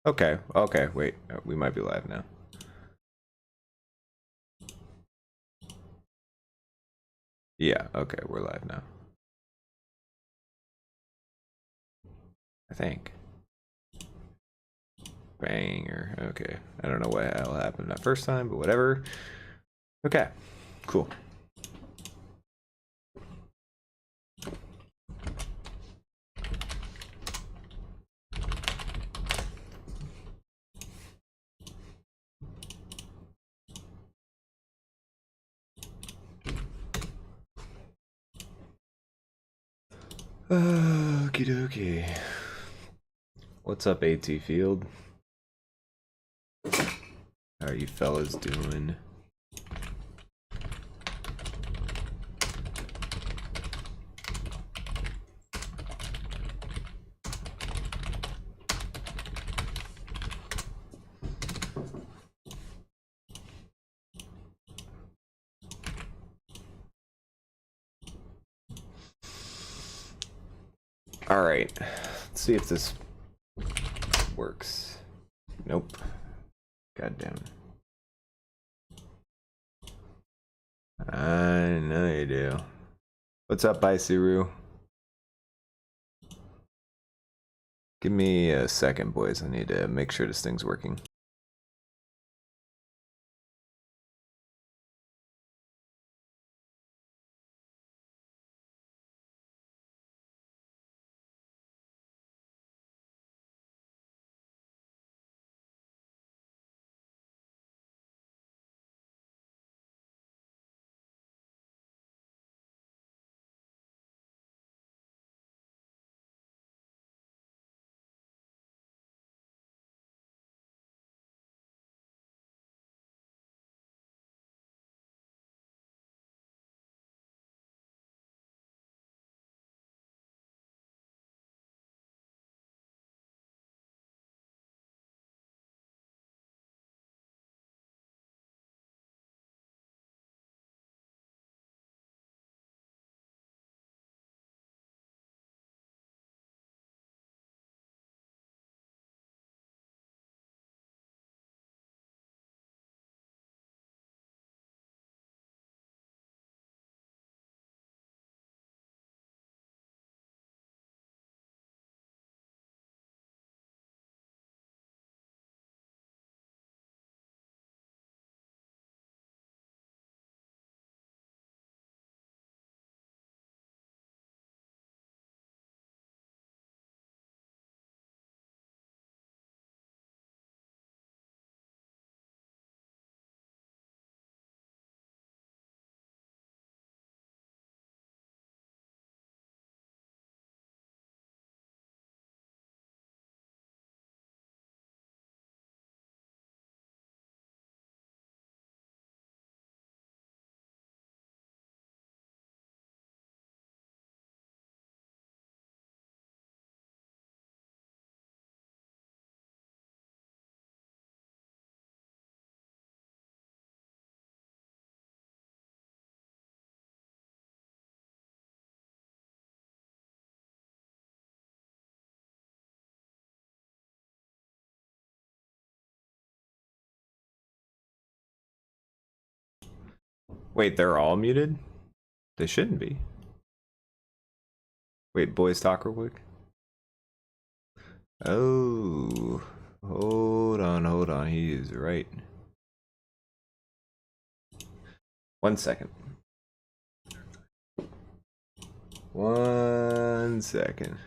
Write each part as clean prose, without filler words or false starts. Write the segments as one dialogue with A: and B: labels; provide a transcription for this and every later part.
A: Okay, okay, wait. We might be live now. Yeah, okay, we're live now. I think. Banger. Okay. I don't know what hell happened that first time, but whatever. Okay, cool. Okie dokie. What's up, AT Field? How are you fellas doing? All right, let's see if this works. Nope. God damn it. I know you do. What's up, Baisiru? Give me a second, boys. I need to make sure this thing's working. Wait, they're all muted? They shouldn't be. Wait, boys talk real quick. Oh, hold on. He is right. 1 second. 1 second.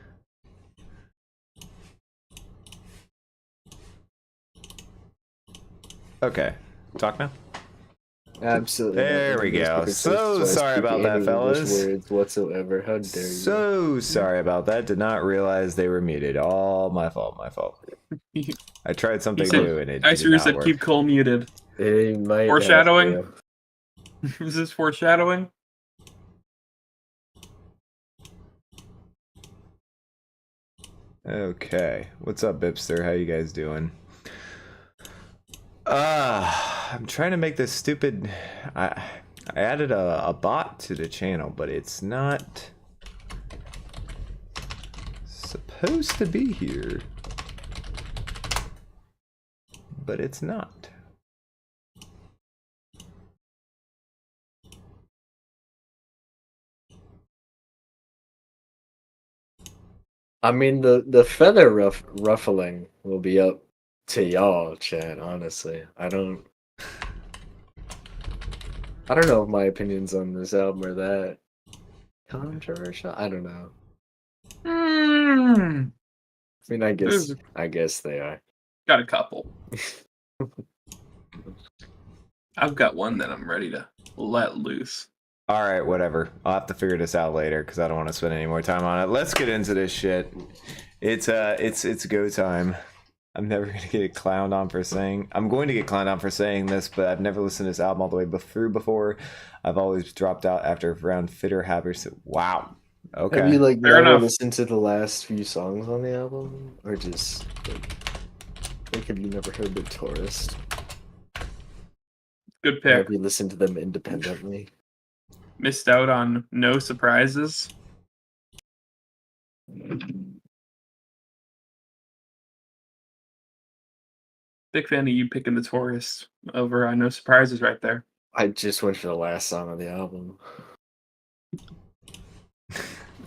A: Okay, talk now.
B: Absolutely.
A: There we go. So sorry about that, fellas.
B: Words whatsoever. How dare you?
A: So sorry about that. Did not realize they were muted. All my fault. I tried something new and it did not
C: said
A: work.
C: keep Cole muted.
B: It might
C: Foreshadowing? Is this foreshadowing?
A: Okay. What's up, Bipster? How you guys doing? I'm trying to make this stupid... I added a bot to the channel, but it's not supposed to be here. but it's not.
B: I mean, the feather ruffling will be up to y'all, chat. Honestly, I don't know if my opinions on this album are that controversial. I don't know. I mean, I guess they are.
C: Got a couple. I've got one that I'm ready to let loose.
A: All right, whatever. I'll have to figure this out later because I don't want to spend any more time on it. Let's get into this shit. It's go time. I'm never gonna get clowned on for saying. I'm going to get clowned on for saying this, but I've never listened to this album all the way through before. I've always dropped out after around Fitter Happers. Wow. Okay.
B: Have you
C: Fair enough.
B: listened to the last few songs on the album, or just like have you never heard The Tourist?
C: Good
B: Or
C: pick.
B: have you listened to them independently?
C: Missed out on No Surprises. Big fan of you picking The Tourist over No Surprises right there.
B: I just went for the last song of the album.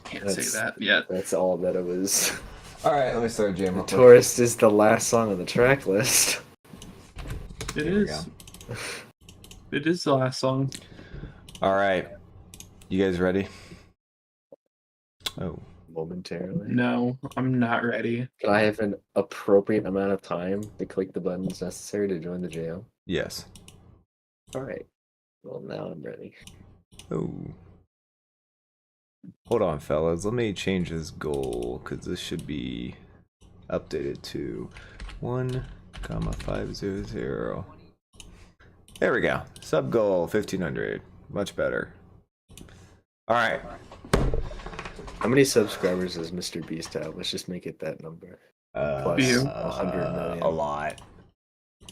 C: Can't say that yet.
B: That's all that it was.
A: All right, let me start jamming.
B: The Tourist is the last song on the track list.
C: It is. It is the last song.
A: All right, you guys ready? Oh,
B: Momentarily.
C: No, I'm not ready.
B: Can I have an appropriate amount of time to click the buttons necessary to join the jam?
A: yes.
B: All right. Well, now I'm ready.
A: Oh. Hold on, fellas. Let me change this goal because this should be updated to 1,500. There we go. Sub goal 1,500. Much better. All right.
B: How many subscribers does Mr. Beast have? Let's just make it that number. Plus
C: Few.
B: 100 million.
A: A lot.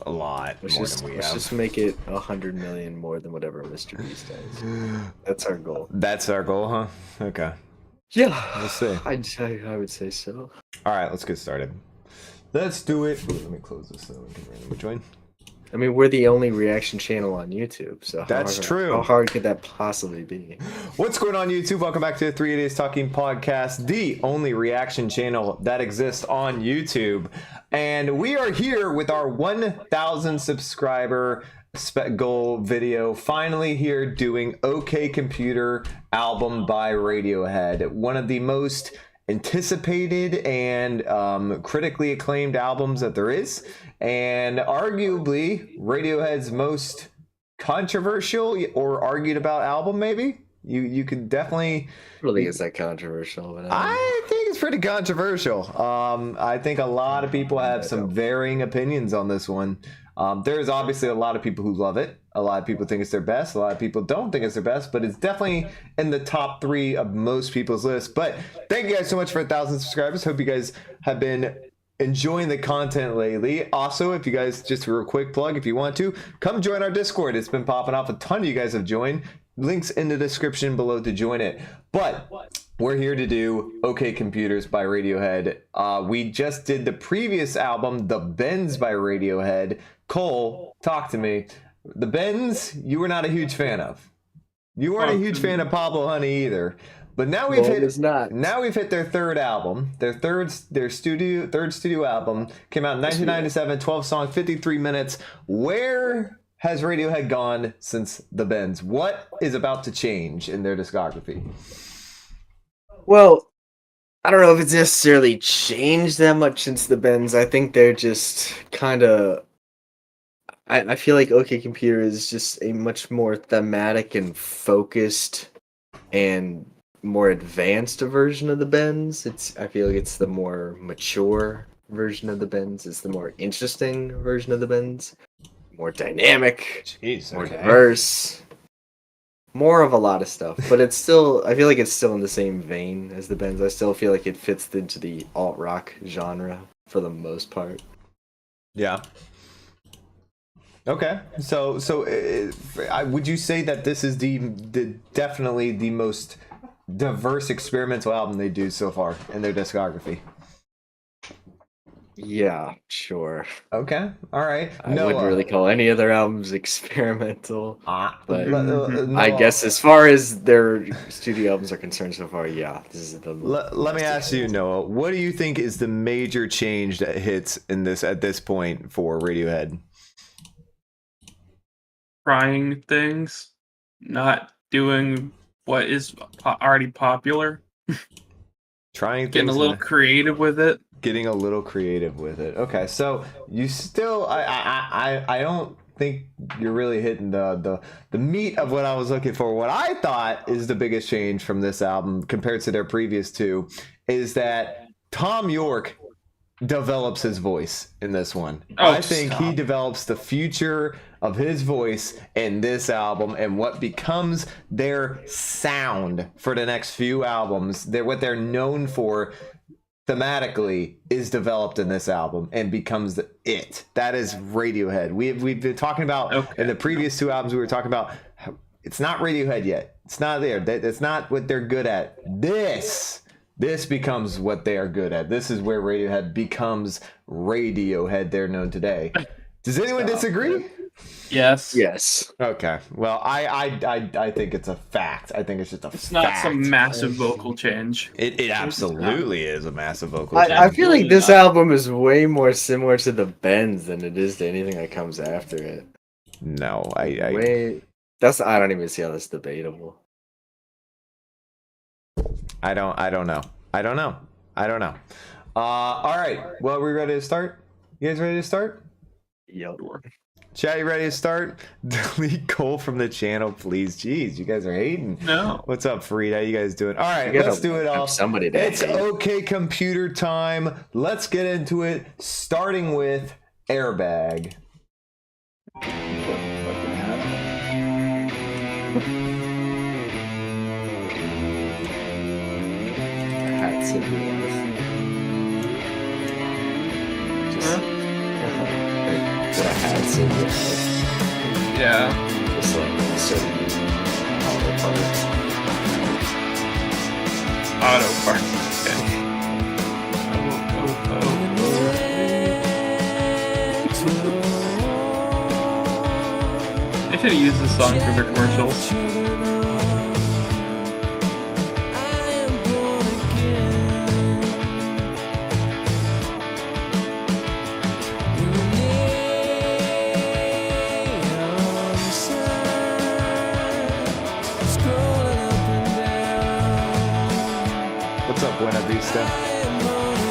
A: A lot more than we
B: Let's
A: have.
B: just make it 100 million more than whatever Mr. Beast has. That's our goal.
A: That's our goal, huh? Okay.
B: Yeah.
A: We'll see.
B: I would say so.
A: All right, let's get started. Let's do it. Ooh, let me close this so we can randomly join.
B: I mean, we're the only reaction channel on YouTube, so
A: That's true.
B: How hard could that possibly be?
A: What's going on, YouTube? Welcome back to the 3 Days Talking Podcast, the only reaction channel that exists on YouTube. And we are here with our 1,000 subscriber goal video, finally here doing OK Computer album by Radiohead. One of the most anticipated and critically acclaimed albums that there is, and arguably Radiohead's most controversial or argued about album. Maybe you could definitely.
B: I don't think it's that controversial, but
A: I think it's pretty controversial. I think a lot of people have some varying opinions on this one. There's obviously a lot of people who love it. A lot of people think it's their best. A lot of people don't think it's their best, but it's definitely in the top 3 of most people's list. But thank you guys so much for 1,000 subscribers. Hope you guys have been enjoying the content lately. Also, if you guys, just a real quick plug, if you want to, come join our Discord. It's been popping off. A ton of you guys have joined. Links in the description below to join it. But we're here to do OK Computers by Radiohead. We just did the previous album, The Bends by Radiohead. Cole, talk to me. The Bends, you were not a huge fan of. You weren't a huge fan of Pablo Honey either. But now we've hit their third album. Their third studio album came out in 1997, 12 songs, 53 minutes. Where has Radiohead gone since The Bends? What is about to change in their discography?
B: Well, I don't know if it's necessarily changed that much since The Bends. I think they're just kind of. I feel like OK Computer is just a much more thematic and focused and more advanced version of The Bends. I feel like it's the more mature version of The Bends. It's the more interesting version of The Bends. More dynamic, more diverse, more of a lot of stuff. But it's still, I feel like it's still in the same vein as The Bends. I still feel like it fits into the alt-rock genre for the most part.
A: Yeah. Okay, so would you say that this is definitely the most diverse experimental album they do so far in their discography?
B: Yeah, sure.
A: Okay, all right.
B: I wouldn't really call any of their albums experimental, but
C: Mhm.
B: I guess as far as their studio albums are concerned so far, yeah, this is the
A: Let me ask you, Noah. What do you think is the major change that hits in this at this point for Radiohead?
C: Trying things, not doing what is already popular,
A: Trying
C: getting a
A: things,
C: little creative with it.
A: getting a little creative with it. Okay, so you still, I don't think you're really hitting the meat of what I was looking for. What I thought is the biggest change from this album compared to their previous two is that Tom York develops his voice in this one.
C: Oh,
A: I think he
C: stop.
A: develops the future of his voice in this album and what becomes their sound for the next few albums. What they're known for thematically is developed in this album and becomes it. That is Radiohead. We've been talking about in the previous two albums. We were talking about it's not Radiohead yet. It's not there. That's not what they're good at. This becomes what they are good at. This is where Radiohead becomes Radiohead they're known today. Does anyone disagree?
C: Yes.
B: Yes.
A: Okay. Well, I think it's a fact. I think it's just a
C: It's
A: fact.
C: not some massive vocal change.
A: It absolutely is a massive vocal
B: I
A: change.
B: feel like this album is way more similar to the Bends than it is to anything that comes after it.
A: No, I
B: I don't even see how that's debatable.
A: I don't know. All right. Well, we ready to start? You guys ready to start?
B: Yep.
A: Chat, you ready to start? Delete Cole from the channel, please. Jeez, you guys are hating.
C: No.
A: What's up, Fareed? How you guys doing? All right,
B: You gotta
A: let's do it
B: have
A: all.
B: somebody to
A: It's
B: hate.
A: okay computer time. Let's get into it, starting with Airbag.
B: Hats in the Just the hats in the
C: Yeah.
B: Just like certain auto parts.
C: Auto part. Okay. They should have used this song for their commercial.
A: What's up, Buena Vista?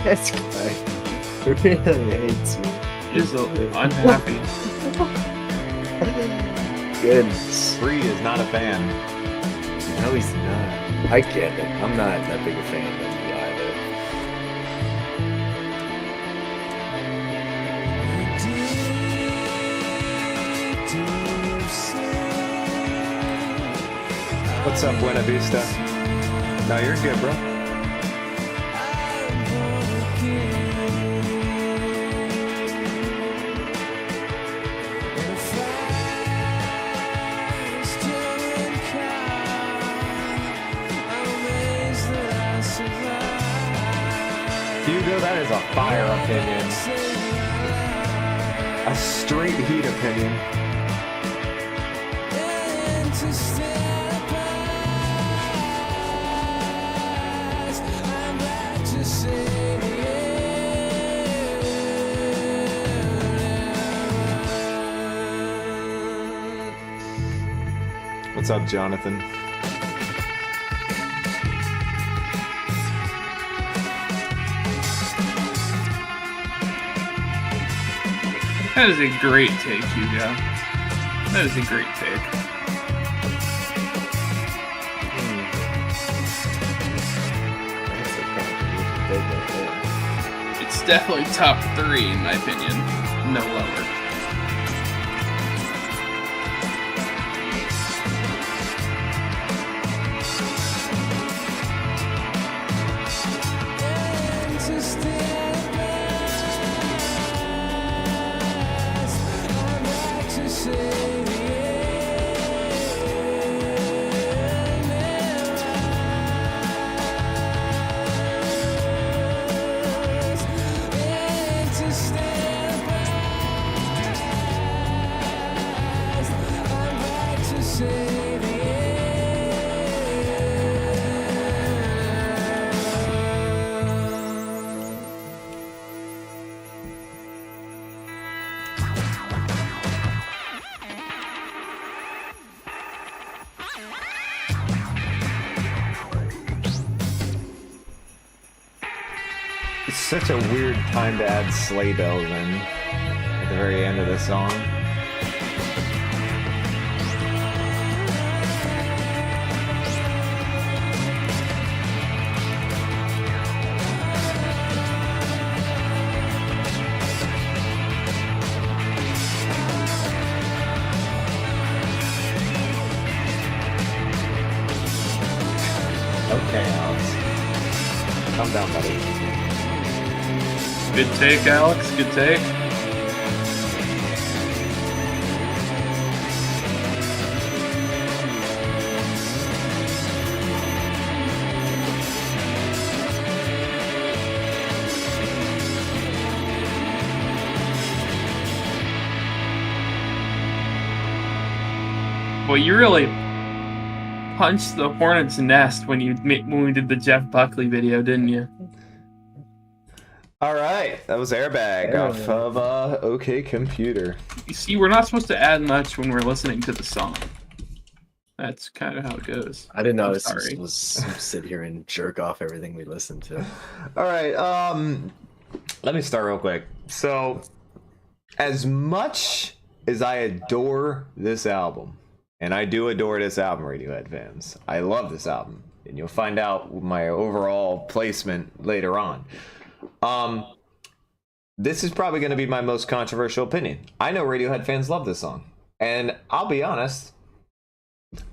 B: This guy really hates me.
C: Is unhappy.
B: Goodness.
A: Fareed is not a fan.
B: No, he's not. I get it. I'm not that big a fan of him either.
A: What's up, Buena Vista? No, you're good, bro. Hugo, that is a fire opinion. A straight heat opinion. What's up, Jonathan?
C: That is a great take, Hugo. That is a great take. It's definitely top 3 in my opinion. No lower.
A: It's such a weird time to add sleigh bells in at the very end of the song. Okay, Alex. Calm down, buddy.
C: Good take, Alex. Good take. Well, you really punched the hornet's nest when we did the Jeff Buckley video, didn't you?
A: All right, that was Airbag off of OK Computer.
C: You see, we're not supposed to add much when we're listening to the song. That's kind of how it goes.
B: I didn't know
C: I'm
B: this
C: sorry.
B: was sit here and jerk off everything we listened to.
A: All right, let me start real quick. So, as much as I adore this album, and I do adore this album, Radiohead fans, I love this album, and you'll find out my overall placement later on. This is probably going to be my most controversial opinion. I know Radiohead fans love this song, and I'll be honest,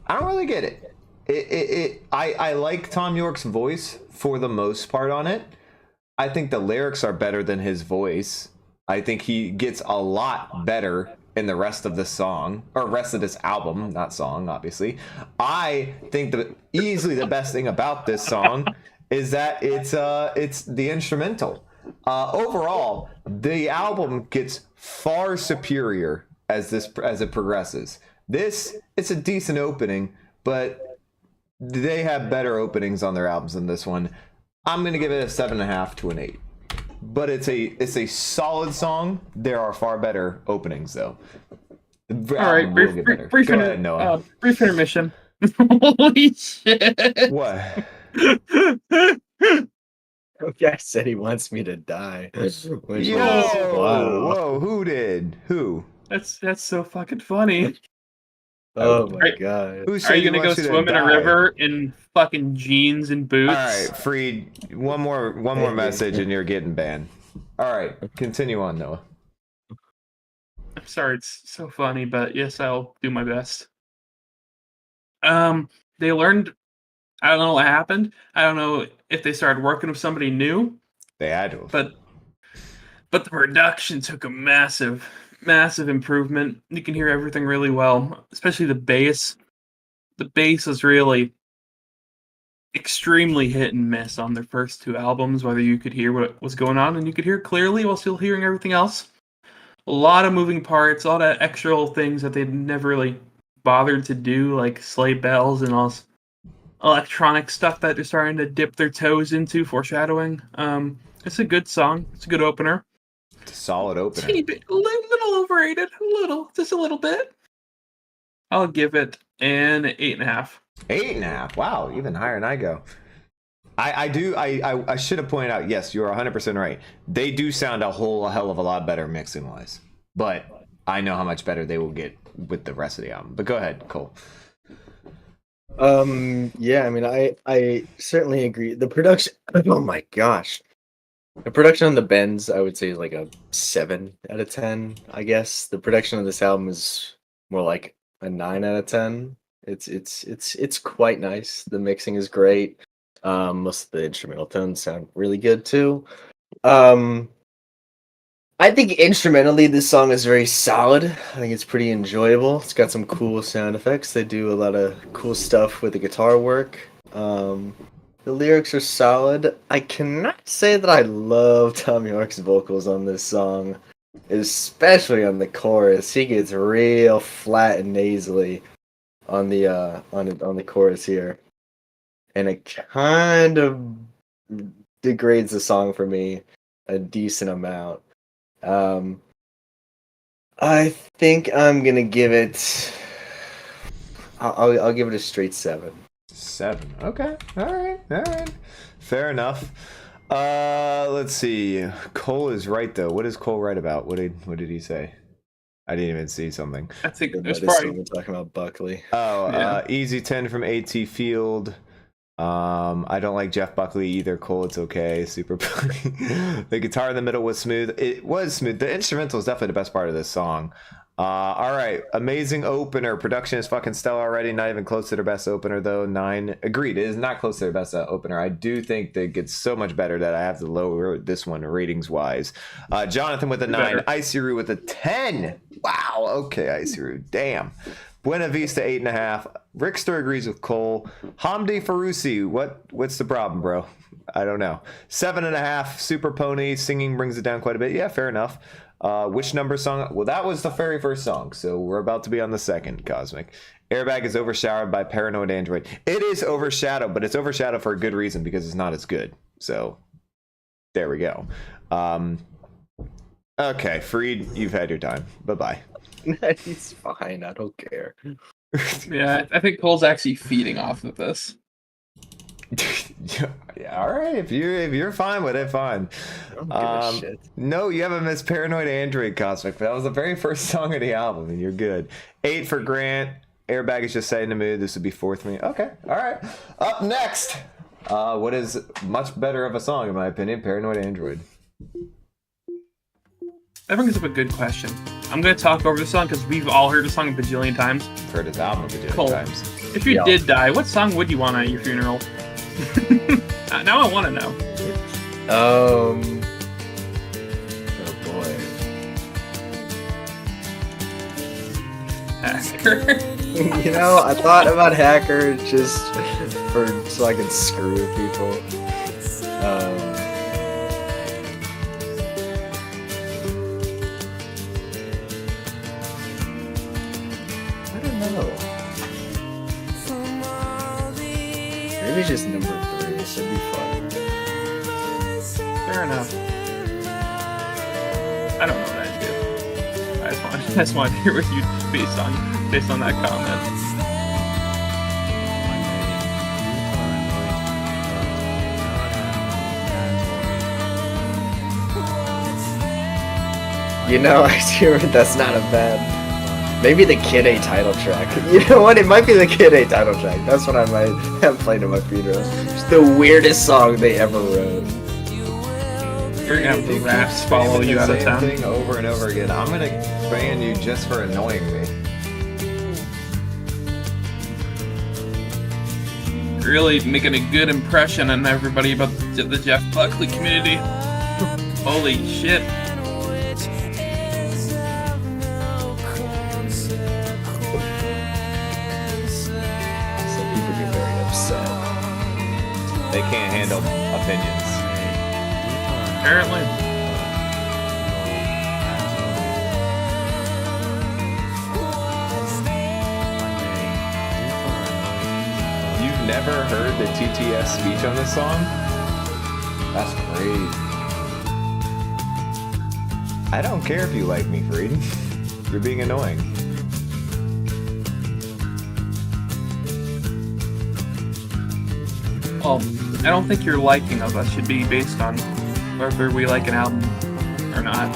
A: I don't really get it. I like Tom York's voice for the most part on it. I think the lyrics are better than his voice. I think he gets a lot better in the rest of this song, or rest of this album, not song, obviously. I think that easily the best thing about this song is that it's the instrumental. Overall, the album gets far superior as it progresses. It's a decent opening, but they have better openings on their albums than this one. I'm gonna give it a 7.5 to an 8. But it's a solid song. There are far better openings though.
C: All right, brief intermission. Holy shit!
A: What?
B: Okay, said he wants me to die. Which
A: Yo,
B: wow.
A: whoa, who did? Who?
C: That's so fucking funny.
B: Oh my
C: Right.
B: god.
A: Who
C: Are
A: said
C: you
A: he
C: gonna go
A: wants you to
C: swim in a
A: die?
C: river in fucking jeans and boots?
A: All right, Freed. One more message, and you're getting banned. All right, continue on, Noah.
C: I'm sorry, it's so funny, but yes, I'll do my best. They learned. I don't know what happened. I don't know if they started working with somebody new,
A: They had to.
C: but the production took a massive improvement. You can hear everything really well, especially the bass. The bass is really extremely hit and miss on their first two albums, whether you could hear what was going on and you could hear it clearly while still hearing everything else. A lot of moving parts, a lot of extra things that they'd never really bothered to do, like sleigh bells and all this electronic stuff that they're starting to dip their toes into, foreshadowing. It's a good song. It's a good opener.
A: It's a solid opener.
C: Teeny bit, a little overrated, just a little bit. I'll give it an 8.5.
A: 8.5. Wow, even higher than I go. I should have pointed out, yes, you're 100% right. They do sound a whole hell of a lot better mixing wise. But I know how much better they will get with the rest of the album. But go ahead, Cole.
B: Yeah, I mean, I certainly agree. The production, oh my gosh. The production on the bends, I would say, is like a 7 out of 10, I guess. The production of this album is more like a 9 out of 10. It's quite nice. The mixing is great. Most of the instrumental tones sound really good too. I think instrumentally this song is very solid. I think it's pretty enjoyable. It's got some cool sound effects. They do a lot of cool stuff with the guitar work. The lyrics are solid. I cannot say that I love Tom York's vocals on this song, especially on the chorus. He gets real flat and nasally on the chorus here, and it kind of degrades the song for me a decent amount. I think I'm gonna give it. I'll give it a straight 7.
A: 7. Okay. All right. Fair enough. Let's see. Cole is right though. What is Cole right about? What did he say? I didn't even see something.
C: I think
B: Good
C: it's
B: medicine,
C: probably
B: we're talking about Buckley.
A: Oh,
C: Yeah.
A: easy 10 from AT Field. I don't like Jeff Buckley either. Cole, it's okay. Super. The guitar in the middle was smooth. It was smooth. The instrumental is definitely the best part of this song. All right, amazing opener. Production is fucking stellar already. Not even close to their best opener though. 9. Agreed. It is not close to their best opener. I do think that it gets so much better that I have to lower this one ratings wise. Jonathan with a 9.
C: Better.
A: Icyru with a 10. Wow. Okay, Icyru. Damn. Buena Vista 8.5. Rickster agrees with Cole. Hamdi Farusi, what's the problem, bro? I don't know. 7.5. Super Pony singing brings it down quite a bit. Yeah, fair enough. Which number song? Well, that was the very first song, so we're about to be on the second. Cosmic. Airbag is overshadowed by Paranoid Android. It is overshadowed, but it's overshadowed for a good reason because it's not as good. So there we go. Okay, Freed, you've had your time. Bye-bye.
B: He's fine. I don't care.
C: Yeah, I think Cole's actually feeding off of this.
A: Yeah, all right. If you're fine with it, fine.
B: I don't give a shit.
A: No, you haven't missed Paranoid Android, Cosmic. That was the very first song of the album, and you're good. 8 for Grant. Airbag is just setting the mood. This would be 4th for me. Okay, all right. Up next, what is much better of a song, in my opinion? Paranoid Android.
C: That brings up a good question. I'm going to talk over the song because we've all heard the song a bajillion times.
A: Heard his album a bajillion
C: Cole,
A: times.
C: if you
B: Yeah.
C: did die, what song would you want at your funeral? Now I want to know.
B: Oh boy.
C: Hacker.
B: You know, I thought about Hacker just so I could screw with people. I don't know. Maybe just number 3. That'd be fun.
C: Fair enough. I don't know what I'd do. I just want to hear what you based on that comment.
B: You know, I hear that's not a bad. Maybe the Kid A title track. You know what? It might be the Kid A title track. That's what I might have played at my funeral. It's the weirdest song they ever wrote.
C: You're gonna have the raps follow you out of
A: Same
C: town.
A: thing over and over again. I'm gonna ban you just for annoying me.
C: Really making a good impression on everybody about the Jeff Buckley community. Holy shit.
B: Some people get very upset.
A: They can't handle opinions.
C: Apparently.
A: You've never heard the TTS speech on this song? That's crazy. I don't care if you like me, Freed. You're being annoying.
C: Well, I don't think your liking of us should be based on whether we like an album or not.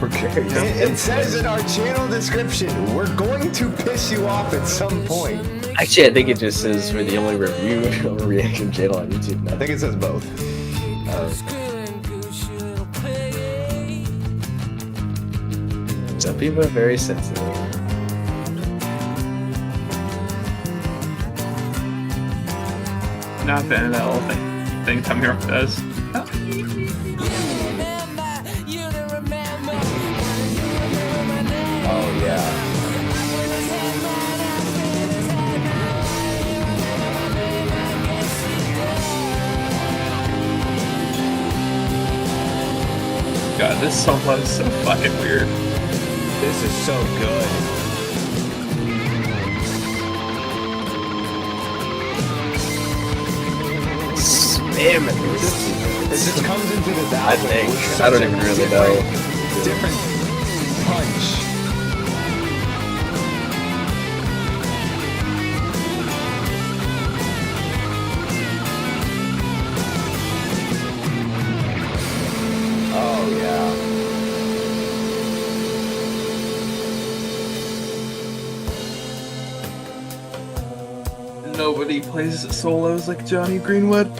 A: It says in our channel description, we're going to piss you off at some point.
B: Actually, I think it just says we're the only review or reaction channel on YouTube now.
A: I think it says both.
B: Some people are very sensitive.
C: Not a fan of that whole thing Tommy Rock does.
A: Oh, yeah.
C: God, this song was so fucking weird.
A: This is so good.
B: Spamming this.
A: It just comes into this
B: I
A: album
B: think.
A: with
B: I
A: such
B: don't
A: a
B: even really know.
A: different punch.
C: Nobody plays solos like Johnny Greenwood.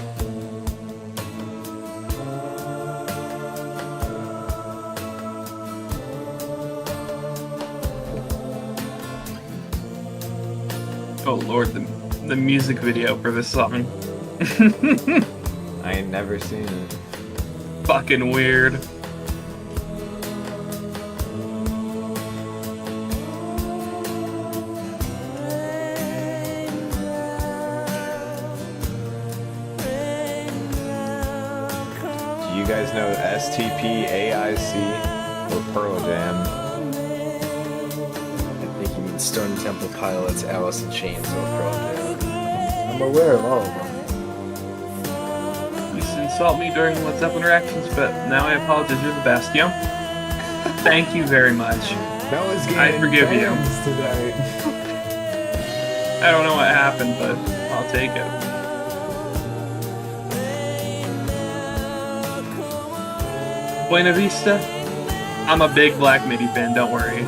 C: Oh lord, the music video for this song.
A: I ain't never seen it.
C: Fucking weird.
A: Do you guys know STP, AIC, or Pearl Jam?
B: I think you mean Stone Temple Pilots, Alice in Chains, or Pearl Jam. I'm aware of all of them.
C: You used to insult me during What's Up Interactions, but now I apologize. You're the best, yo. Thank you very much.
A: Noah's getting
C: I forgive you.
A: bans tonight.
C: I don't know what happened, but I'll take it. Buena Vista. I'm a big Black Midi fan, don't worry.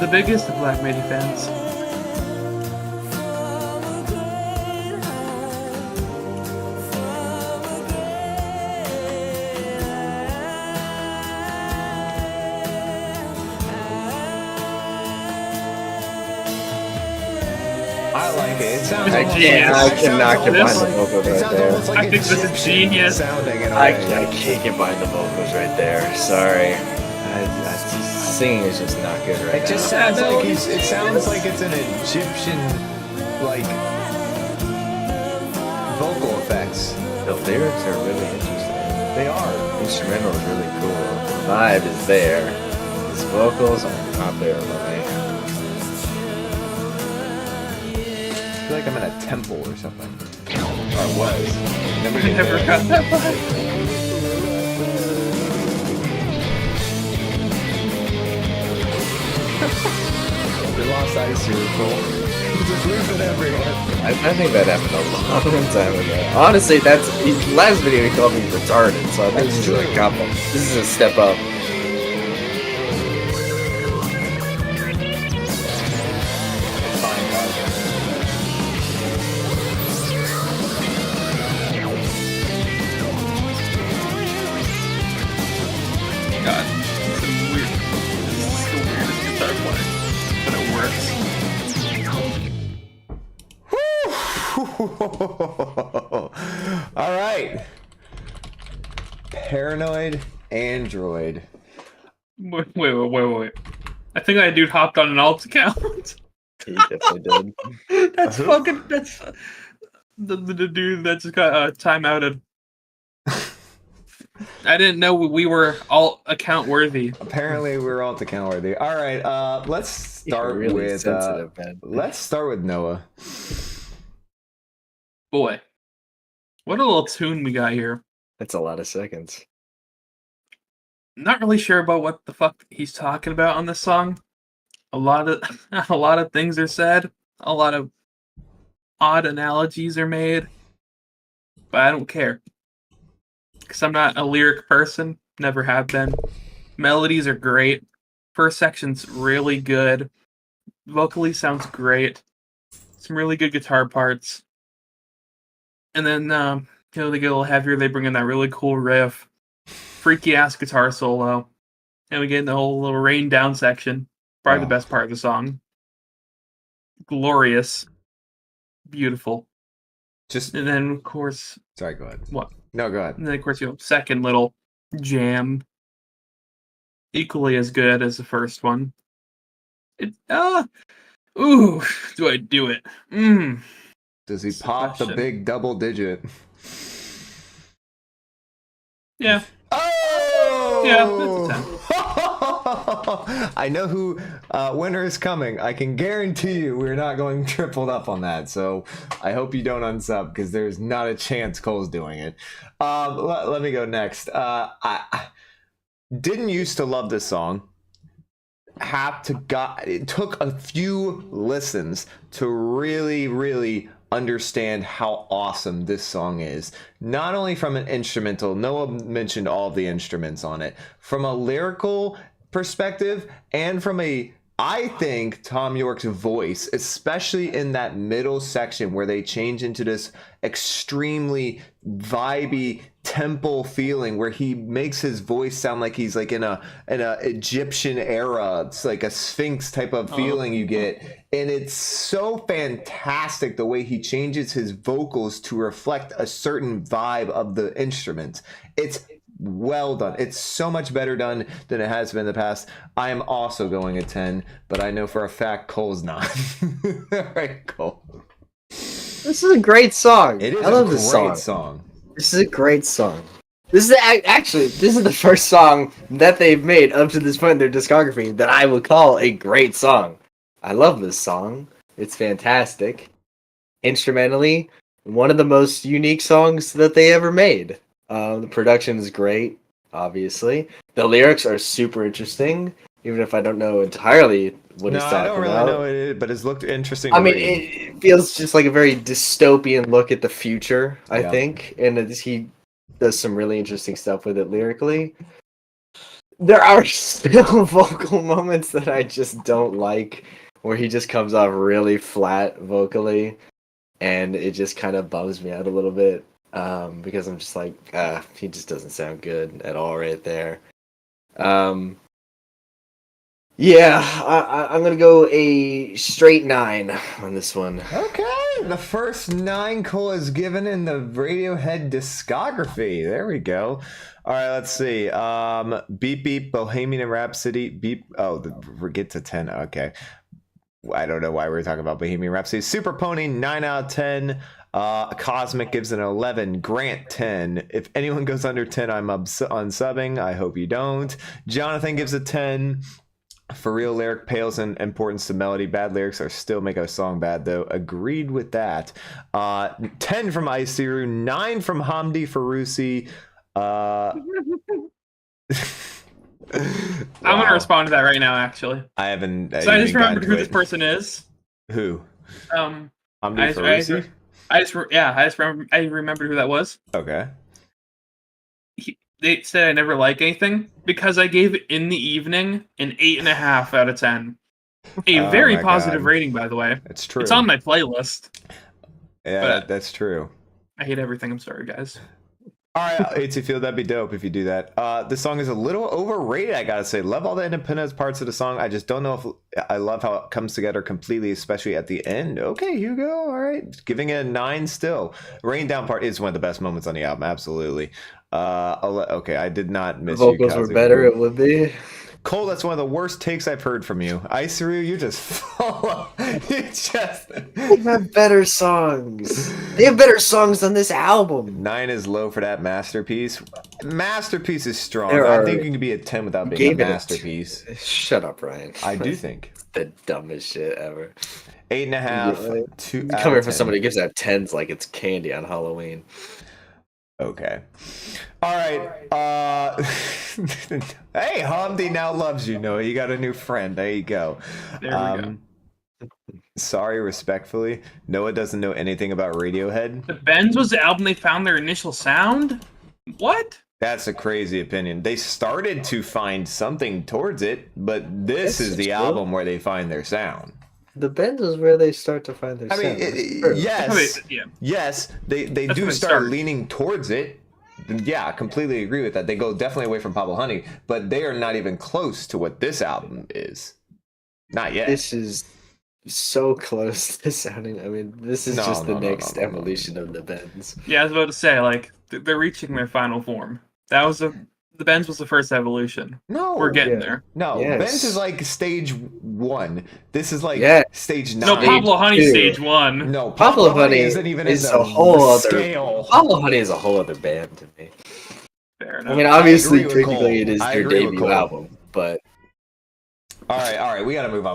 C: The biggest of Black Midi fans.
A: I like it. It sounds
C: I
A: almost
C: can't-
A: like,
C: I
B: cannot
A: it
B: combine
A: sounds
B: the
A: almost
B: vocals
A: it
B: right
A: sounds
B: there.
A: almost like
C: I think this is
A: Egyptian
C: genius.
A: sounding in a
B: I
A: way.
B: can't combine the vocals right there. Sorry. Singing is just not good right
A: It just
B: now.
A: sounds like it sounds like it's an Egyptian like vocal effects.
B: The lyrics are really interesting.
A: They are.
B: The instrumental is really cool. The vibe is there. His vocals are not there for me.
A: I feel like I'm in a temple or something. Or was. Never
C: I
A: get
C: never
A: there.
C: got that vibe.
A: We lost ice here, Cole. Just losing everyone.
B: I think that happened a long time ago. Honestly, last video he called me retarded, so I think
A: That's
B: this
A: true.
B: is a couple. This is a step up.
A: Fine, God.
C: God, this is weird. This is the weirdest guitar playing, but it works.
A: All right. Paranoid Android.
C: Wait. I think that dude hopped on an alt account.
B: He definitely did.
C: That's fucking. That's the dude that just got timeouted. I didn't know we were alt account worthy.
A: Apparently, we're all account worthy. All right. Let's start
B: really
A: with.
B: sensitive, man.
A: Let's start with Noah.
C: Boy, what a little tune we got here.
B: That's a lot of seconds.
C: Not really sure about what the fuck he's talking about on this song. A lot of things are said. A lot of odd analogies are made. But I don't care. Because I'm not a lyric person. Never have been. Melodies are great. First section's really good. Vocally sounds great. Some really good guitar parts. And then, they get a little heavier. They bring in that really cool riff. Freaky ass guitar solo. And we get in the whole little rain down section. Probably the best part of the song. Glorious. Beautiful.
A: Just
C: And then, of course,
A: sorry. Go ahead.
C: what?
A: No, go ahead.
C: And then, of course, second little jam. Equally as good as the first one. Do I do it?
A: Does he
C: That's the
A: pop the
C: question.
A: big double digit?
C: Yeah.
A: Oh!
C: Yeah, that's
A: I know who winner is coming. I can guarantee you we're not going tripled up on that. So I hope you don't unsub because there's not a chance Cole's doing it. Let me go next. I didn't used to love this song. It took a few listens to really understand how awesome this song is. Not only from an instrumental, Noah mentioned all of the instruments on it, from a lyrical perspective and from a I think Tom York's voice, especially in that middle section where they change into this extremely vibey temple feeling, where he makes his voice sound like he's like in a Egyptian era. It's like a Sphinx type of feeling you get, and it's so fantastic the way he changes his vocals to reflect a certain vibe of the instruments. It's well done. It's so much better done than it has been in the past. I am also going a 10, but I know for a fact Cole's not. All right, Cole.
B: This is a great song.
A: It is
B: I love
A: a
B: this
A: great song.
B: This is a great song. This is actually the first song that they've made up to this point in their discography that I would call a great song. I love this song. It's fantastic. Instrumentally, one of the most unique songs that they ever made. The production is great, obviously. The lyrics are super interesting, even if I don't know entirely what he's talking about.
A: No, I don't really know it, but it's looked interesting.
B: I mean, it feels just like a very dystopian look at the future, I think, and he does some really interesting stuff with it lyrically. There are still vocal moments that I just don't like, where he just comes off really flat vocally, and it just kind of bums me out a little bit. Because I'm just like, he just doesn't sound good at all right there. I'm gonna go a straight 9 on this one.
A: Okay, the first 9 Cole is given in the Radiohead discography. There we go. All right, let's see. Beep Beep, Bohemian Rhapsody, Beep. Oh, we get to 10. Okay. I don't know why we're talking about Bohemian Rhapsody. Super Pony, 9 out of 10. Cosmic gives an 11. Grant, 10. If anyone goes under 10, I'm unsubbing. I hope you don't. Jonathan gives a 10. For real, lyric pales in importance to melody. Bad lyrics are still make a song bad, though. Agreed with that. 10 from Isiru. 9 from Hamdi Farousi.
C: I'm gonna respond to that right now. Actually,
A: I haven't.
C: So I just remembered who this person is.
A: Who?
C: Hamdi
A: Farousi.
C: I remembered who that was.
A: Okay.
C: They said I never like anything because I gave In the Evening an 8.5 out of 10. A very positive rating, by the way.
A: It's true.
C: It's on my playlist.
A: Yeah, that's true.
C: I hate everything. I'm sorry, guys.
A: All right, ATField, that'd be dope if you do that. This song is a little overrated, I gotta say. Love all the independent parts of the song. I just don't know if I love how it comes together completely, especially at the end. Okay, Hugo, all right. Giving it a 9 still. Rain Down part is one of the best moments on the album, absolutely. Okay, I did not miss you.
B: Vocals were better, it would be.
A: Cole, that's one of the worst takes I've heard from you. Isiru, you just fall. You just.
B: They have better songs. They have better songs than this album.
A: 9 is low for that masterpiece. Masterpiece is strong.
B: There
A: I think you can be a 10 without being a masterpiece.
B: Shut up, Ryan.
A: I do think.
B: The dumbest shit ever.
A: 8.5. 2.
B: Coming from somebody who gives out 10s like it's candy on Halloween.
A: Okay. All right. Hey, Hamdi now loves you, Noah. You got a new friend. There you go.
C: There we go.
A: Sorry, respectfully. Noah doesn't know anything about Radiohead.
C: The Bends was the album they found their initial sound? What?
A: That's a crazy opinion. They started to find something towards it, but this is the album where they find their sound.
B: The Bends is where they start to find their sound.
A: Yes, they do start leaning towards it. Yeah, I completely agree with that. They go definitely away from Pablo Honey, but they are not even close to what this album is. Not yet.
B: This is so close to sounding. I mean, this is just the next evolution of the Bends.
C: Yeah, I was about to say, like, they're reaching their final form. The Bends was the first evolution.
A: No,
C: we're getting there.
A: No, Bends is like stage 1. This is like stage 9.
C: No, Pablo Honey stage 1.
A: No,
B: Pablo Honey
A: isn't even
B: is
A: in
B: a whole
A: scale.
B: other. Pablo Honey is a whole other band to me.
C: Fair enough.
B: I mean, obviously, technically, it is their debut album, but.
A: All right, we gotta move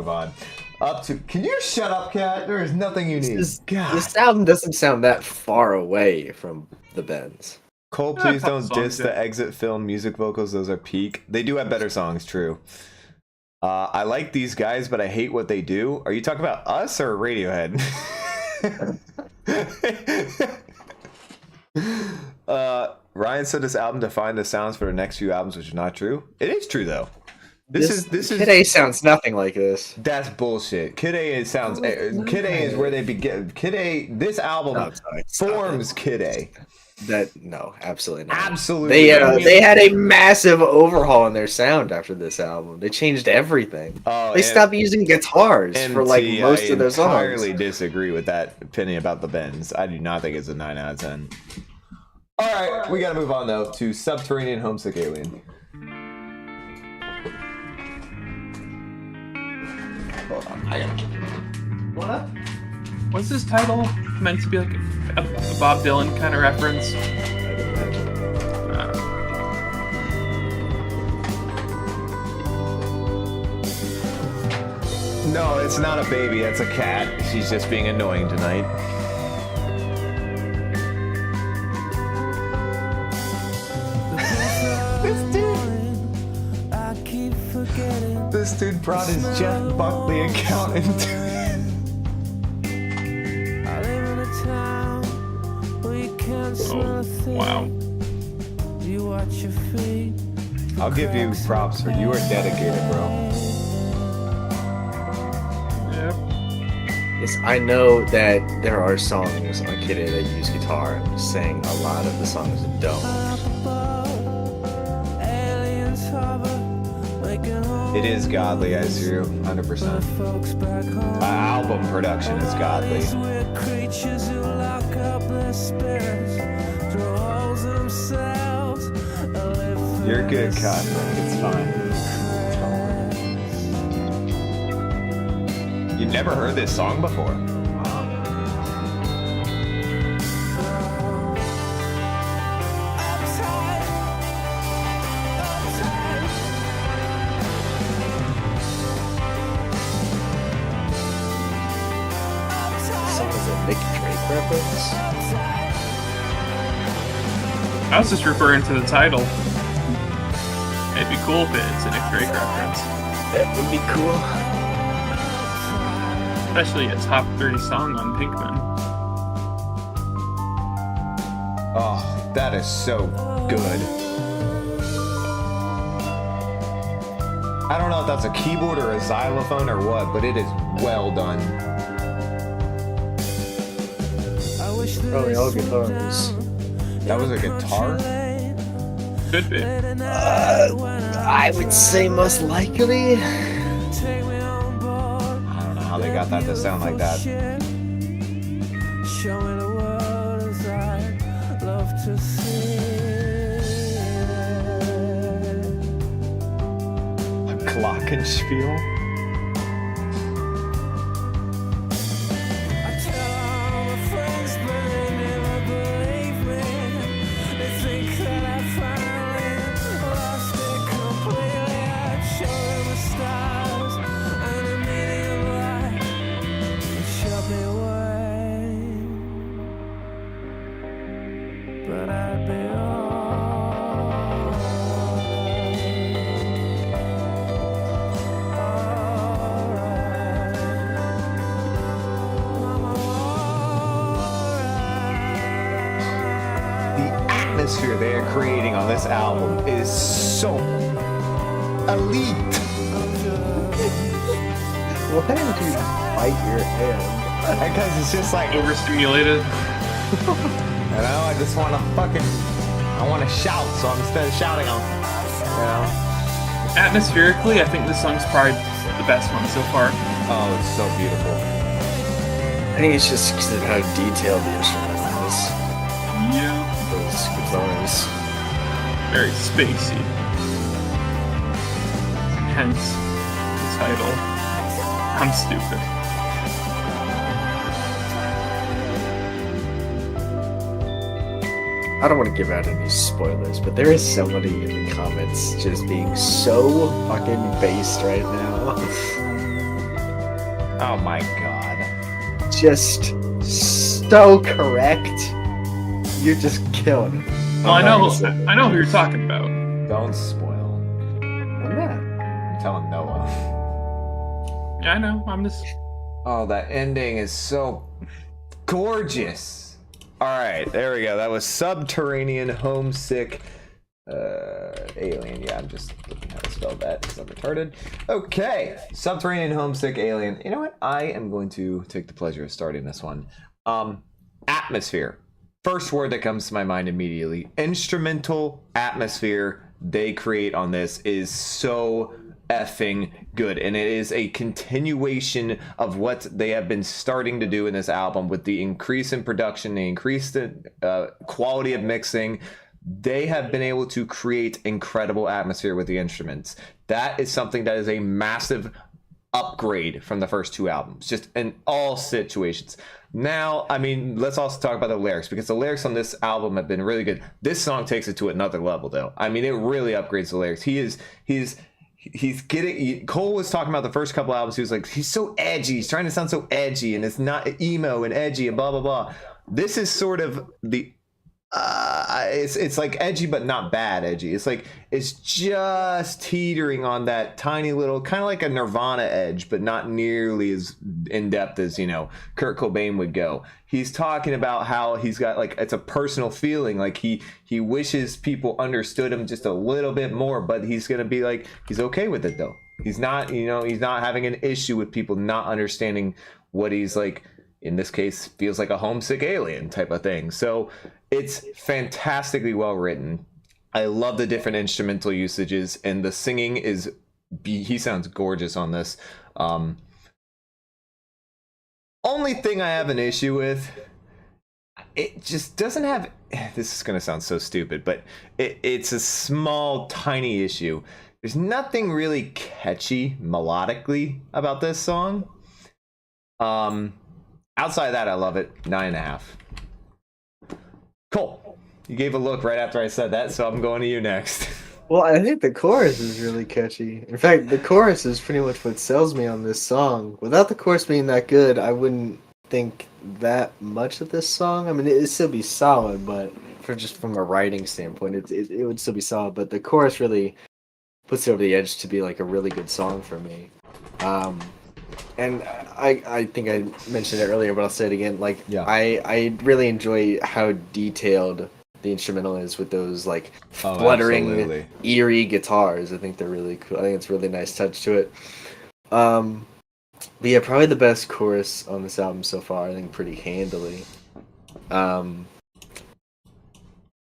A: on. Up to. Can you shut up, Cat? There is nothing you need.
B: This album doesn't sound that far away from the Bends.
A: Cole, please don't diss the Exit film music vocals. Those are peak. They do have better songs, true. I like these guys, but I hate what they do. Are you talking about us or Radiohead? Ryan said this album defined the sounds for the next few albums, which is not true. It is true, though. This
B: Kid
A: is
B: A sounds nothing like this.
A: that's bullshit. Kid A sounds. Kid A is where they begin. Kid A. This album
B: No, sorry, stop
A: forms
B: it.
A: Kid A.
B: No, absolutely not.
A: Absolutely.
B: They had a massive overhaul in their sound after this album. They changed everything.
A: Oh,
B: They stopped using guitars for like
A: MT,
B: most of their
A: I entirely
B: songs.
A: disagree with that opinion about the Bends. I do not think it's a 9 out of 10. All right, we got to move on though to Subterranean Homesick Alien. Hold on, I gotta. What up?
C: Was this title meant to be like a Bob Dylan kind of reference?
A: No, it's not a baby. That's a cat. She's just being annoying tonight. This dude brought his Jeff Buckley account into it.
C: Oh, wow.
A: I'll give you props for you are dedicated, bro.
C: Yep.
B: Yes, I know that there are songs on Kid A that use guitar. I'm just saying a lot of the songs don't.
A: It is godly, I see you, 100%. Album production is godly. You're good, Cosmic. It's fine. You never heard this song before?
B: This song is a Nick Drake reference.
C: I was just referring to the title. It'd be cool if it's a Nick Drake reference.
B: That would be cool.
C: Especially a top 30 song on Pinkman.
A: Oh, that is so good. I don't know if that's a keyboard or a xylophone or what, but it is well done.
B: Probably all guitars.
A: That was a guitar?
C: Could be.
B: I would say most likely.
A: I don't know how they got that to sound like that. A glockenspiel? Atmosphere they are creating on this album is so elite.
B: Why did you bite your hand?
A: Because it's just like,
C: Overstimulated.
A: you know, I just want to I want to shout, so instead of shouting, you know.
C: Atmospherically, I think this song's probably the best one so far.
A: Oh, it's so beautiful.
B: I think it's just because of how detailed the instrument is.
C: Yeah.
B: Those guitars.
C: Very spacey. Hence the title. I'm stupid.
B: I don't want to give out any spoilers, but there is somebody in the comments just being so fucking based right now.
A: Oh my god.
B: Just so correct. You're just killing it.
C: Well, I know who you're talking about.
A: Don't spoil.
B: I'm not.
A: I'm telling Noah.
C: Yeah, I know. I'm just.
A: Oh, that ending is so gorgeous. All right, there we go. That was Subterranean Homesick Alien. Yeah, I'm just looking how to spell that because I'm retarded. Okay, Subterranean, Homesick, Alien. You know what? I am going to take the pleasure of starting this one. Atmosphere. First word that comes to my mind immediately. Instrumental atmosphere they create on this is so effing good, and it is a continuation of what they have been starting to do in this album with the increase in production, the increased quality of mixing. They have been able to create incredible atmosphere with the instruments. That is something that is a massive upgrade from the first two albums, just in all situations. Now, I mean, let's also talk about the lyrics, because the lyrics on this album have been really good. This song takes it to another level, though. I mean, it really upgrades the lyrics. He's getting. Cole was talking about the first couple albums. He was like, he's so edgy. He's trying to sound so edgy, and it's not emo and edgy and blah blah blah. This is sort of the. It's like edgy but not bad edgy. It's just teetering on that tiny little, kind of like a Nirvana edge, but not nearly as in depth as, you know, Kurt Cobain would go. He's talking about how he's got, like, it's a personal feeling, like he wishes people understood him just a little bit more, but he's gonna be like, he's okay with it though. He's not, you know, he's not having an issue with people not understanding what he's like. In this case, feels like a homesick alien type of thing. So it's fantastically well written. I love the different instrumental usages, and the singing is, he sounds gorgeous on this. Only thing I have an issue with, it just doesn't have, this is going to sound so stupid, but it's a small, tiny issue. There's nothing really catchy melodically about this song. Outside of that, I love it. 9.5. Cole, you gave a look right after I said that, so I'm going to you next.
B: Well, I think the chorus is really catchy. In fact, the chorus is pretty much what sells me on this song. Without the chorus being that good, I wouldn't think that much of this song. I mean, it'd still be solid, but from a writing standpoint, it would still be solid. But the chorus really puts it over the edge to be like a really good song for me. And I think I mentioned it earlier, but I'll say it again. Like, yeah. I really enjoy how detailed the instrumental is with those like fluttering, eerie guitars. I think they're really cool. I think it's a really nice touch to it. But yeah, probably the best chorus on this album so far. I think pretty handily. Not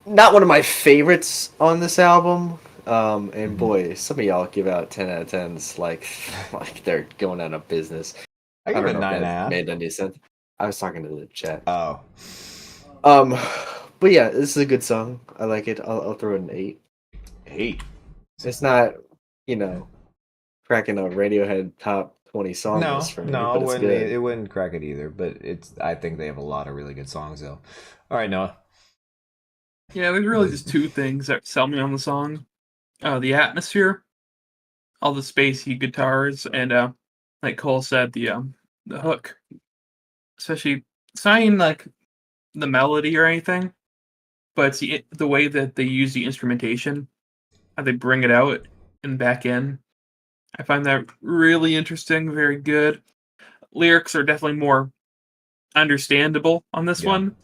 B: one of my favorites on this album. And boy, some of y'all give out 10 out of 10s like they're going out of business.
A: I give it 9.5.
B: Made any sense? I was talking to the chat.
A: Oh.
B: But yeah, this is a good song. I like it. I'll throw it an 8.
A: 8.
B: It's not, you know, cracking a Radiohead top 20 song list for me.
A: No, it wouldn't crack it either. But I think they have a lot of really good songs though. All right, Noah.
C: Yeah, there's really just two things that sell me on the song. The atmosphere, all the spacey guitars, and like Cole said, the hook. Especially, it's not even like the melody or anything, but it's the way that they use the instrumentation, how they bring it out and back in. I find that really interesting, very good. Lyrics are definitely more understandable on this one.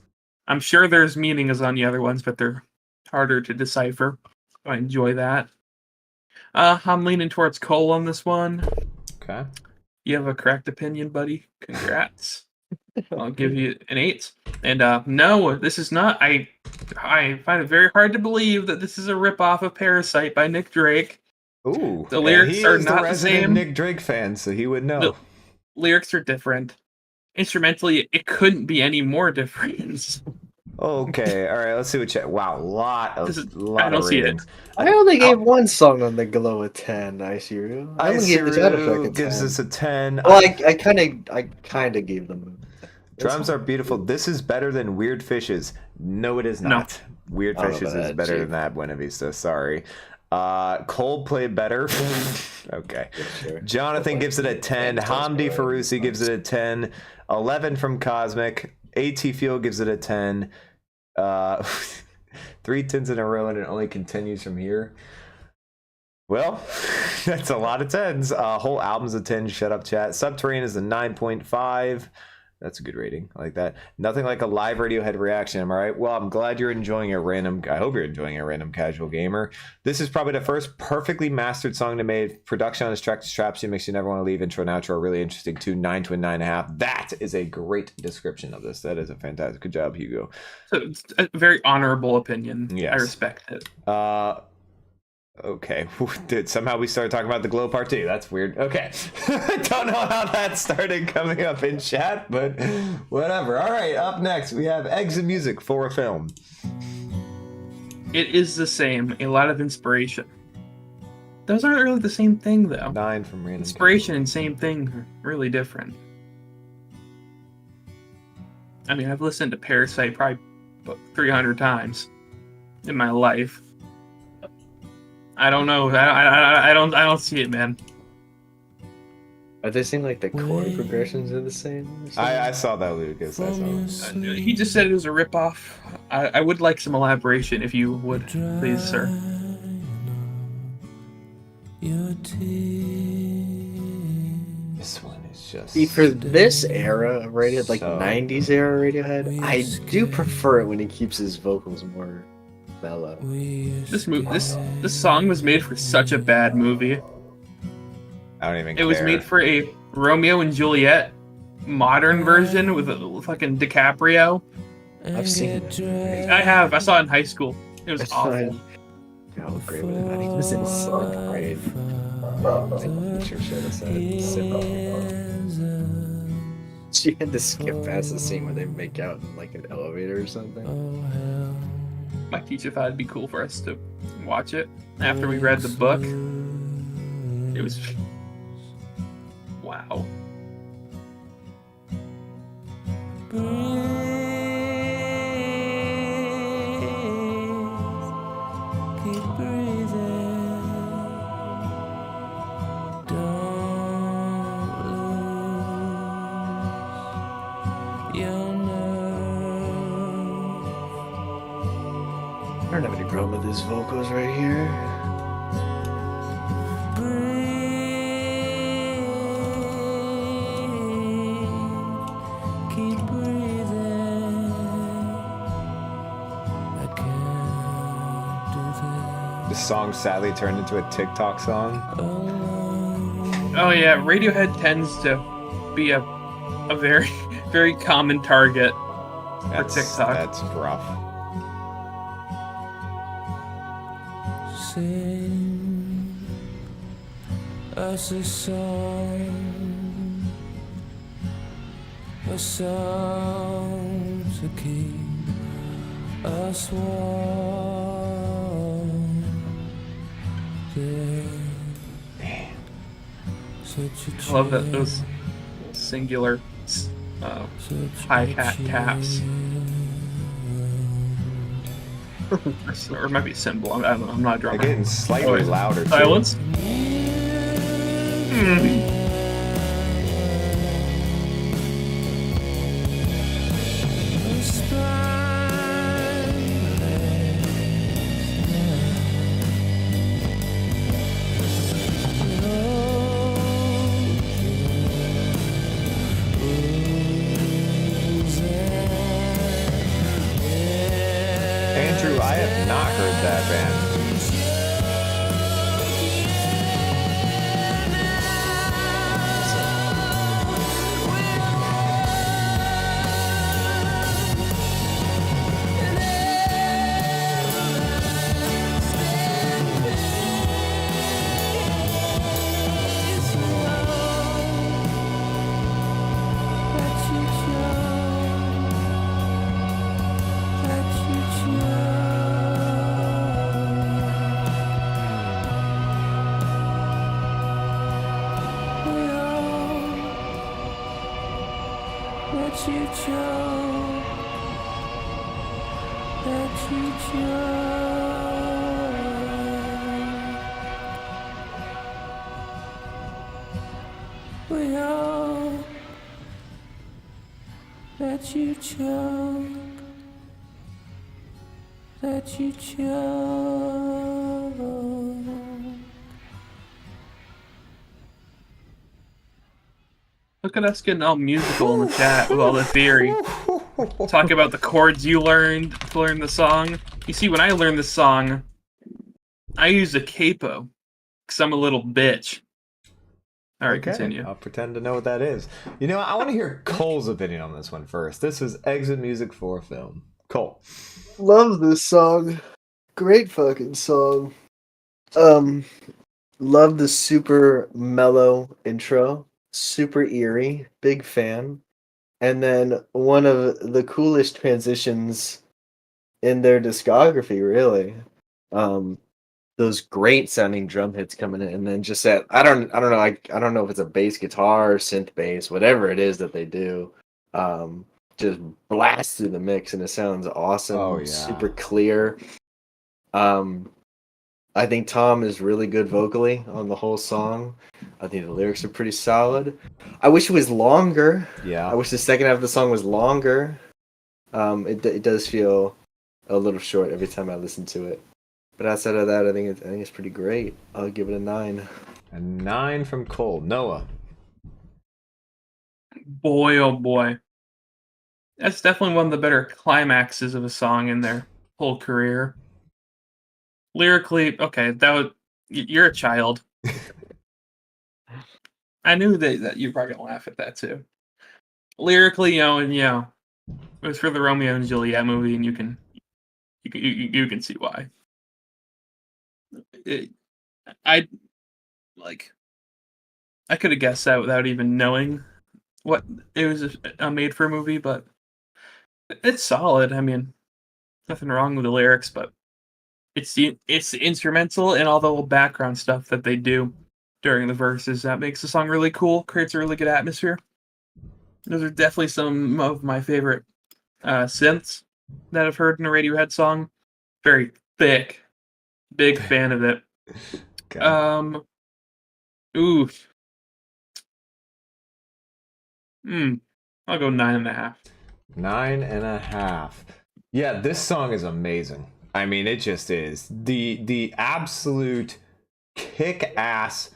C: I'm sure there's meanings on the other ones, but they're harder to decipher. I enjoy that. I'm leaning towards Cole on this one.
A: Okay.
C: You have a correct opinion, buddy. Congrats. I'll give you an 8. And no, this is not. I find it very hard to believe that this is a ripoff of Parasite by Nick Drake.
A: Ooh.
C: The lyrics are not the same.
A: Nick Drake fan, so he would know.
C: The lyrics are different. Instrumentally, it couldn't be any more different.
A: Okay, all right. Let's see what. Wow, lot of ratings.
B: I only gave one song on the Glow a 10. I see you. I only gave the Shadow Effect a 10.
A: Gives us a 10.
B: Well, I kind of gave them.
A: Drums are beautiful. This is better than Weird Fishes. No, it is not. No. Weird Fishes is better than that. Buena Vista. Sorry. Coldplay better. Okay. Sure. Jonathan gives it a 10. Hamdi Farousi gives it a 10. 11 from Cosmic. AT Fuel gives it a 10. 3 10s in a row, and it only continues from here. Well, that's a lot of 10s. Whole album's a 10. Shut up, chat. Subterranean is a 9.5. That's a good rating. I like that. Nothing like a live Radiohead reaction. Am I right? Well, I'm glad you're enjoying a random. I hope you're enjoying a random casual gamer. This is probably the first perfectly mastered song they made. Production on this track straps you, makes you never want to leave. Intro and outro are really interesting too. 9 to a 9.5. That is a great description of this. That is a fantastic. Good job, Hugo.
C: So it's a very honorable opinion.
A: Yes.
C: I respect it.
A: Okay. Did somehow we started talking about the glow part too? That's weird. Okay. I don't know how that started coming up in chat, but whatever. All right. Up next, we have Exit Music for a Film.
C: It is the same. A lot of inspiration. Those aren't really the same thing, though.
A: 9 from random.
C: Inspiration and same thing are really different. I mean, I've listened to Parasite probably about 300 times in my life. I don't know. I don't see it, man.
B: Are they saying like the chord progressions are the same?
A: I saw that, Lucas. I saw that.
C: He just said it was a ripoff. I would like some elaboration, if you would, please, sir.
A: This one is just.
B: See, for this era of Radiohead, like
A: So-
B: 90s era Radiohead, I do prefer it when he keeps his vocals more mellow.
C: This song was made for such a bad movie.
A: I don't even
C: It was
A: care.
C: made for a Romeo and Juliet modern version with a fucking DiCaprio.
B: I've seen it.
C: I have. I saw it in high school. It was
B: It's
C: awful.
B: fine. How great was it? I think it was in 7th grade. Like, teacher showed us that. She had to skip past the scene where they make out in like an elevator or something.
C: My teacher thought it'd be cool for us to watch it after we read the book. It was... wow.
B: I don't have any problem with his vocals right here.
A: This song sadly turned into a TikTok song.
C: Oh yeah, Radiohead tends to be a very, very common target for TikTok.
A: That's rough.
D: Sing us a song to keep us warm.
A: Man.
C: I love that those singular hi-hat taps. Or it might be a cymbal. I don't know. I'm not a
A: They're
C: drummer.
A: getting slightly louder too.
C: Silence.
A: Andrew, I have not heard that band.
D: Let you choke. Let you choke.
C: Look at us getting all musical in the chat with all the theory. Talk about the chords you learned to learn the song. You see, when I learned this song, I used a capo because I'm a little bitch. All right,
A: Okay,
C: continue.
A: I'll pretend to know what that is. You know, I want to hear Cole's opinion on this one first. This was exit music for film. Cole.
B: Love this song. Great fucking song. Love the super mellow intro. Super eerie. Big fan. And then one of the coolest transitions in their discography, really. Those great sounding drum hits coming in, and then just that I don't know, I don't know if it's a bass guitar, synth bass, whatever it is that they do. Just blast through the mix and it sounds awesome.
A: Oh, yeah.
B: Super clear. I think Tom is really good vocally on the whole song. I think the lyrics are pretty solid. I wish it was longer.
A: Yeah.
B: I wish the second half of the song was longer. It does feel a little short every time I listen to it. But outside of that, I think it's pretty great. I'll give it a 9.
A: A 9 from Cole. Noah.
C: Boy, oh boy. That's definitely one of the better climaxes of a song in their whole career. Lyrically, okay, you're a child. I knew that you were probably gonna laugh at that too. Lyrically, it was for the Romeo and Juliet movie, and you can see why. I could have guessed that without even knowing what it was a made for movie, but it's solid. I mean, nothing wrong with the lyrics, but it's the instrumental and all the little background stuff that they do during the verses that makes the song really cool, creates a really good atmosphere. Those are definitely some of my favorite synths that I've heard in a Radiohead song. Very thick. Big fan of it.
A: Okay.
C: I'll go 9.5.
A: 9.5. Yeah, this song is amazing. I mean, it just is. The absolute kick-ass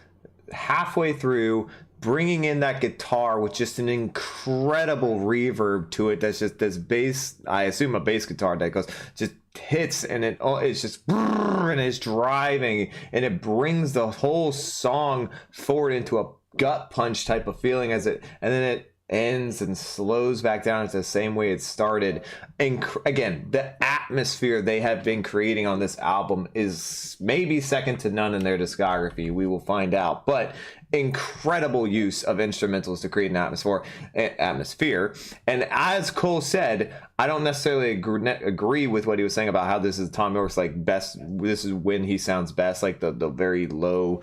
A: halfway through, bringing in that guitar with just an incredible reverb to it. That's just this bass, I assume a bass guitar that goes, just hits, and it's just, and it's driving, and it brings the whole song forward into a gut punch type of feeling and then it ends and slows back down to the same way it started. And again, the atmosphere they have been creating on this album is maybe second to none in their discography. We will find out, but incredible use of instrumentals to create an atmosphere. And as Cole said, I don't necessarily agree with what he was saying about how this is Tom York's best. This is when he sounds best, like the very low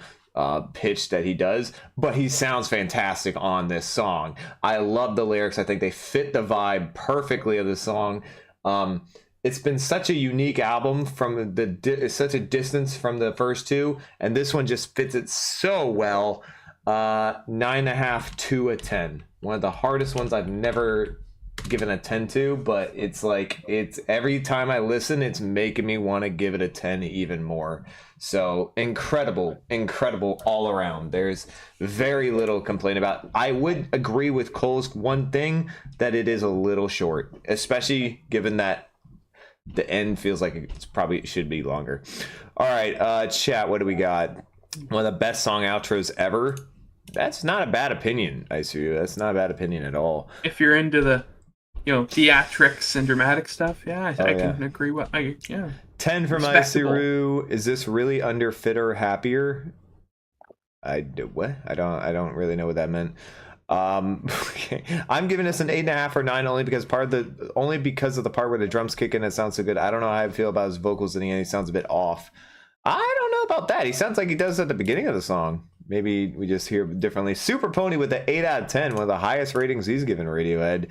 A: pitch that he does, but he sounds fantastic on this song. I love the lyrics. I think they fit the vibe perfectly of the song. It's been such a unique album from such a distance from the first two, and this one just fits it so well. 9.5 to a 10. One of the hardest ones I've never given a 10 to, but it's every time I listen, it's making me want to give it a 10 even more. So incredible all around. There's very little complaint about. I would agree with Cole's one thing, that it is a little short, especially given that the end feels like it probably should be longer. All right, chat, what do we got? One of the best song outros ever. That's not a bad opinion, I see. That's not a bad opinion at all.
C: If you're into the theatrics and dramatic stuff, I can agree with.
A: 10 from Isuru. Is this really under Fitter Happier? What? I don't really know what that meant. Okay. I'm giving this an 8.5 or 9 only because of the part where the drums kick in. It sounds so good. I don't know how I feel about his vocals in the end. He sounds a bit off. I don't know about that. He sounds like he does at the beginning of the song. Maybe we just hear differently. Super Pony with the 8 out of 10, one of the highest ratings he's given Radiohead.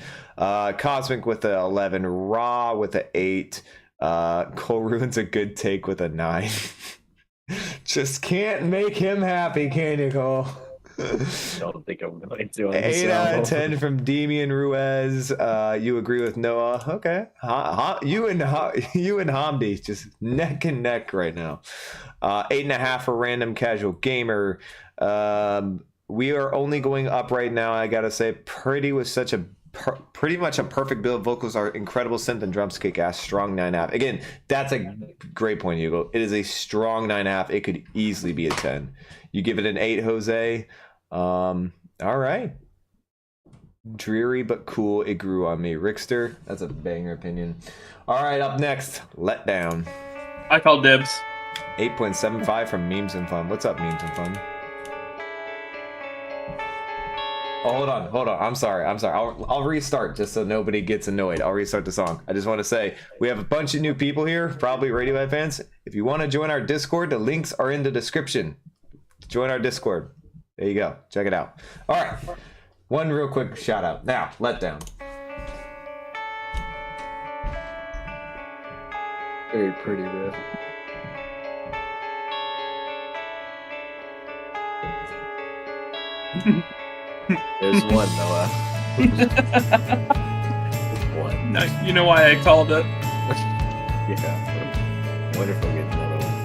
A: Cosmic with the 11. Raw with the 8. Cole Ruin's a good take with a 9. Just can't make him happy, can you, Cole?
B: Don't think I'm going to.
A: 8 out of 10 from Demian Ruiz. You agree with Noah? Okay. You and Hamdi just neck and neck right now. 8.5 for Random Casual Gamer. we are only going up right now. I gotta say, Pretty was such a pretty much a perfect build. Vocals are incredible, synth and drums kick ass. Strong 9.5. Again, that's a great point, Hugo. It is a strong 9.5. It could easily be a 10. You give it an 8, Jose. All right. Dreary but cool. It grew on me. Rickster, that's a banger opinion. All right, up next, Let Down.
C: I call dibs.
A: 8.75 from Memes and Fun. What's up, Memes and Fun? Oh, hold on. I'm sorry. I'll restart just so nobody gets annoyed. I'll restart the song. I just want to say we have a bunch of new people here, probably Radiohead fans. If you want to join our Discord, the links are in the description. Join our Discord. There you go. Check it out. All right. One real quick shout out. Now, Let Down.
B: Very pretty riff. There's one, Noah. One.
C: No, you know why I called it?
B: Yeah. Wonder if we'll get another one.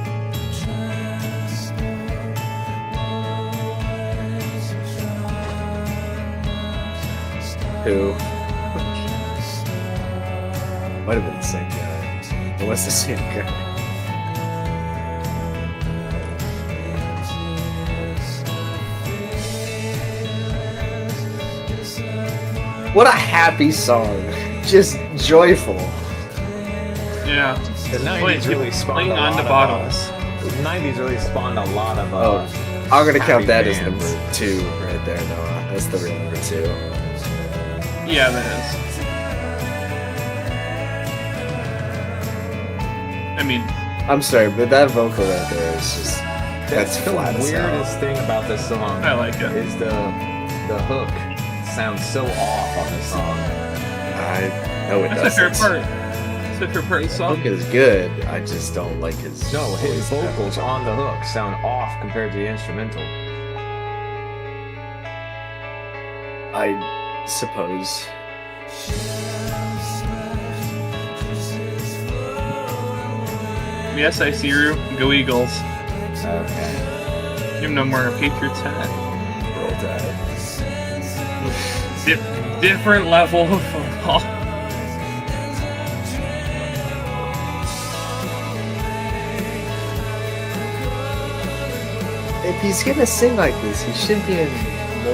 B: Who? Might have been the same guy. It was the same guy. What a happy song. Just joyful.
C: Yeah.
A: The 90s really spawned
C: playing
A: a
C: on
A: lot
C: the
A: of,
C: bottles.
A: The 90s really spawned a lot of
B: I'm gonna count
A: happy
B: that as
A: bands.
B: number 2 right there, Noah. That's the real number 2.
C: Yeah, that is. I mean,
B: I'm sorry, but that vocal right there is just that's
A: the
B: flat as hell.
A: weirdest thing about this song.
C: I like it.
A: Is the hook sounds so off on this song.
B: I know it
C: That's
B: doesn't.
C: the favorite part. That's the favorite part of the
B: The
C: song.
B: hook is good. I just don't like his.
A: No, his
B: voice that
A: vocals
B: much.
A: on the hook sound off compared to the instrumental.
B: I suppose.
C: Yes, I see you. Go Eagles.
A: Okay.
C: You have no more Patriots hat.
B: Roll Tide.
C: Different level of football.
B: If he's gonna sing like this, he should be in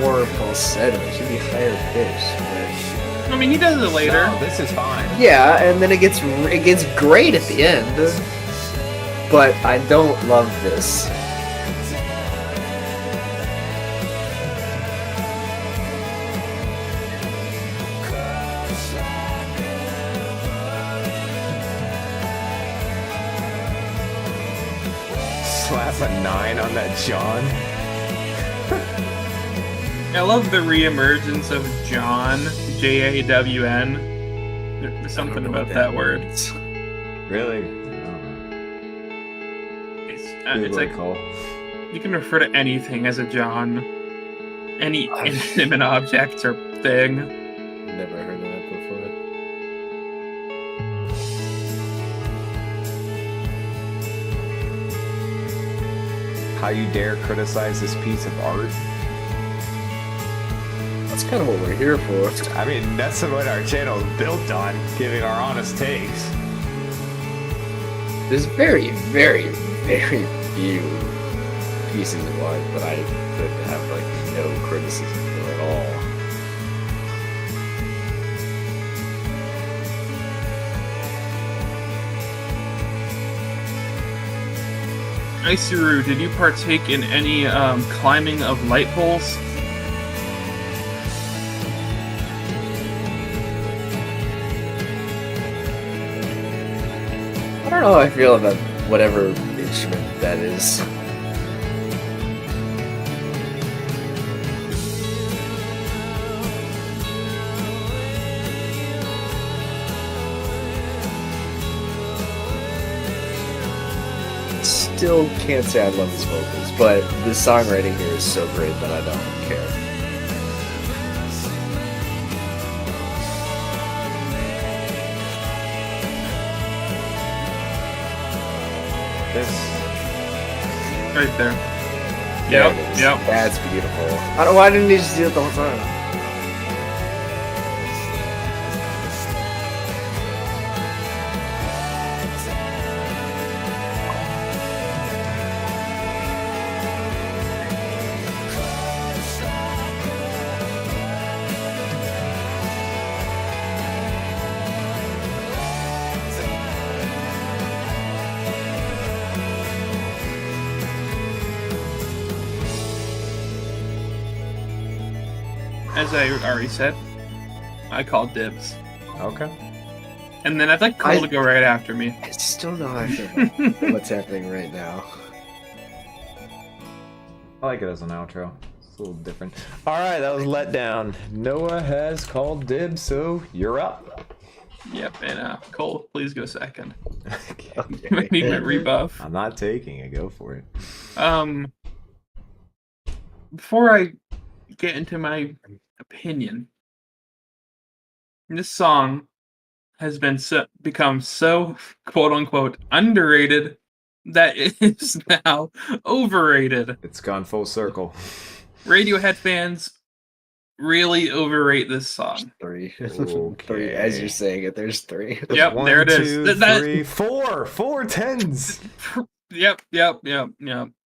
B: more falsetto. He should be higher pitched.
C: I mean, he does it later.
A: No, this is fine.
B: Yeah, and then it gets great at the end. But I don't love this.
A: Slap a 9 on that John.
C: I love the reemergence of John, Jawn. There's something about that word.
A: Really?
C: It's like
A: Cole.
C: you can refer to anything as a John, any inanimate object or thing.
B: Never heard of that before.
A: How you dare criticize this piece of art?
B: That's kind of what we're here for.
A: I mean, that's what our channel is built on, giving our honest takes.
B: There's very, very, very few pieces of art that I could have like no criticism for at all.
C: Isuru, did you partake in any climbing of light poles?
B: I don't know how I feel about whatever instrument that is. Still can't say I love his vocals, but the songwriting here is so great that I don't care.
A: This
C: Right there. Yep,
B: There it is.
C: yep.
B: That's beautiful. I don't. Why didn't he just do it the whole time?
C: As I already said, I called dibs.
A: Okay.
C: And then I'd like Cole
B: I-
C: to go right after me.
B: I still know how I feel about what's happening right now.
A: I like it as an outro. It's a little different. All right, that was Let Down. Noah has called dibs, so you're up.
C: Yep, and Cole, please go second.
A: Okay.
C: I need my rebuff.
A: I'm not taking it. Go for it.
C: Before I get into my opinion, this song has become so quote unquote underrated that it is now overrated.
A: It's gone full circle.
C: Radiohead fans really overrate this song.
B: Three.
A: Okay.
B: Three. As you're saying it, there's three.
C: Yep,
A: One,
C: there it is.
A: two, three, four. 4 tens.
C: Yep.
B: Four,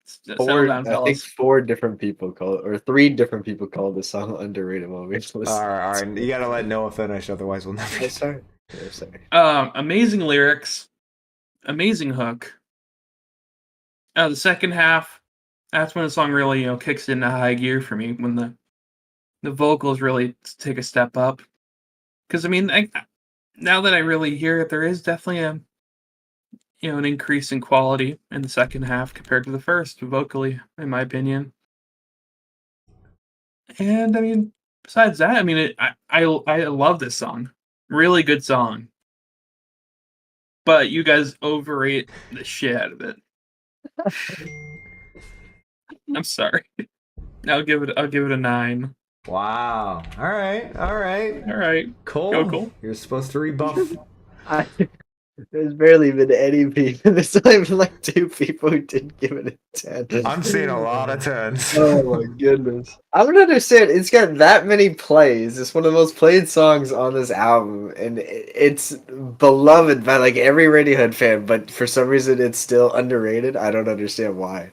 C: Settle down,
B: I think
C: fellas.
B: 4 different people call it, or 3 different people call this song underrated when we listen.
A: All right. You gotta let Noah finish, otherwise we'll never.
B: I'm sorry. I'm sorry.
C: Amazing lyrics, amazing hook. The second half, that's when the song really, kicks into high gear for me, when the vocals really take a step up. Because now that I really hear it, there is definitely an increase in quality in the second half compared to the first, vocally, in my opinion. And besides that, I love this song. Really good song. But you guys overrate the shit out of it. I'm sorry. I'll give it a 9.
A: Wow. All right.
C: All right.
A: Cole,
C: Go, Cole.
A: you're supposed to rebuff.
B: There's barely been any people. There's not even like 2 people who didn't give it a 10.
A: I'm seeing a lot of tens.
B: Oh my goodness. I don't understand. It's got that many plays. It's one of the most played songs on this album, and it's beloved by like every Radiohead fan, but for some reason it's still underrated. I don't understand why.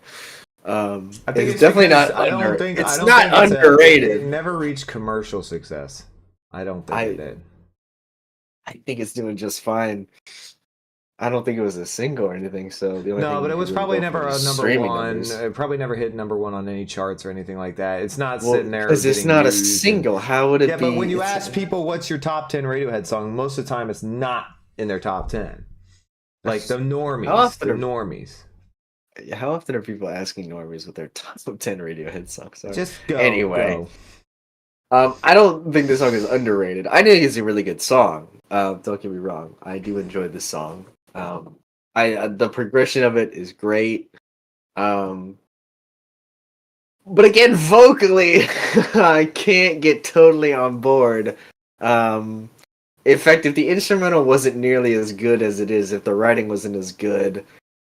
A: I think
B: it's definitely
A: because
B: not
A: I don't think
B: it's
A: I don't
B: not
A: think
B: underrated.
A: It never reached commercial success. I don't think it did.
B: I think it's doing just fine. I don't think it was a single or anything, so the only thing
A: No, but
B: you
A: it was
B: could
A: probably
B: really go
A: never
B: for
A: a
B: is
A: number
B: streaming
A: one.
B: numbers.
A: It probably never hit number 1 on any charts or anything like that. It's not
B: Well,
A: sitting there
B: because it's
A: getting
B: not a
A: used and-
B: single. How would it
A: Yeah,
B: be?
A: but when you
B: It's-
A: ask people what's your top 10 Radiohead song, most of the time it's not in their top 10. Like the normies,
B: How often
A: the
B: are-
A: normies.
B: How often are people asking normies what their top 10 Radiohead songs are?
A: Just go.
B: Anyway.
A: go.
B: I don't think this song is underrated. I think it's a really good song. Don't get me wrong. I do enjoy this song. The progression of it is great. But again, vocally, I can't get totally on board. In fact, if the instrumental wasn't nearly as good as it is, if the writing wasn't as good,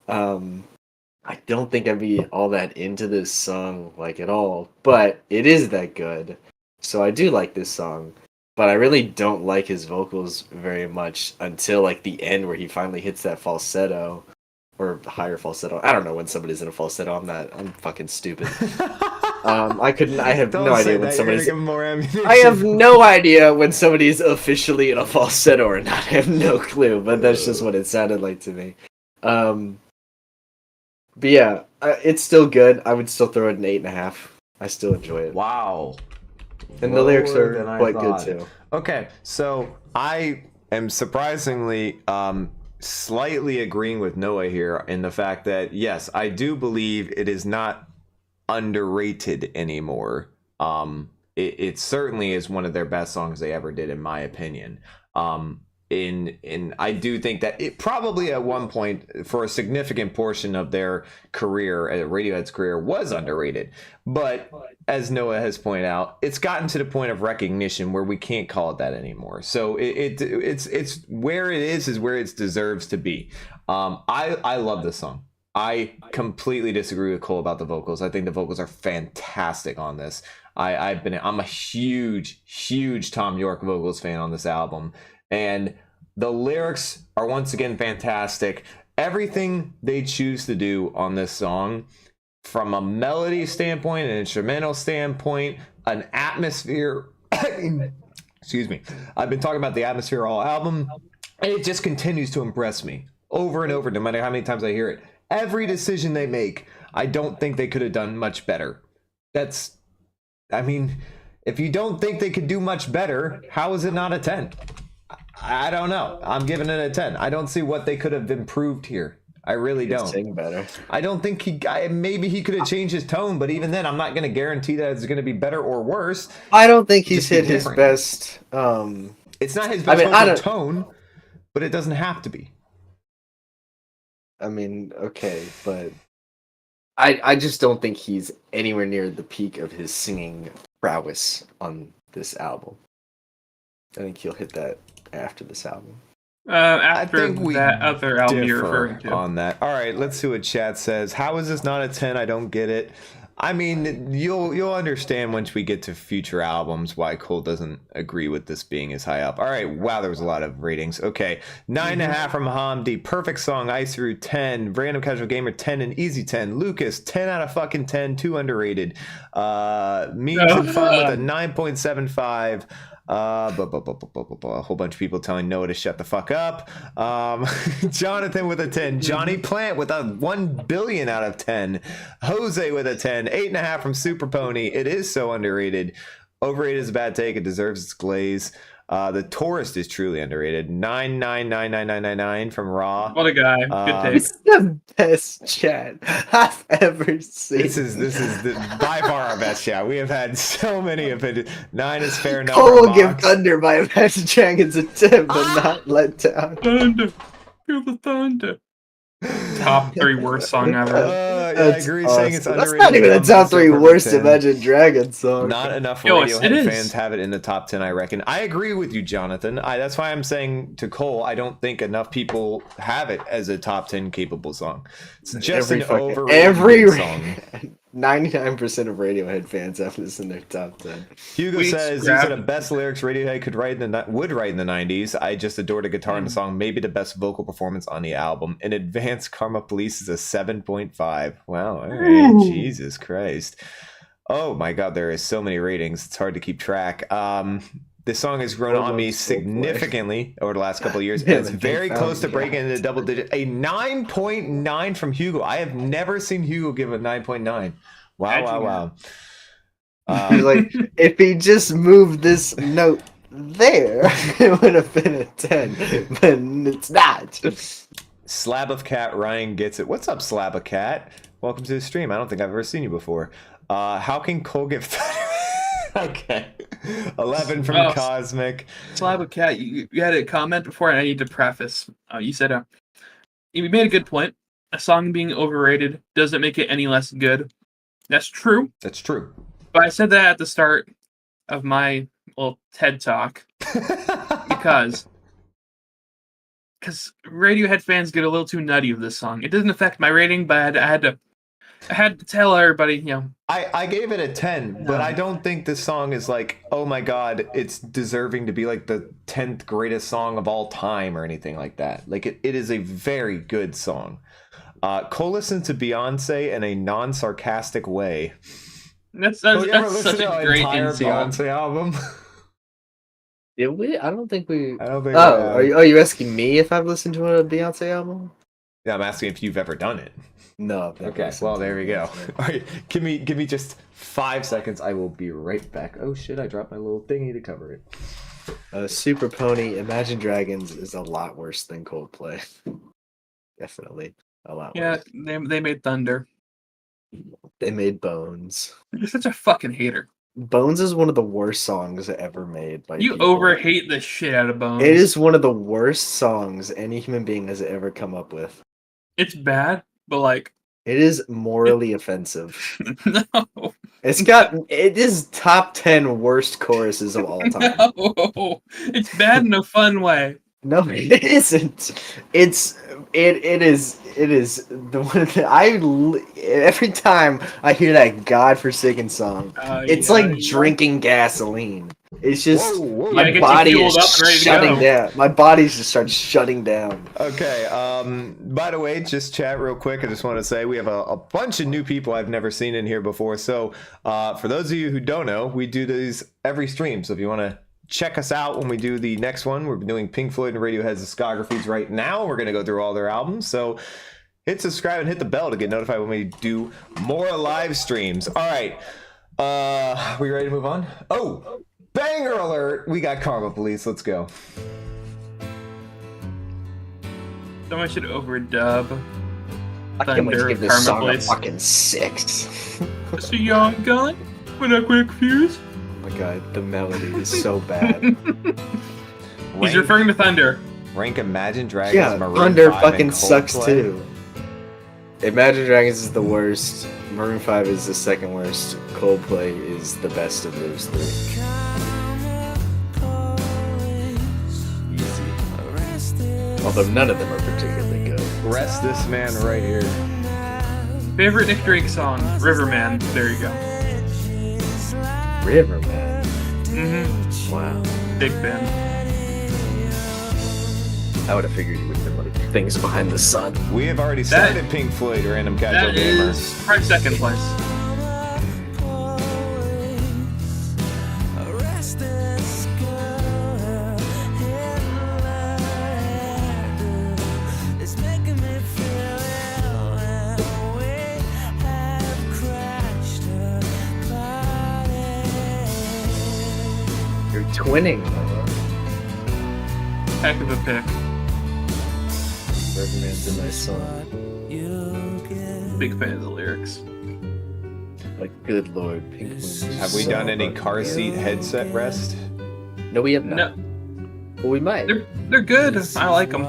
B: I don't think I'd be all that into this song like at all. But it is that good, so I do like this song. But I really don't like his vocals very much until like the end where he finally hits that falsetto or higher falsetto. I don't know when somebody's in a falsetto. I'm fucking stupid. I have
A: Don't
B: no
A: say
B: idea when
A: that, you're
B: somebody's
A: gonna give 'em more ammunition.
B: I have no idea when somebody's officially in a falsetto or not. I have no clue, but that's just what it sounded like to me. But yeah, it's still good. I would still throw it an 8.5. I still enjoy it.
A: Wow.
B: And the lyrics
A: Lower than
B: are
A: I
B: quite good
A: thought.
B: too.
A: Okay, so I am surprisingly slightly agreeing with Noah here in the fact that yes, I do believe it is not underrated anymore. It certainly is one of their best songs they ever did, in my opinion. I do think that it probably at one point for a significant portion of their career, Radiohead's career, was underrated. But as Noah has pointed out, it's gotten to the point of recognition where we can't call it that anymore. So it's where it is where it deserves to be. I love this song. I completely disagree with Cole about the vocals. I think the vocals are fantastic on this. I'm a huge Tom York vocals fan on this album, and the lyrics are once again fantastic. Everything they choose to do on this song, from a melody standpoint, an instrumental standpoint, an atmosphere. Excuse me. I've been talking about the atmosphere all album, and it just continues to impress me over and over, no matter how many times I hear it. Every decision they make, I don't think they could have done much better. I mean, if you don't think they could do much better, how is it not a 10? I don't know. I'm giving it a 10. I don't see what they could have improved here. I really don't.
B: Sing better.
A: I don't think maybe he could have changed his tone, but even then, I'm not going to guarantee that it's going to be better or worse.
B: I don't think he's
A: Just be
B: hit his
A: different.
B: best.
A: It's not his best
B: I don't-
A: tone, but it doesn't have to be.
B: I mean, okay, but I just don't think he's anywhere near the peak of his singing prowess on this album. I think he'll hit that after this album.
C: After
A: think we
C: that other album you're
A: differ
C: referring to.
A: on that. All right, let's see what chat says. How is this not a 10? I don't get it. I mean, you'll understand once we get to future albums why Cole doesn't agree with this being as high up. All right, wow, there was a lot of ratings. Okay, 9.5 from Hamdi. Perfect song, Ice Through 10. Random Casual Gamer 10 and Easy 10. Lucas 10 out of fucking 10. Too underrated. Memes and Fun with a 9.75. A whole bunch of people telling Noah to shut the fuck up. Jonathan with a 10. Johnny Plant with a 1 billion out of 10. Jose with a 10. 8.5 from Super Pony. It is so underrated. Overrated is a bad take. It deserves its glaze. The Tourist is truly underrated. 9999999 from Raw.
C: What a guy. Good take.
B: It's the best chat I've ever seen.
A: This is by far our best chat. We have had so many opinions. 9 is fair enough.
B: Cole will give Thunder by Imagine Dragons a 10, but not let down.
C: Thunder. Feel the thunder. Top 3 worst song ever.
A: Yeah, I agree. Saying it's
B: That's
A: underrated.
B: not even a
A: comes
B: top
A: to
B: 3
A: perfect
B: worst
A: 10.
B: Imagine Dragons song.
A: Not enough
C: Yo, it
A: Radiohead
C: is.
A: fans have it in the top 10, I reckon. I agree with you, Jonathan. That's why I'm saying to Cole, I don't think enough people have it as a top 10 capable song. It's just an overrated song.
B: 99% of Radiohead fans have this in their top 10.
A: Hugo
C: We
A: says these are the
C: scrapped-
A: best lyrics Radiohead would write in the 90s. I just adored the guitar in the song. Maybe the best vocal performance on the album. In Advanced Karma Police is a 7.5. Wow, all right. Jesus Christ. Oh my god, there is so many ratings. It's hard to keep track. This song has grown on me significantly over the last couple of years. And it's very close to breaking into double digit. A 9.9 from Hugo. I have never seen Hugo give a 9.9. Wow.
B: He's like, if he just moved this note there, it would have been a 10, but it's not.
A: Slab of Cat, Ryan gets it. What's up, Slab of Cat? Welcome to the stream. I don't think I've ever seen you before. How can Cole give... Okay. 11 from Cosmic.
C: Slab of Cat, you had a comment before, and I need to preface. You said, you made a good point. A song being overrated doesn't make it any less good. That's true.
A: That's true.
C: But I said that at the start of my little TED Talk because Radiohead fans get a little too nutty with this song. It doesn't affect my rating, but I had to tell everybody,
A: I gave it a 10, but I don't think this song is like, oh my god, it's deserving to be like the 10th greatest song of all time or anything like that. Like, it is a very good song. Cole listens to Beyonce in a non-sarcastic way.
C: That's
A: Have you ever
C: such
A: listened to
C: a
A: an
C: great
A: entire
C: insult.
A: Beyonce album?
B: Did we? I don't think we...
A: I don't think
B: Oh, are you asking me if I've listened to a Beyonce album?
A: Yeah, I'm asking if you've ever done it.
B: No. I've never
A: Okay,
B: listened
A: well,
B: to
A: there we go.
B: Beyonce.
A: All right, give me just 5 seconds. I will be right back. Oh shit, I dropped my little thingy to cover it.
B: Super Pony, Imagine Dragons is a lot worse than Coldplay. Definitely a lot
C: Yeah,
B: worse.
C: they made Thunder.
B: They made Bones.
C: You're such a fucking hater.
B: Bones is one of the worst songs ever made by
C: You
B: people.
C: overhate the shit out of Bones.
B: It is one of the worst songs any human being has ever come up with.
C: It's bad, but like,
B: It is morally offensive.
C: no.
B: It is top 10 worst choruses of all time.
C: No, it's bad in a fun way.
B: No, it isn't. It is the one that every time I hear that godforsaken song, it's like drinking gasoline. It's just
A: Whoa,
C: Yeah,
B: my
C: get you
B: body
C: fueled
B: is
C: up and ready to
B: shutting
C: go.
B: down. My body just starts shutting down.
A: Okay. By the way, just chat real quick. I just want to say we have a bunch of new people I've never seen in here before. So, for those of you who don't know, we do these every stream. So if you want to check us out when we do the next one, we're doing Pink Floyd and Radiohead's discographies right now. We're gonna go through all their albums. So hit subscribe and hit the bell to get notified when we do more live streams. All right. We ready to move on? Oh, banger alert! We got Karma Police. Let's go.
C: Someone should overdub
B: I can't wait to
C: Thunder
B: give this
C: Karma
B: song
C: Police.
B: a fucking 6.
C: It's a young gun when I quick fuse.
B: Oh my god, the melody is so bad.
C: He's referring to Thunder.
A: Rank Imagine Dragons.
B: Yeah,
A: Maroon
B: Thunder
A: 5,
B: fucking
A: and
B: sucks
A: Coldplay.
B: too. Imagine Dragons is the worst. Maroon 5 is the second worst. Coldplay is the best of those three. Easy. Although none of them are particularly good.
A: Rest this man right here.
C: Favorite Nick Drake song? Riverman. There you go.
B: Riverman.
C: Mm-hmm.
B: Wow.
C: Big fan.
B: I would have figured you would have been like Things Behind the Sun.
A: We have already started Pink Floyd, Random Casual
C: That
A: Gamer.
C: is probably second place.
B: You're twinning.
C: Heck of a pick.
B: Riverman's a nice song.
C: Big fan of the lyrics.
B: Like, good lord, Pink Floyd.
A: Have we done any car seat headset rest?
B: No, we have not.
C: No,
B: Well, we might.
C: they're good. I like them.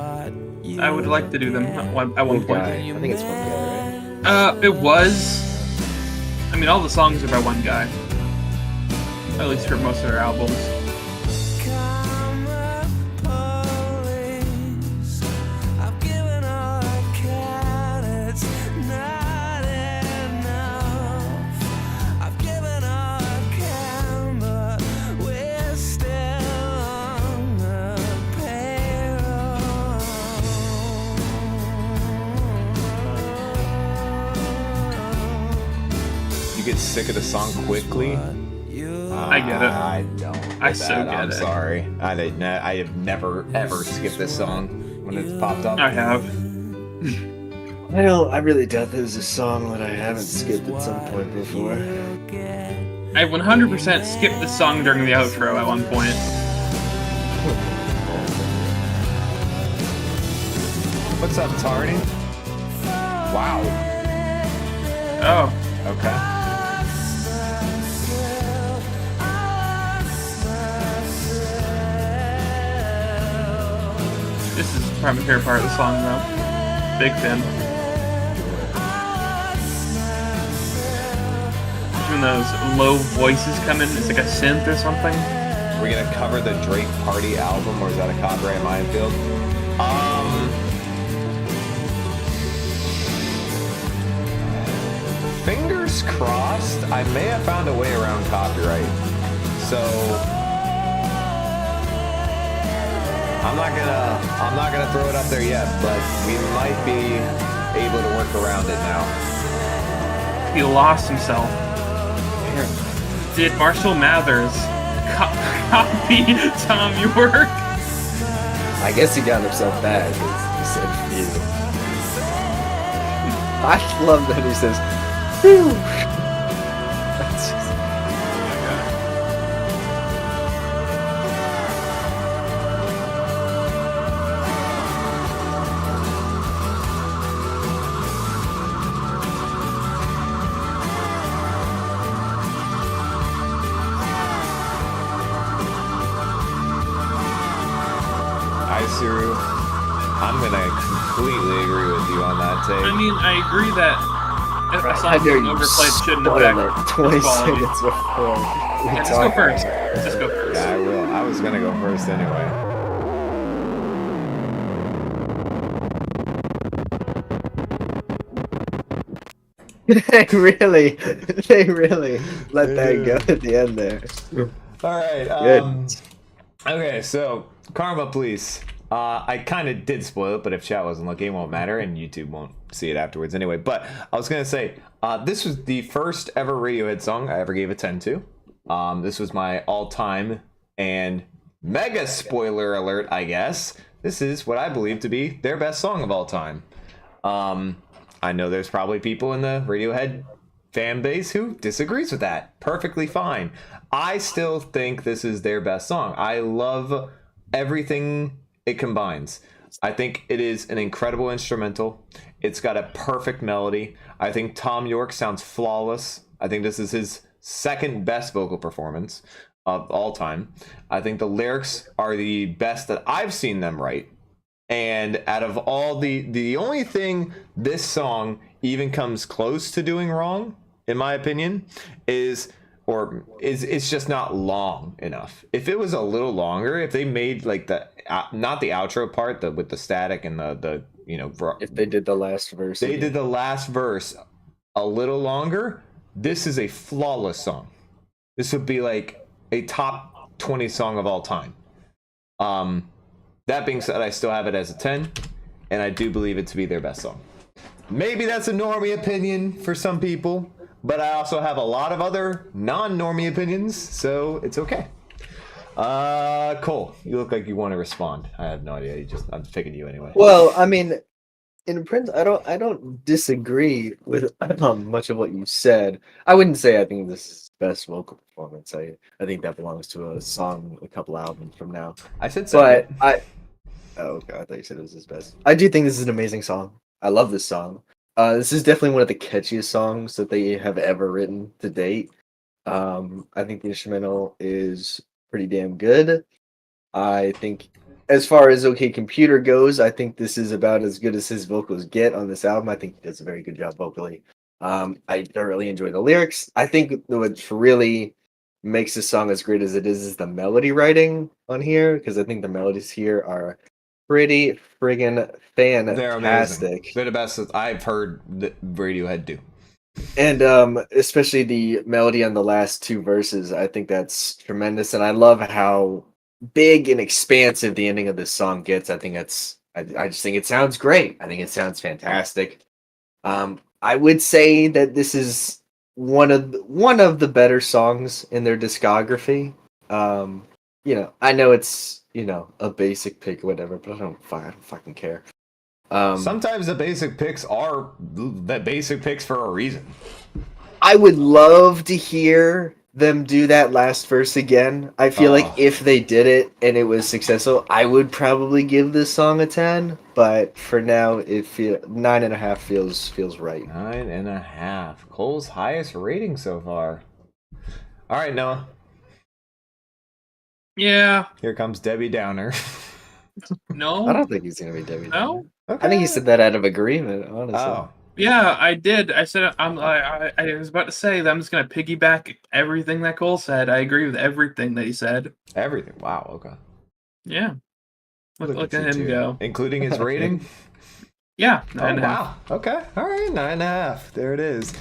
C: I would like to do them at one point.
B: guy. I think it's one guy, right?
C: It was. I mean, all the songs are by one guy. At least for most of their albums.
A: You get sick of the song quickly?
C: I get it.
A: I don't.
C: I
A: With
C: so
A: that,
C: get
A: I'm
C: it.
A: sorry. I have never ever skipped this song when it's popped up.
C: I have.
B: Well, I really doubt there's a song that I haven't skipped at some point before.
C: I 100% skipped the song during the outro at one point.
A: What's up, Tardy? Wow.
C: Oh,
A: Okay.
C: this is probably my favorite part of the song, though. Big fan. When those low voices come in, it's like a synth or something.
A: We're gonna cover the Drake Party album, or is that a copyright minefield? Fingers crossed. I may have found a way around copyright. So I'm not gonna throw it up there yet, but we might be able to work around it now.
C: He lost himself. Did Marshall Mathers copy Tom York?
B: I guess he got himself back, because he said phew. I love that he says, phew. That's just...
A: Isuru, I'm gonna completely agree with you on that take.
C: I mean, I agree that if a
B: How
C: song
B: dare
C: being
B: you
C: overplayed shouldn't
B: spoil
C: affect
B: it
C: its
B: 20
C: quality.
B: seconds before we
C: Yeah, just go
B: talk about
C: first.
B: it.
C: Just go first.
A: Yeah, I will. I was gonna go first anyway.
B: They really let that go
A: Yeah.
B: at the end there.
A: All right.
B: Good.
A: Okay, so Karma Police. I kind of did spoil it, but if chat wasn't looking, it won't matter, and YouTube won't see it afterwards anyway. But I was gonna say, this was the first ever Radiohead song I ever gave a 10 to. This was my all-time, and mega spoiler alert, I guess. This is what I believe to be their best song of all time. I know there's probably people in the Radiohead fan base who disagrees with that. Perfectly fine. I still think this is their best song. I love everything it combines. I think it is an incredible instrumental. It's got a perfect melody. I think Tom York sounds flawless. I think this is his second best vocal performance of all time. I think the lyrics are the best that I've seen them write. And out of all the only thing this song even comes close to doing wrong, in my opinion, is it's just not long enough. If it was a little longer, if they made like the not the outro part, with the static and the
B: If they did the last verse,
A: they
B: again.
A: did the last verse a little longer, this is a flawless song. This would be like a top 20 song of all time. That being said, I still have it as a 10, and I do believe it to be their best song. Maybe that's a normie opinion for some people, but I also have a lot of other non-normie opinions, so it's okay. Cole, you look like you want to respond. I have no idea. I'm picking you anyway.
B: Well, I mean, in Prince, I don't disagree with much of what you said. I wouldn't say I think this is his best vocal performance. I think that belongs to a song a couple albums from now.
A: I said
B: But
A: second.
B: oh god, I thought you said it was his best. I do think this is an amazing song. I love this song. This is definitely one of the catchiest songs that they have ever written to date. I think the instrumental is pretty damn good. I think, as far as OK Computer goes, I think this is about as good as his vocals get on this album. I think he does a very good job vocally. I thoroughly enjoy the lyrics. I think what really makes this song as great as it is the melody writing on here, because I think the melodies here are pretty friggin'
A: They're amazing.
B: fantastic.
A: They're the best that I've heard that Radiohead do.
B: And especially the melody on the last two verses, I think that's tremendous. And I love how big and expansive the ending of this song gets. I just think it sounds great. I think it sounds fantastic. I would say that this is one of the better songs in their discography. I know it's a basic pick or whatever, but I don't fucking care.
A: Sometimes the basic picks are the basic picks for a reason.
B: I would love to hear them do that last verse again. I feel like if they did it and it was successful, I would probably give this song a 10. But for now, 9.5 feels right.
A: 9.5. Cole's highest rating so far. All right, Noah.
C: Yeah.
A: Here comes Debbie Downer.
C: No.
B: I don't think he's gonna be Debbie.
C: No.
A: Okay.
B: I think he said that out of agreement, honestly.
A: Oh.
C: Yeah, I did. I said I was about to say that I'm just gonna piggyback everything that Cole said. I agree with everything that he said.
A: Everything. Wow. Okay.
C: Yeah. Look at
A: you
C: him
A: two.
C: go.
A: Including his rating.
C: Yeah.
A: Oh
C: 9.5.
A: wow. Okay. All right. 9.5. There it is.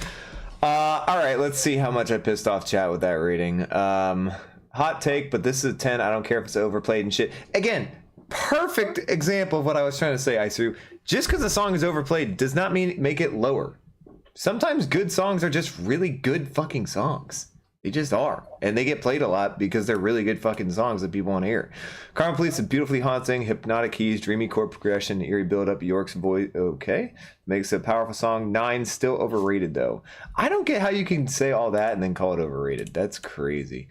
A: All right. Let's see how much I pissed off chat with that rating. Hot take, but this is a 10. I don't care if it's overplayed and shit. Again, perfect example of what I was trying to say, Isu. Just because a song is overplayed does not mean make it lower. Sometimes good songs are just really good fucking songs. They just are. And they get played a lot because they're really good fucking songs that people want to hear. Karma Police is beautifully haunting, hypnotic keys, dreamy chord progression, eerie build-up, York's voice. Okay. Makes a powerful song. 9, still overrated, though. I don't get how you can say all that and then call it overrated. That's crazy.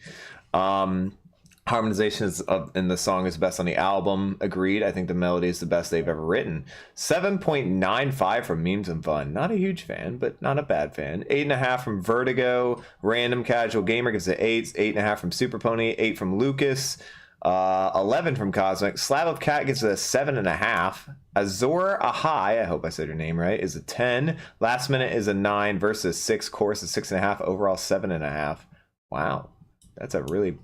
A: Harmonization in the song is best on the album. Agreed. I think the melody is the best they've ever written. 7.95 from Memes and Fun. Not a huge fan, but not a bad fan. 8.5 from Vertigo. Random Casual Gamer gives it 8. 8.5 from Super Pony. 8 from Lucas. 11 from Cosmic. Slab of Cat gives it a 7.5. Azor Ahai, I hope I said your name right, is a 10. Last Minute is a 9 versus 6. Chorus is 6.5. Overall 7.5. Wow. That's a really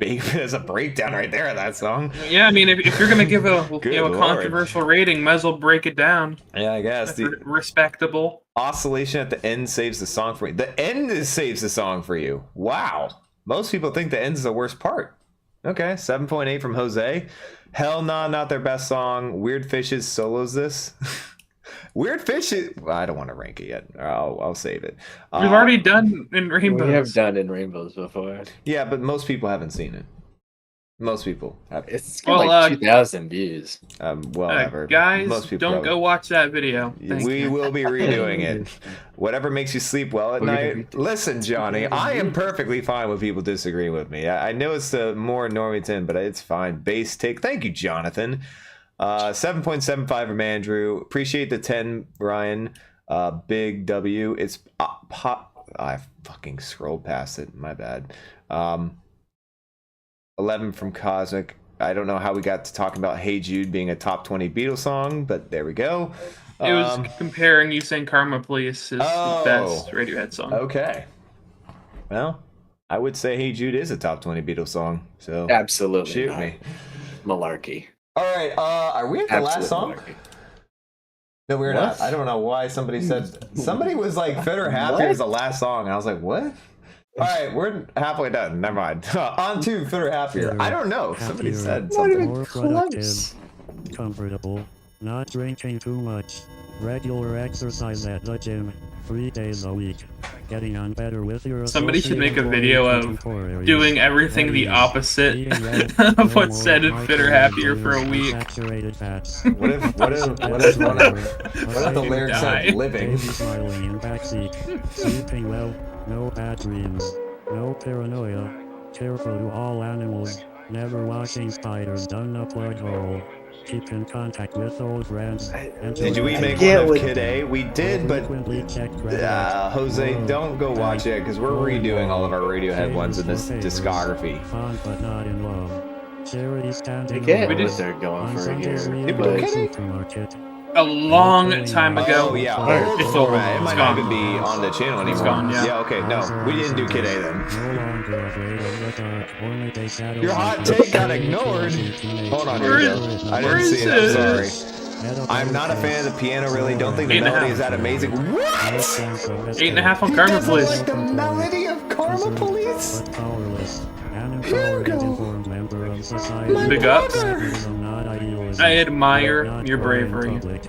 A: There's a breakdown right there of that song.
C: Yeah, I mean, if you're gonna give a
A: Good
C: a
A: Lord.
C: controversial rating, might as well break it down.
A: Yeah, I guess the
C: Respectable.
A: oscillation at the end saves the song for me. The end saves the song for you. Wow. Most people think the end is the worst part. Okay, 7.8 from Jose. Hell nah, not their best song. Weird Fishes solos this. Weird Fishes. Well, I don't want to rank it yet. I'll save it.
C: We've already done in Rainbows.
B: We have done in Rainbows before.
A: Yeah, but most people haven't seen it. Most people have.
B: It's got like 2,000 views.
A: Well, ever.
C: Guys,
A: Most people
C: don't go watch that video.
A: We will be redoing it. Whatever makes you sleep well at night. Listen, Johnny, I am perfectly fine with people disagreeing with me. I know it's the more normie 10, but it's fine. Base take. Thank you, Jonathan. 7.75 from Andrew. Appreciate the 10, Ryan. Big W. It's I fucking scrolled past it. My bad. 11 from Cosmic. I don't know how we got to talking about Hey Jude being a top 20 Beatles song, but there we go.
C: It was comparing you saying Karma Police is the best Radiohead song.
A: Okay. Well, I would say Hey Jude is a top 20 Beatles song. So
B: Absolutely.
A: shoot me.
B: Malarkey.
A: All right. Are we at the last song?
B: Malarkey.
A: No, we're not. I don't know why somebody was like Fit or Happier is the last song. And I was like, what? All right, we're halfway done. Never mind. On to Fit or Happier. I don't know. Somebody said something.
E: More productive, comfortable, not drinking too much, regular exercise at the gym, 3 days a week, getting on better with your
C: Somebody should make a
E: associated
C: video of
E: contemporaries,
C: doing everything the opposite of what's said in Fit or Happier for a week.
E: Saturated fats.
A: What if the lyrics said living?
E: Baby smiling in backseat, sleeping well, no bad dreams, no paranoia, careful to all animals, never watching spiders down a plug hole, keep in contact with old friends.
A: Did we make one of Kid A? We did, but Jose, don't go watch it because we're redoing all of our Radiohead ones in this discography.
E: Fun but not in love. Charity standing
B: I get
E: alone.
B: what they're going
E: On
B: for
E: Sundays
B: here.
E: we
A: Did we
E: go
A: do
E: to
A: Kid A?
E: supermarket.
C: A long time ago.
A: Oh yeah,
C: It's
A: old
C: old.
A: format. It might
C: It's
A: not
C: gone.
A: even be on the channel anymore.
C: It's gone, yeah.
A: Okay, no, we didn't do Kid A then.
E: No longer afraid of the dark, only they shadow
A: Your
E: me
A: hot
E: from
A: take got
E: the
A: ignored.
E: teenage
A: Hold on,
C: Where
A: here
C: is-
A: we go. I
C: where
A: didn't see
C: is
A: it.
C: it?
A: I'm sorry. I'm not a fan of the piano. Really, don't think the
C: 8.5.
A: melody is that amazing. What?
C: 8.5 on
A: He
C: Karma
A: doesn't
C: Police.
A: like the melody of Karma Police.
E: But powerless, an empowered and informed member of society.
A: My
C: Big ups.
E: Capitalism, not idealism.
C: I admire
E: Not
C: your
E: for in
C: bravery.
E: public.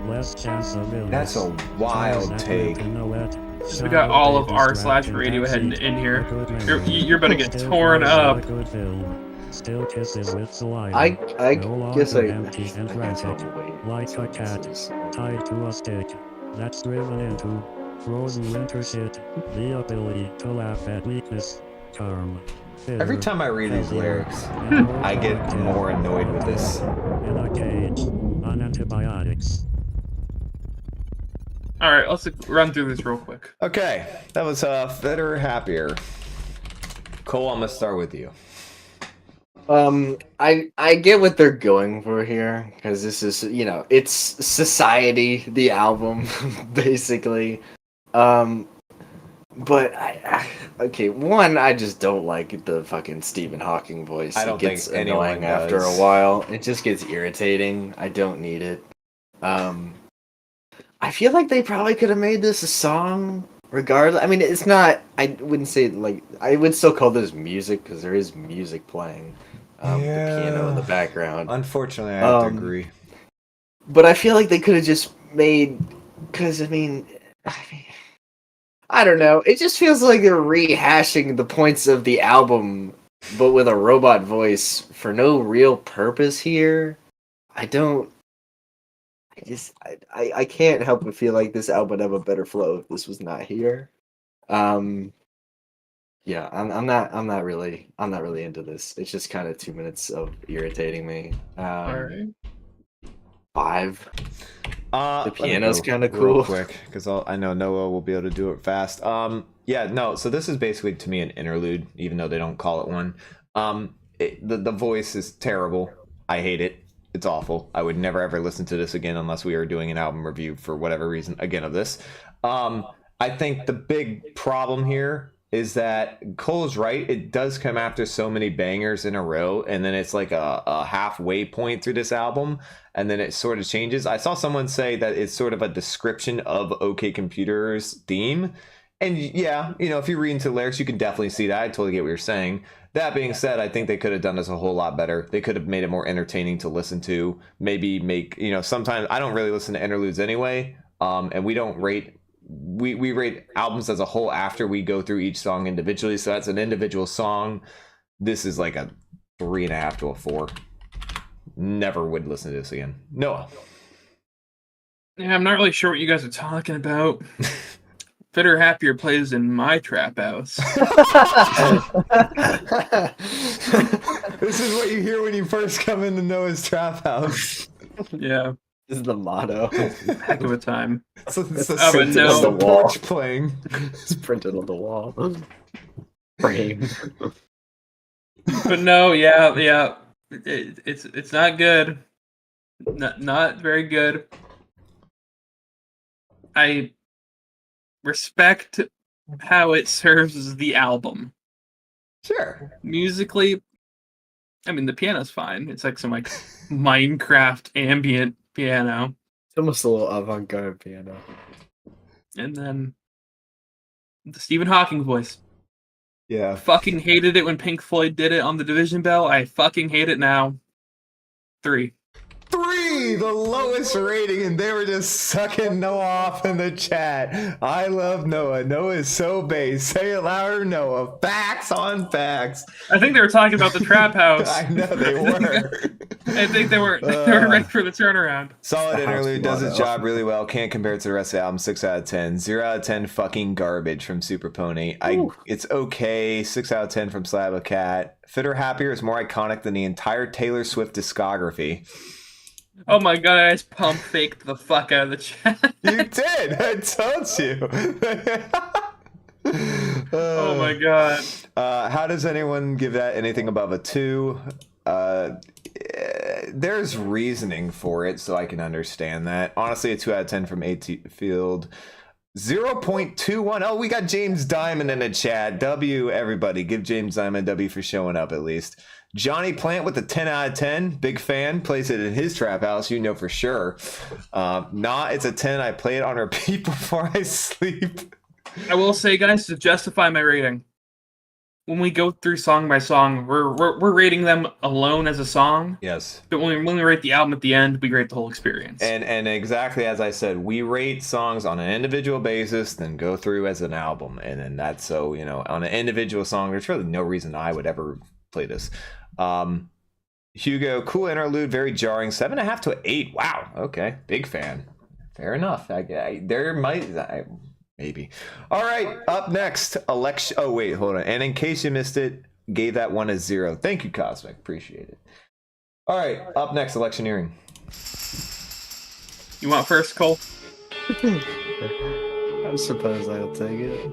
E: Less chance of illness.
A: That's a wild
E: That
A: take.
E: lip in the wet.
C: We got all of
E: Child
C: r/Radiohead in here. You're about to get
E: Still
C: torn
E: cries
C: up.
E: a good film. Still kisses with saliva.
B: I
E: No
B: guess
E: longer
B: I
E: empty and
B: guess I'll
E: frantic,
B: wait.
E: like a cat tied to a stick that's driven into frozen winter shit. The ability to laugh at weakness, charm.
A: Every time I read these lyrics, I get more annoyed with this.
E: In a cage, on antibiotics.
C: All right, let's run through this real quick.
A: Okay, that was Fit or Happier. Cole, I'm gonna start with you.
B: I get what they're going for here because this is it's Society the album basically, but okay, one, I just don't like the fucking Stephen Hawking voice.
A: I don't
B: it gets
A: think anyone
B: annoying after a
A: does.
B: while. It just gets irritating. I don't need it. I feel like they probably could have made this a song regardless. I mean, it's not. I wouldn't say like. I would still call this music because there is music playing. The piano in the background.
A: Unfortunately, I have to
B: Um,
A: agree.
B: But I feel like they could have just made. Because I mean, I don't know. It just feels like they're rehashing the points of the album, but with a robot voice for no real purpose here. I don't. I can't help but feel like this album would have a better flow if this was not here. Yeah, I'm not really into this. It's just kind of 2 minutes of irritating me.
C: All right.
B: 5.
A: The
B: piano's kinda
A: real
B: cool.
A: quick because I know Noah will be able to do it fast. Yeah, no. So this is basically to me an interlude, even though they don't call it one. The voice is terrible. I hate it. It's awful. I would never ever listen to this again unless we were doing an album review for whatever reason again of this. I think the big problem here is that Cole's right. It does come after so many bangers in a row, and then it's like a halfway point through this album, and then it sort of changes. I saw someone say that it's sort of a description of OK Computer's theme. And yeah, if you read into the lyrics, you can definitely see that. I totally get what you're saying. That being said, I think they could have done this a whole lot better. They could have made it more entertaining to listen to. Maybe make, sometimes I don't really listen to interludes anyway. And we don't rate, we rate albums as a whole after we go through each song individually. So that's an individual song. This is like a 3.5 to a 4. Never would listen to this again. Noah.
C: Yeah, I'm not really sure what you guys are talking about. Fitter Happier plays in my trap house.
A: This is what you hear when you first come into Noah's trap house.
C: Yeah.
B: This is the motto.
C: Heck of a time.
A: It's
C: Oh, but no.
A: the porch playing.
B: It's printed on the wall. Frame.
C: But no, yeah. It's not good. Not very good. I respect how it serves the album.
A: Sure.
C: Musically, I mean, the piano's fine. It's like some Minecraft ambient piano.
B: It's almost a little avant-garde piano.
C: And then the Stephen Hawking voice.
A: Yeah.
C: Fucking hated it when Pink Floyd did it on the Division Bell. I fucking hate it now. 3.
A: 3, the lowest rating, and they were just sucking Noah off in the chat. I love Noah. Noah is so base. Say it louder, Noah. Facts on facts.
C: I think they were talking about the Trap House.
A: I know they were.
C: I think they were ready for the turnaround.
A: Solid
B: The house
A: interlude, does its
B: motto.
A: job really well. Can't compare it to the rest of the album. 6 out of 10. 0 out of 10 fucking garbage from Super Pony. It's okay. 6 out of 10 from Slab of Cat. Fitter Happier is more iconic than the entire Taylor Swift discography.
C: Oh my god, I just pump faked the fuck out of the chat.
A: You did. I told you.
C: Oh my god.
A: How does anyone give that anything above a 2? There's reasoning for it, so I can understand that. Honestly, a 2 out of 10 from AT Field. 0.21. Oh, we got James Diamond in the chat. W, everybody. Give James Diamond a W for showing up at least. Johnny Plant with a 10 out of 10. Big fan. Plays it in his trap house. You know for sure. It's a 10. I play it on repeat before I sleep.
C: I will say, guys, to justify my rating, when we go through song by song, we're rating them alone as a song.
A: Yes.
C: But when we rate the album at the end, we rate the whole experience.
A: And exactly as I said, we rate songs on an individual basis, then go through as an album. And then that's so, on an individual song, there's really no reason I would ever play this. Hugo, cool interlude, very jarring. 7.5 to 8. Wow. Okay. Big fan. Fair enough. Maybe. All right. Up next, election. Oh, wait, hold on. And in case you missed it, gave that one a 0. Thank you, Cosmic. Appreciate it. All right. Up next, electioneering.
C: You want first, Cole?
B: I suppose I'll take it.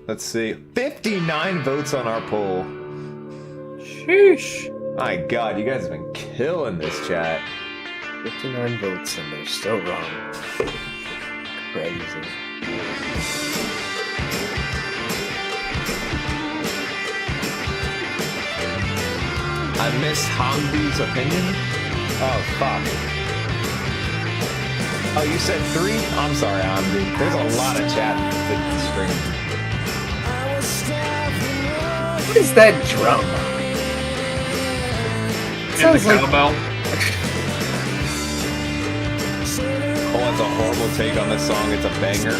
A: Let's see. 59 votes on our poll.
C: Sheesh.
A: My God, you guys have been killing this chat.
B: 59 votes and they're still wrong. Crazy.
A: I missed Hamdi's opinion. Oh, fuck. Oh, you said 3? I'm sorry, Hamdi. There's a lot of chat that the stream.
B: What is that drum?
C: And the
B: Sounds like-
C: cowbell.
A: Oh, it's a horrible take on this song. It's a banger.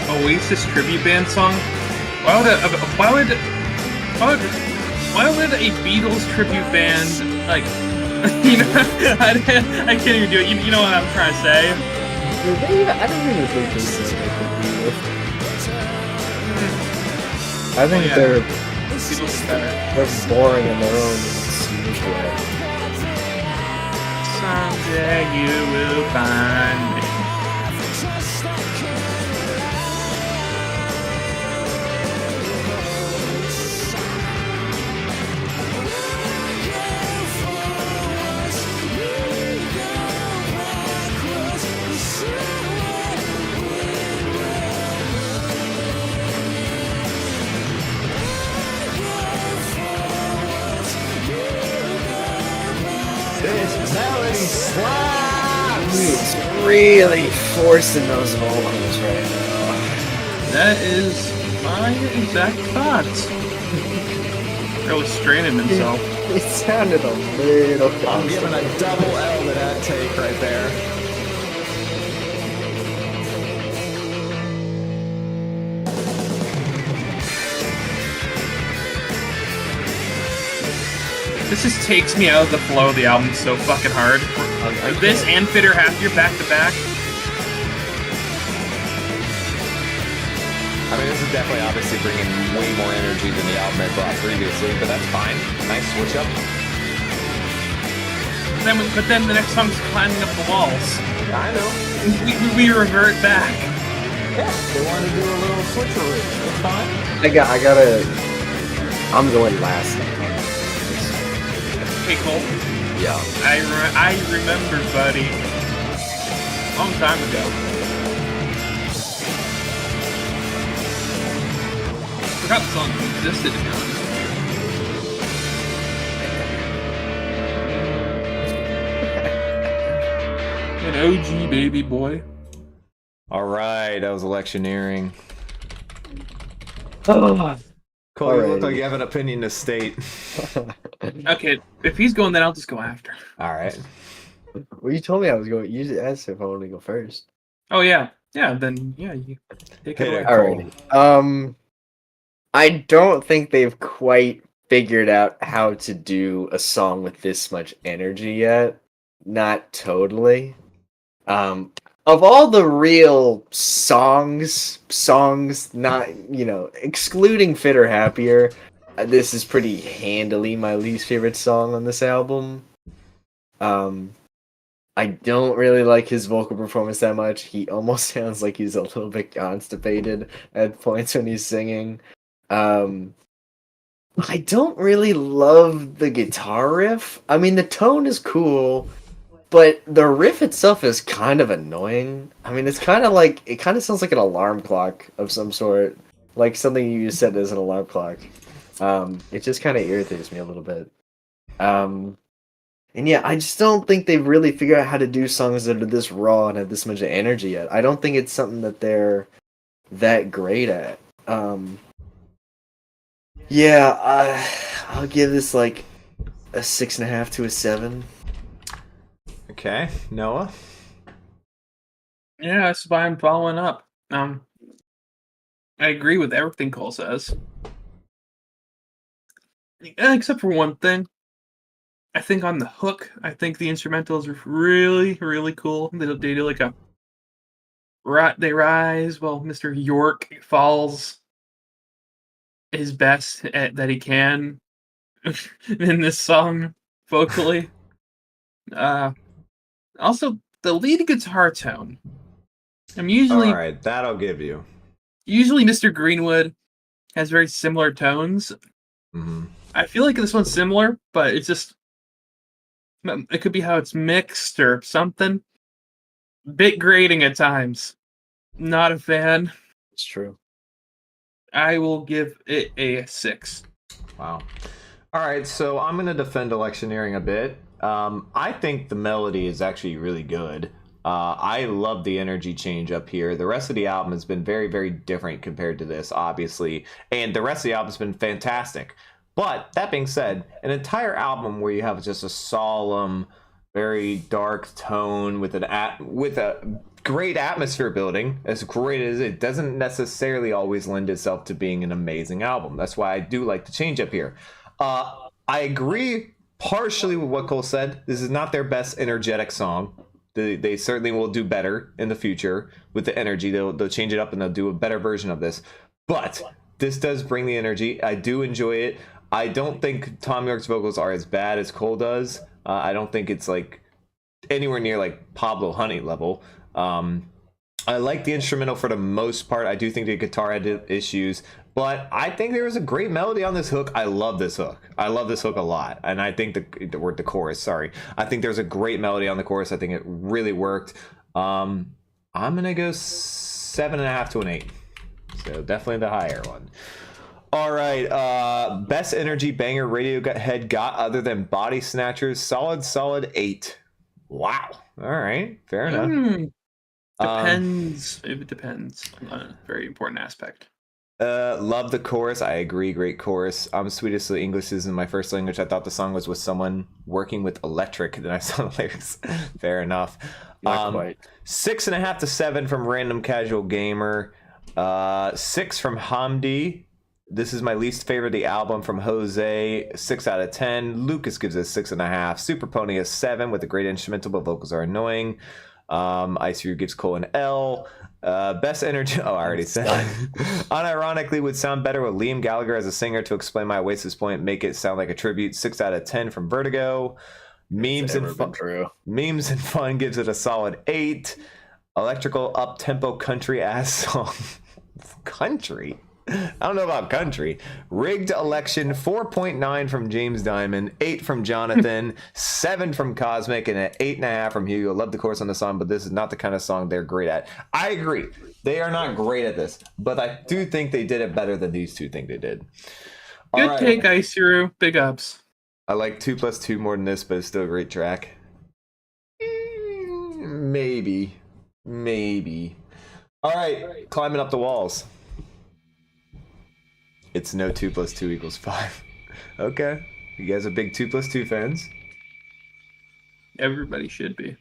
C: Oasis tribute band song. Why would why would a Beatles tribute band like you know I can't even do it. You know what I'm trying to say?
B: I don't even think they sound like the Beatles. I think they're
C: Beatles is better.
B: they're boring in their own sneak way.
C: Someday you will find me.
A: This melody slaps!
B: He's really forcing those vocals right now.
C: That is my exact thoughts. Really straining himself.
B: It sounded a little.
A: I'm giving a double L to that take right there.
C: This just takes me out of the flow of the album so fucking hard. This and Fitter Happier back to back.
A: I mean, this is definitely obviously bringing way more energy than the album had brought previously, but that's fine. Nice switch up.
C: But then the next song's climbing up the walls.
A: I know.
C: We revert back.
A: Yeah, they wanted to do a little switcheroo. It's fine.
B: I'm going last.
C: Hey Cole,
B: Yeah.
C: I remember, buddy. Long time ago. Forgot the song existed, to be honest. An OG baby boy.
A: All right, that was electioneering.
B: Oh.
A: Cole, you look like you have an opinion to state.
C: Okay, if he's going, then I'll just go after.
A: All right.
B: Well, you told me I was going. You asked if I wanted to go first.
C: Oh yeah, then you take it
A: Hit
C: away.
A: it.
B: Alrighty. I don't think they've quite figured out how to do a song with this much energy yet. Not totally. Of all the real songs, not, excluding Fitter Happier, this is pretty handily my least favorite song on this album. I don't really like his vocal performance that much. He almost sounds like he's a little bit constipated at points when he's singing. I don't really love the guitar riff. I mean, the tone is cool, but the riff itself is kind of annoying. I mean, it kind of sounds like an alarm clock of some sort, like something you set as an alarm clock. It just kind of irritates me a little bit. And yeah, I just don't think they've really figured out how to do songs that are this raw and have this much energy yet. I don't think it's something that they're that great at. Yeah, I'll give this like a 6.5 to a 7.
A: Okay, Noah.
C: Yeah, that's why I'm following up. I agree with everything Cole says. Except for one thing. I think on the hook, I think the instrumentals are really, really cool. They do like a they rise while Mr. York falls his best that he can in this song vocally. Also, the lead guitar tone. I'm usually
A: All right, that'll give you.
C: Usually Mr. Greenwood has very similar tones.
A: Mm-hmm.
C: I feel like this one's similar, but it's just it could be how it's mixed or something. Bit grating at times. Not a fan.
B: It's true.
C: I will give it a 6.
A: Wow. All right, so I'm going to defend Electioneering a bit. I think the melody is actually really good. I love the energy change up here. The rest of the album has been very, very different compared to this, obviously. And the rest of the album has been fantastic. But that being said, an entire album where you have just a solemn, very dark tone with with a great atmosphere building. As great as it doesn't necessarily always lend itself to being an amazing album. That's why I do like the change up here. I agree partially with what Cole said. This is not their best energetic song. They certainly will do better in the future with the energy. They'll change it up and they'll do a better version of this. But this does bring the energy. I do enjoy it. I don't think Tom York's vocals are as bad as Cole does. I don't think it's like anywhere near like Pablo Honey level. I like the instrumental for the most part. I do think the guitar had issues, but I think there was a great melody on this hook. I love this hook. I love this hook a lot, and I think the chorus. Sorry, I think there's a great melody on the chorus. I think it really worked. I'm gonna go 7.5 to an 8. So definitely the higher one. All right, best energy banger Radiohead got other than Body Snatchers. Solid 8. Wow. All right, fair enough.
C: Depends. It depends on a very important aspect.
A: Love the chorus. I agree. Great chorus. Swedish, so English isn't my first language. I thought the song was with someone working with electric. Then I saw the lyrics. Fair enough.
B: Not quite.
A: 6.5 to 7 from Random Casual Gamer. 6 from Hamdi. This is my least favorite of the album from Jose. 6 out of 10. Lucas gives it 6.5. Super Pony is 7 with a great instrumental, but vocals are annoying. Ice Ryu gives Cole an L. Best energy. Oh, I already said. Unironically, would sound better with Liam Gallagher as a singer. To explain my Oasis point, make it sound like a tribute. 6 out of 10 from Vertigo. Memes and fun gives it a solid 8. Electrical up tempo country ass song. Country. I don't know about country. Rigged Election, 4.9 from James Diamond, 8 from Jonathan, 7 from Cosmic, and an 8.5 from Hugo. Love the chorus on the song, but this is not the kind of song they're great at. I agree. They are not great at this, but I do think they did it better than these two think they did.
C: Good take, Ice Hero. Big ups.
A: I like 2+2 more than this, but it's still a great track. Maybe. All right, Climbing Up the Walls. It's no 2+2 = 5. Okay. You guys are big 2+2 fans.
C: Everybody should be.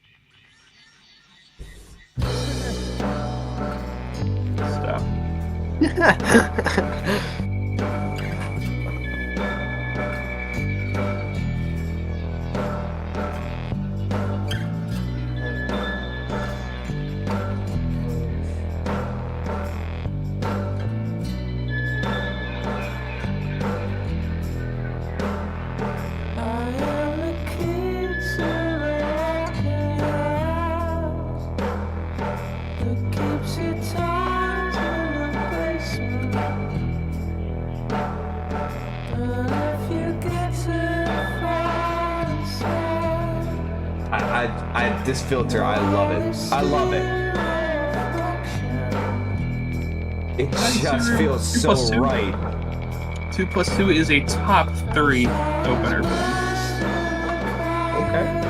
C: Stop.
A: This filter, I love it. It just feels so right.
C: 2+2 is a top 3 opener.
A: Okay.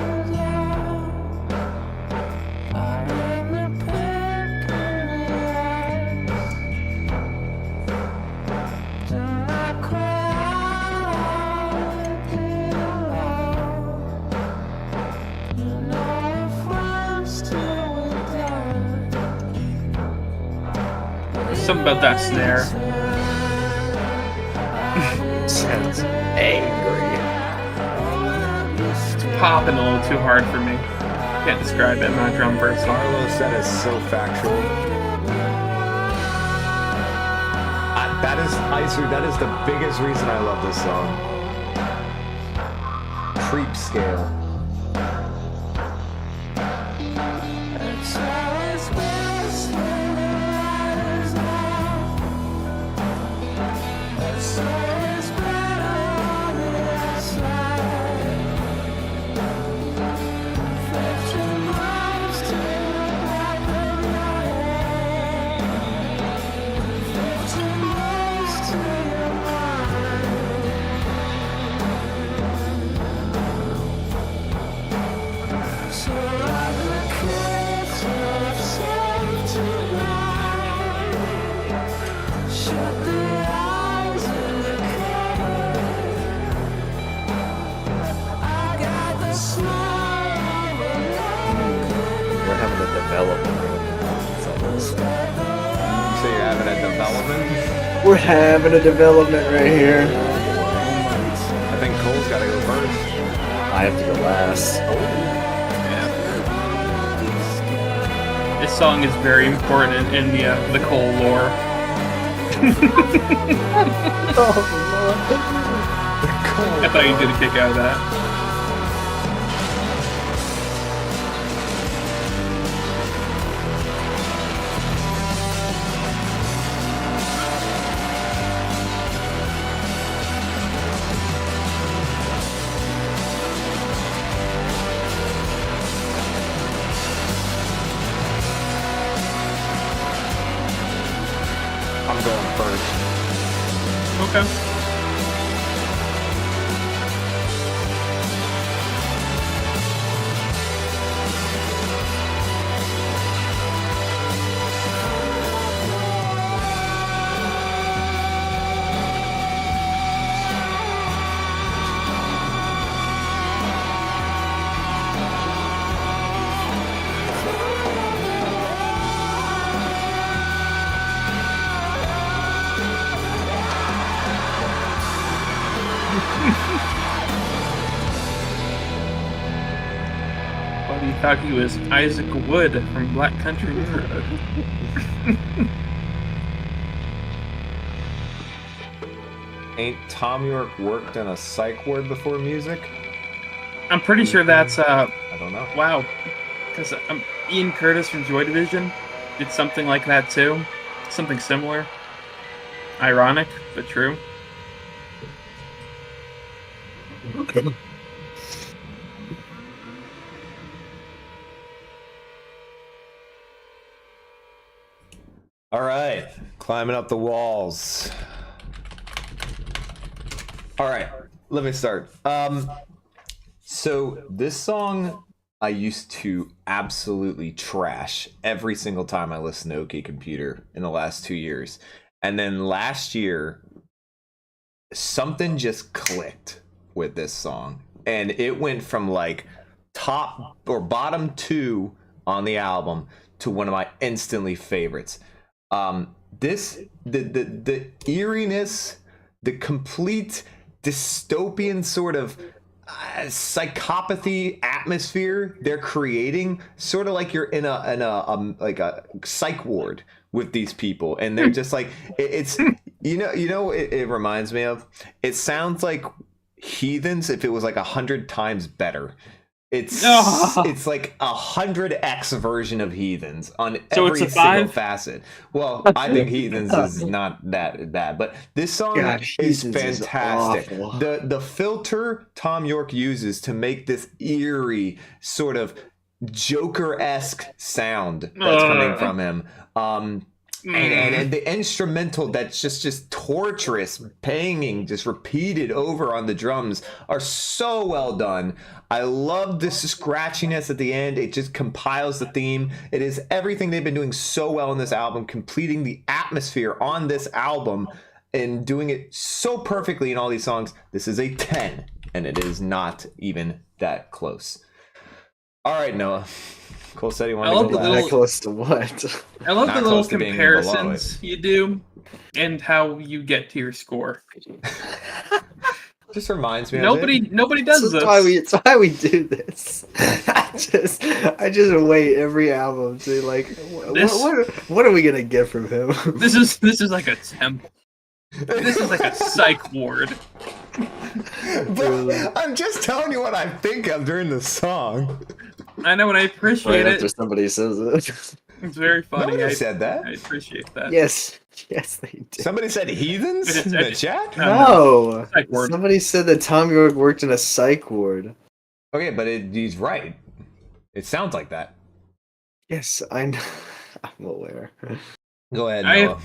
C: Something about that snare.
B: Sounds angry.
C: It's popping a little too hard for me. Can't describe it. I'm not a drum person.
A: Carlos, that is so factual. That is the biggest reason I love this song. Creep scale. development.
B: We're having a development right here.
A: I think Cole's got to go first.
B: I have to go last.
C: This song is very important in the Cole lore. I thought you'd get a kick out of that.
A: I'm going first.
C: Okay. But he thought he was Isaac Wood from Black Country Neighborhood.
A: Ain't Tom York worked in a psych ward before music?
C: I'm pretty sure that's
A: I don't know.
C: wow, because Ian Curtis from Joy Division did something like that too, something similar. Ironic, but true.
A: All right, climbing up the walls. All right, let me start. So this song I used to absolutely trash every single time I listened to OK Computer in the last 2 years. And then last year, something just clicked with this song. And it went from like top or bottom 2 on the album to one of my instantly favorites. The eeriness, the complete dystopian sort of psychopathy atmosphere they're creating, sort of like you're in a like a psych ward with these people, and they're just like it's it reminds me of. It sounds like Heathens if it was like 100 times better. It's like 100x version of Heathens on
C: So
A: every
C: it's a
A: single
C: 5?
A: facet. Well, I think Heathens is not that bad, but this song is fantastic. The filter Tom York uses to make this eerie sort of Joker-esque sound that's coming from him. And the instrumental that's just torturous, banging, just repeated over on the drums are so well done. I love the scratchiness at the end. It just compiles the theme. It is everything they've been doing so well in this album, completing the atmosphere on this album and doing it so perfectly in all these songs. This is a 10, and it is not even that close. All right, Noah. Cole said he wanted to go last.
B: That close to what?
C: I love
A: Not
C: the little
A: close to being below
C: comparisons you do and how you get to your score.
A: Just reminds me
C: Nobody does this.
B: It's why we do this. I just wait every album to like, what are we gonna get from him?
C: This is like a temple. This is like a psych ward.
A: But I'm just telling you what I think of during the song.
C: I know, and I appreciate
B: Right after
C: it.
B: somebody says it.
C: It's very funny.
A: Nobody said that.
C: I appreciate that.
B: Yes, they did.
A: Somebody said heathens in the chat?
B: No,
C: Psych ward.
B: somebody said that Tom York worked in a psych ward.
A: Okay, but he's right. It sounds like that.
B: Yes, I know. I'm aware.
A: Go ahead, Noah.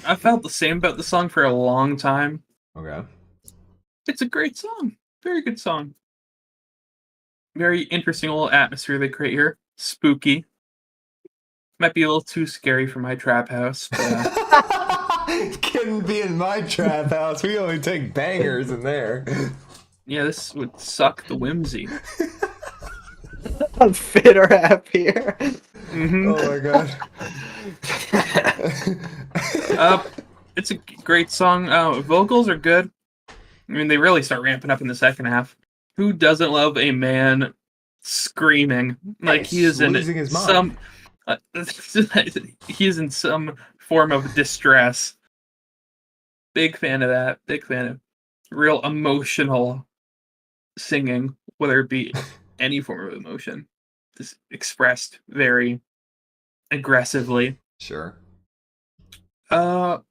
C: I felt the same about the song for a long time.
A: Okay.
C: It's a great song. Very good song. Very interesting little atmosphere they create here. Spooky. Might be a little too scary for my trap house. But,
A: Couldn't be in my trap house. We only take bangers in there.
C: yeah, this would suck the whimsy.
B: I'm fit or happier.
C: Mhm.
A: Oh my god.
C: It's a great song. Vocals are good. I mean, they really start ramping up in the second half. Who doesn't love a man screaming like he
A: He's
C: is in
A: losing his
C: some?
A: mind.
C: He is in some form of distress. Big fan of that. Big fan of real emotional singing, whether it be any form of emotion, just expressed very aggressively.
A: Sure.
C: That's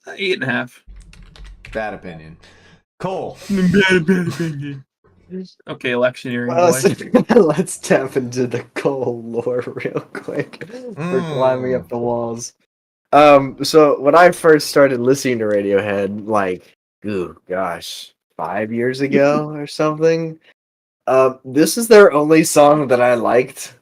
C: 8.5.
A: Bad opinion. Cole.
C: Okay, electioneering
B: Well,
C: boy.
B: let's tap into the Cole lore real quick for climbing up the walls. So when I first started listening to Radiohead, like, ooh, gosh, 5 years ago or something, this is their only song that I liked.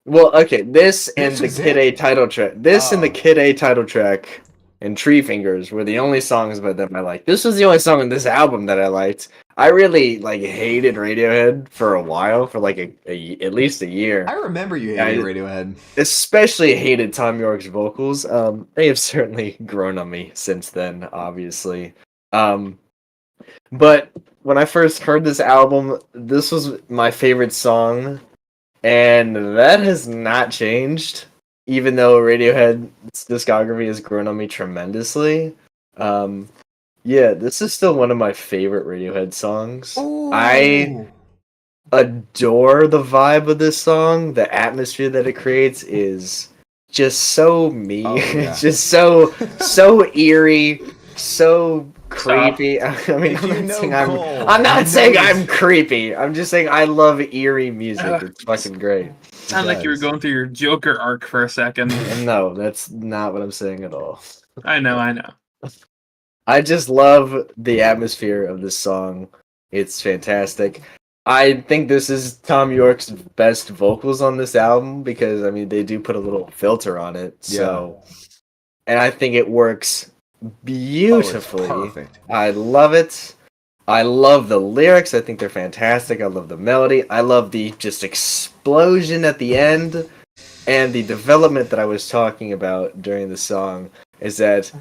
B: Well, okay, this and the
A: was
B: Kid
A: it?
B: A title track. This and the
A: Oh.
B: Kid A title track and Tree Fingers were the only songs by them I liked. This was the only song on this album that I liked. I really hated Radiohead for a while, for at least a year.
A: I remember you
B: Yeah,
A: hated Radiohead.
B: Especially hated Tom York's vocals. They have certainly grown on me since then, obviously. But when I first heard this album, this was my favorite song, and that has not changed. Even though Radiohead's discography has grown on me tremendously. Yeah, this is still one of my favorite Radiohead songs. I adore the vibe of this song. The atmosphere that it creates is just so me.
A: Oh, yeah.
B: It's just so eerie, so creepy. I mean,
A: If you know Cole,
B: I'm not
A: you
B: saying
A: know
B: I'm
A: this-
B: creepy. I'm just saying I love eerie music. It's fucking great.
C: Sounded like you were
A: does.
C: going through your Joker arc for a second.
B: And no, that's not what I'm saying at all.
C: I know.
B: I just love the atmosphere of this song. It's fantastic. I think this is Tom York's best vocals on this album because, I mean, they do put a little filter on it. So, and I think it works beautifully.
A: Perfect.
B: I love it. I love the lyrics. I think they're fantastic. I love the melody. I love the just explosion at the end. And the development that I was talking about during the song is that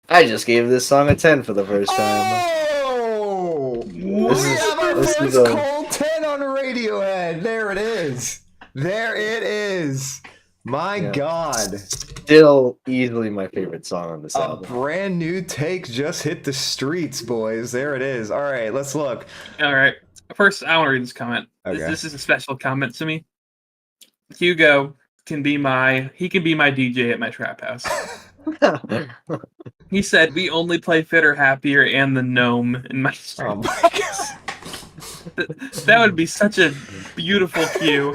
B: I just gave this song a 10 for the first time.
A: Oh!
B: This
A: We
B: is-
A: have our
B: this
A: first
B: is a-
A: Cole 10 on Radiohead. There it is. There it is. My
B: Yeah.
A: God.
B: Still easily my favorite song on this
A: A
B: album.
A: brand new take just hit the streets, boys. There it is. All right, let's look.
C: All right. First, I want to read this comment.
A: Okay.
C: This is a special comment to me. Hugo can be my DJ at my trap house. He said we only play Fitter Happier and the Gnome in my stream.
A: Oh my God.
C: That would be such a beautiful cue.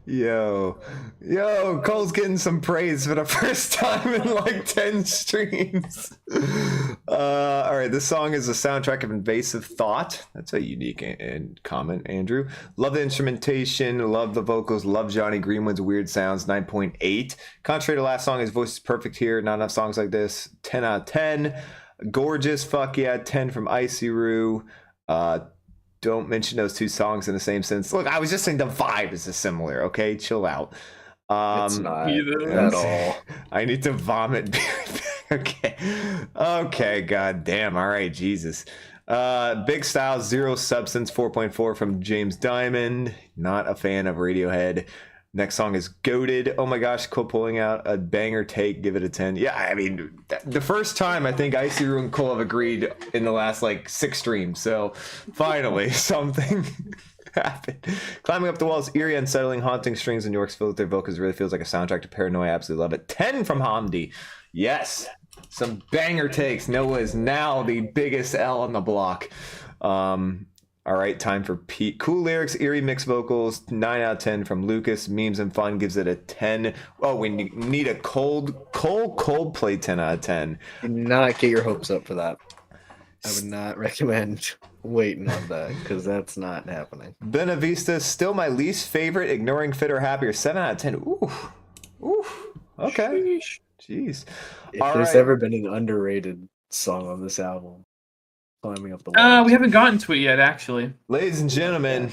A: Yo, Cole's getting some praise for the first time in like 10 streams. All right, this song is a soundtrack of Invasive Thought. That's a unique comment, Andrew. Love the instrumentation, love the vocals, love Johnny Greenwood's weird sounds. 9.8. Contrary to last song, his voice is perfect here. Not enough songs like this. 10 out of 10. Gorgeous, fuck yeah. 10 from Icy Roo. Don't mention those two songs in the same sentence. Look, I was just saying the vibe is similar, okay? Chill out.
B: It's not
C: either.
B: at all.
A: I need to vomit. Okay, god damn. All right, Jesus. Big Style, Zero Substance, 4.4 from James Diamond. Not a fan of Radiohead. Next song is Goated. Oh my gosh, Cole pulling out a banger take. Give it a 10. Yeah, I mean, the first time I think Icy Roo and Cole have agreed in the last like 6 streams. So finally, something happened. Climbing Up the Walls, eerie, unsettling, haunting strings and York's filled with their vocals. Really feels like a soundtrack to Paranoia. Absolutely love it. 10 from Hamdi. Yes, some banger takes. Noah is now the biggest L on the block. All right, time for Pete. Cool lyrics, eerie mixed vocals. 9 out of 10 from Lucas. Memes and fun gives it a 10. Oh, we need a Coldplay 10 out of 10.
B: Do not get your hopes up for that. I would not recommend waiting on that because that's not happening.
A: Benavista, still my least favorite. Ignoring Fit or Happier, 7 out of 10. Ooh. Okay. Jeez.
B: If
A: All
B: there's
A: right.
B: ever been an underrated song on this album, Climbing Up the Walls.
C: We haven't gotten to it yet, actually.
A: Ladies and gentlemen,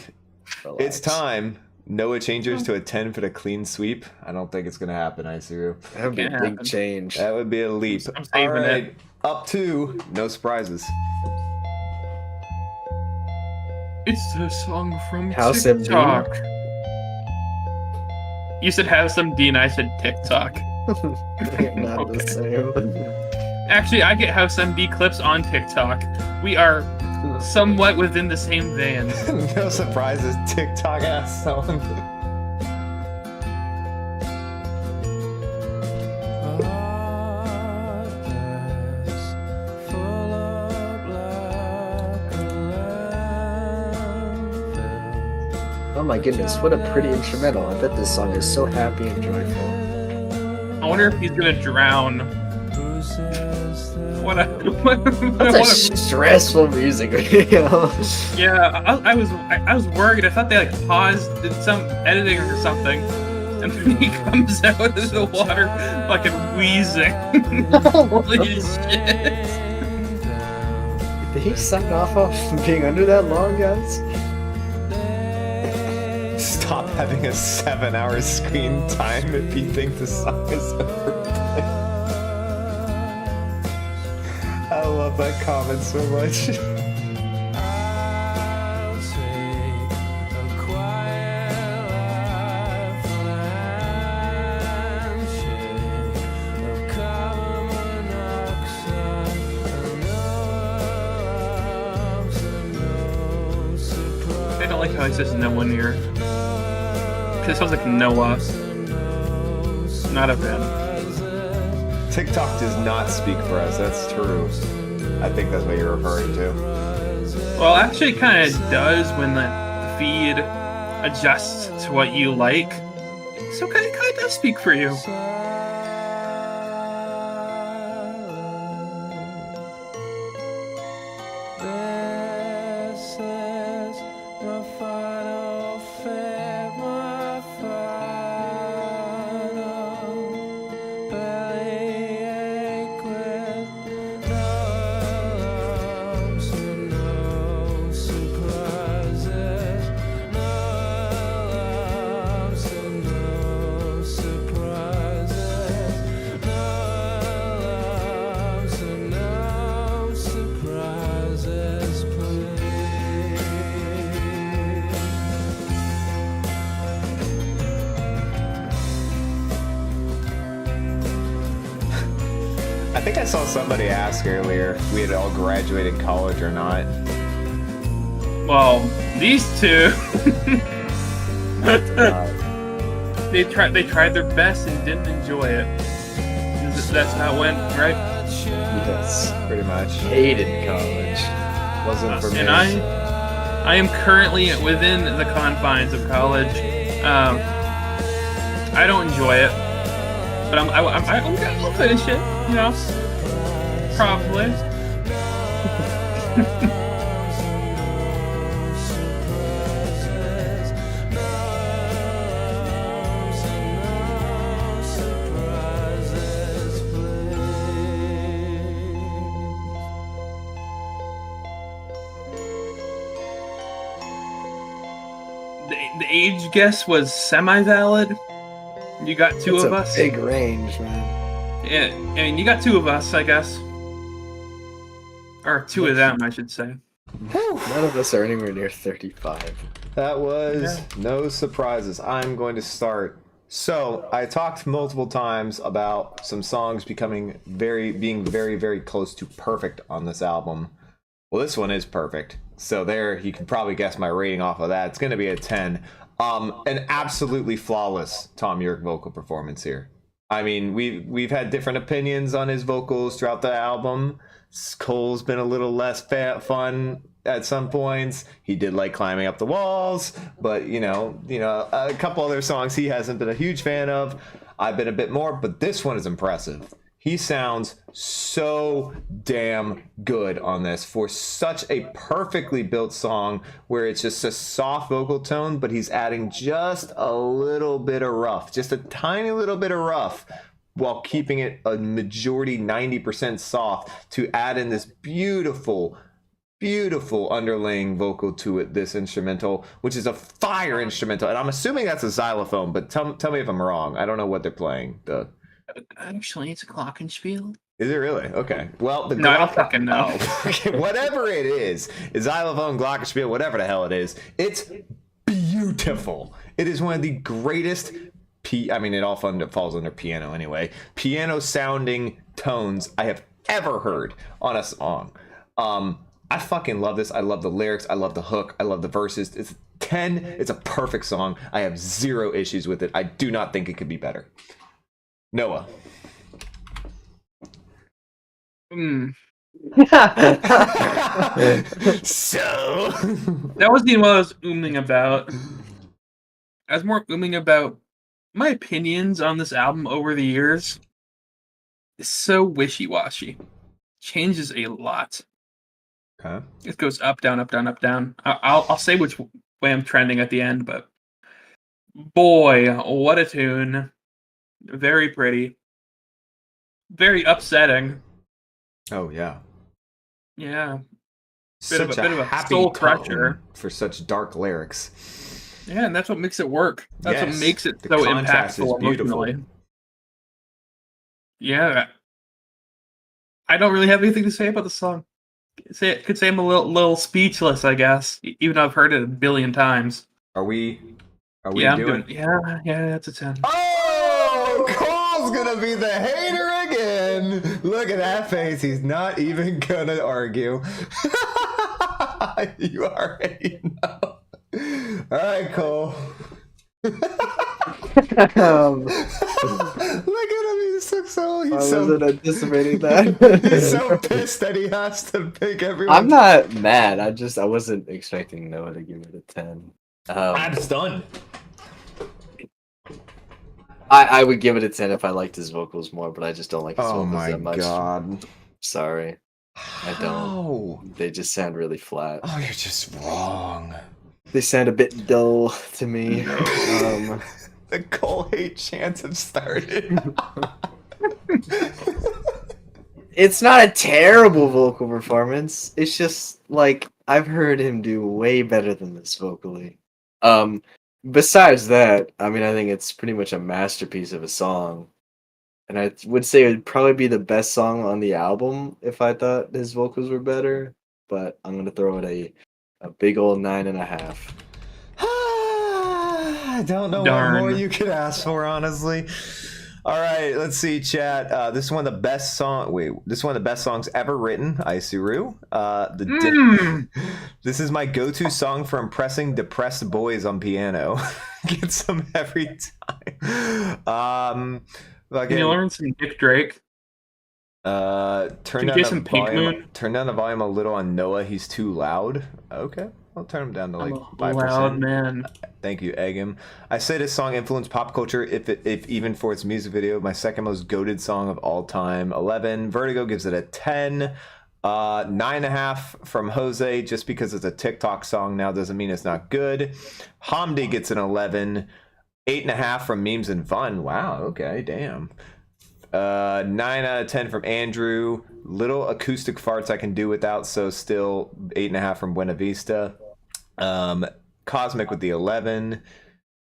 B: relax.
A: It's time. Noah changers to a 10 for the clean sweep. I don't think it's going to happen, Isuru.
B: That would be a
C: Can't
B: big
C: happen.
B: change.
A: That would be a leap.
C: I'm saving
A: All right,
C: it.
A: up to no surprises.
C: It's a song from
B: House MD?
C: TikTok. You said House MD and I said TikTok.
B: Not
C: Okay.
B: the same.
C: Actually, I get House MD clips on TikTok. We are somewhat within the same vein.
A: No surprises. TikTok ass song.
B: Oh my goodness, what a pretty instrumental. I bet this song is so happy and joyful.
C: I wonder if he's gonna drown. What a
B: That's a stressful music video.
C: yeah. I was worried. I thought they like paused, did some editing or something, and then he comes out of the water fucking wheezing. Holy shit!
B: Did he sign off being under that long, guys?
A: Stop having a 7-hour screen time if you think the song is over. I love that comment so much.
C: I don't like how it says no one here. It sounds like Noah. Not a fan.
A: TikTok does not speak for us. That's true. I think that's what you're referring to.
C: Well, actually, it kind of does when the feed adjusts to what you like. So it kind of does speak for you.
D: This is my final fate, my final bellyache with no alarms and no surprises, no alarms and no surprises, no alarms and no surprises, please.
A: I think I saw somebody ask earlier if we had all graduated college or not.
C: Well, these two,
A: Uh,
C: they tried their best and didn't enjoy it. That's how it went, right?
B: Yes.
A: pretty much.
B: Hated college.
A: Wasn't for me.
C: And I am currently within the confines of college. I don't enjoy it, but I'll finish it. You know, probably. The age guess was semi-valid. You got two
B: That's
C: of
B: a
C: us.
B: big range, man.
C: Yeah, I mean, you got two of us, I guess. Or two of them, I should say.
B: None of us are anywhere near 35.
A: That was
C: Yeah.
A: no surprises. I'm going to start. So I talked multiple times about some songs being very, very close to perfect on this album. Well, this one is perfect. So there, you can probably guess my rating off of that. It's going to be a 10. An absolutely flawless Tom York vocal performance here. I mean, we've had different opinions on his vocals throughout the album. Cole's been a little less fun at some points. He did like Climbing Up the Walls, but you know, a couple other songs he hasn't been a huge fan of. I've been a bit more, but this one is impressive. He sounds so damn good on this for such a perfectly built song where it's just a soft vocal tone, but he's adding just a little bit of rough, just a tiny little bit of rough, while keeping it a majority 90% soft to add in this beautiful beautiful underlaying vocal to it, this instrumental, which is a fire instrumental, and I'm assuming that's a xylophone, but tell me if I'm wrong. I don't know what they're playing.
C: Actually, it's a glockenspiel.
A: Is it really? Okay. Well,
C: No, I don't fucking know.
A: Oh, okay. Whatever it is xylophone, glockenspiel, whatever the hell it is, it's beautiful. It is one of the greatest I mean, it all falls under piano anyway. Piano sounding tones I have ever heard on a song. I fucking love this. I love the lyrics. I love the hook. I love the verses. It's 10. It's a perfect song. I have zero issues with it. I do not think it could be better. Noah. So
C: That wasn't even what I was ooming about. I was more ooming about my opinions on this album over the years. It's so wishy-washy. Changes a lot.
A: okay.
C: It goes up, down, up, down, up, down. I'll say which way I'm trending at the end, but boy, what a tune. Very pretty. Very upsetting.
A: Oh yeah.
C: Yeah.
A: Such
C: a bit of a
A: happy
C: soul
A: tone
C: crusher.
A: for such dark lyrics.
C: Yeah, and that's what makes it work. That's
A: Yes,
C: what makes it
A: the
C: so
A: contrast is
C: impactful
A: beautiful.
C: emotionally. Yeah. I don't really have anything to say about the song. Could say I'm a little speechless, I guess. Even though I've heard it a billion times.
A: Are we
C: Yeah, I'm
A: doing?
C: yeah, that's a 10.
A: Oh, Cole's gonna be the hater again. Look at that face. He's not even gonna argue. You already know. All right, Cole. Look at him.
B: I
A: He's so
B: wasn't anticipating that.
A: he's so pissed that he has to pick everyone.
B: I'm not mad. I wasn't expecting Noah to give it a 10.
A: I'm stunned.
B: I would give it a 10 if I liked his vocals more, but I just don't like his
A: Oh
B: vocals
A: my
B: that much.
A: god.
B: Sorry. I don't.
A: How?
B: They just sound really flat.
A: Oh, you're just wrong.
B: They sound a bit dull to me.
A: The Cole hate chants have started.
B: It's not a terrible vocal performance. It's just like I've heard him do way better than this vocally. Besides that, I mean, I think it's pretty much a masterpiece of a song. And I would say it would probably be the best song on the album if I thought his vocals were better. But I'm gonna throw it a big old 9.5.
A: I don't know
C: Darn.
A: what more you could ask for, honestly. All right, let's see, chat. This is one of the best this is one of the best songs ever written. Isuru. This is my go-to song for impressing depressed boys on piano. Gets them every time.
C: Can you learn some Dick Drake?
A: Turn
C: Can you
A: down
C: get
A: the
C: some Pink
A: volume.
C: Moon?
A: Turn down the volume a little on Noah. He's too loud. Okay, I'll turn him down to like
C: I'm a
A: 5%.
C: loud man.
A: Thank you, Eggum. I say this song influenced pop culture, if even for its music video. My second most goated song of all time. 11. Vertigo gives it a 10. 9.5 from Jose. Just because it's a TikTok song now doesn't mean it's not good. Hamdi gets an 11. 8.5 from Memes and Fun. Wow. Okay. Damn. 9 out of 10 from Andrew. Little acoustic farts I can do without, so still 8.5 from Buena Vista. Cosmic with the 11.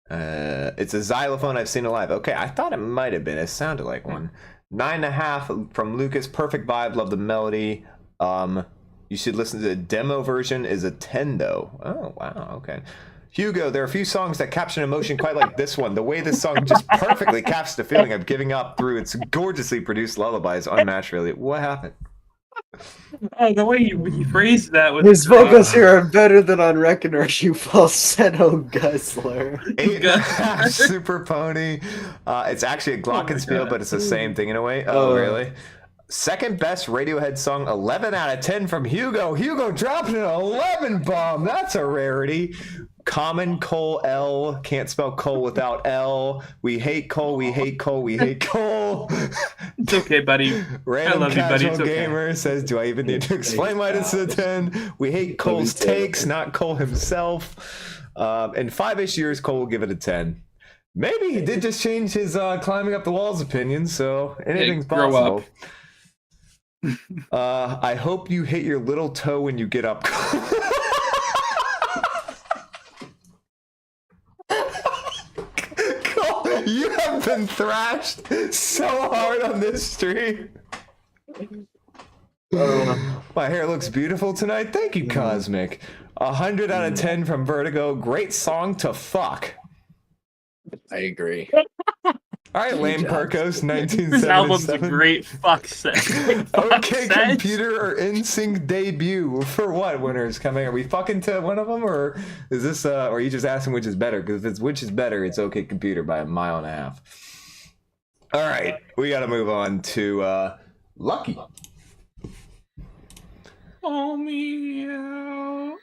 A: It's a xylophone I've seen alive. Okay, I thought it might have been. It sounded like one. 9.5 from Lucas. Perfect vibe. Love the melody. You should listen to the demo version. Is a 10 though. Oh wow. Okay. Hugo, there are a few songs that capture an emotion quite like this one. The way this song just perfectly captures the feeling of giving up through its gorgeously produced lullabies, unmatched really. What happened?
C: Oh, the way you phrased that was
B: His vocals here are better than on Reckoner, you falsetto guzzler.
A: 8.5 Super Pony. It's actually a glockenspiel,
C: God.
A: but it's the same thing in a way. Oh, really? Second best Radiohead song, 11 out of 10 from Hugo. Hugo dropping an 11 bomb. That's a rarity. Common Cole L. Can't spell Cole without L. We hate Cole. We hate Cole. We hate Cole.
C: It's okay, buddy.
A: Random
C: I love you, buddy.
A: Casual
C: It's okay.
A: Gamer says, do I even need to explain why this is a 10? We hate Cole's takes, not Cole himself. In 5-ish years, Cole will give it a 10. Maybe he did just change his climbing up the walls opinion, so anything's
C: grow
A: possible. I hope you hit your little toe when you get up. Cole, you have been thrashed so hard on this stream. My hair looks beautiful tonight. Thank you, Cosmic. 100 out of 10 from Vertigo. Great song to fuck.
B: I agree.
A: All right, Lame Perkos,
C: This album's a
A: 1977.
C: great fuck set.
A: Okay, Computer or NSYNC debut for what winners coming? Are we fucking to one of them, or is this? Or are you just asking which is better? Because if it's which is better, it's OK Computer by 1.5 miles. All right, we got to move on to Lucky.
C: Oh meow.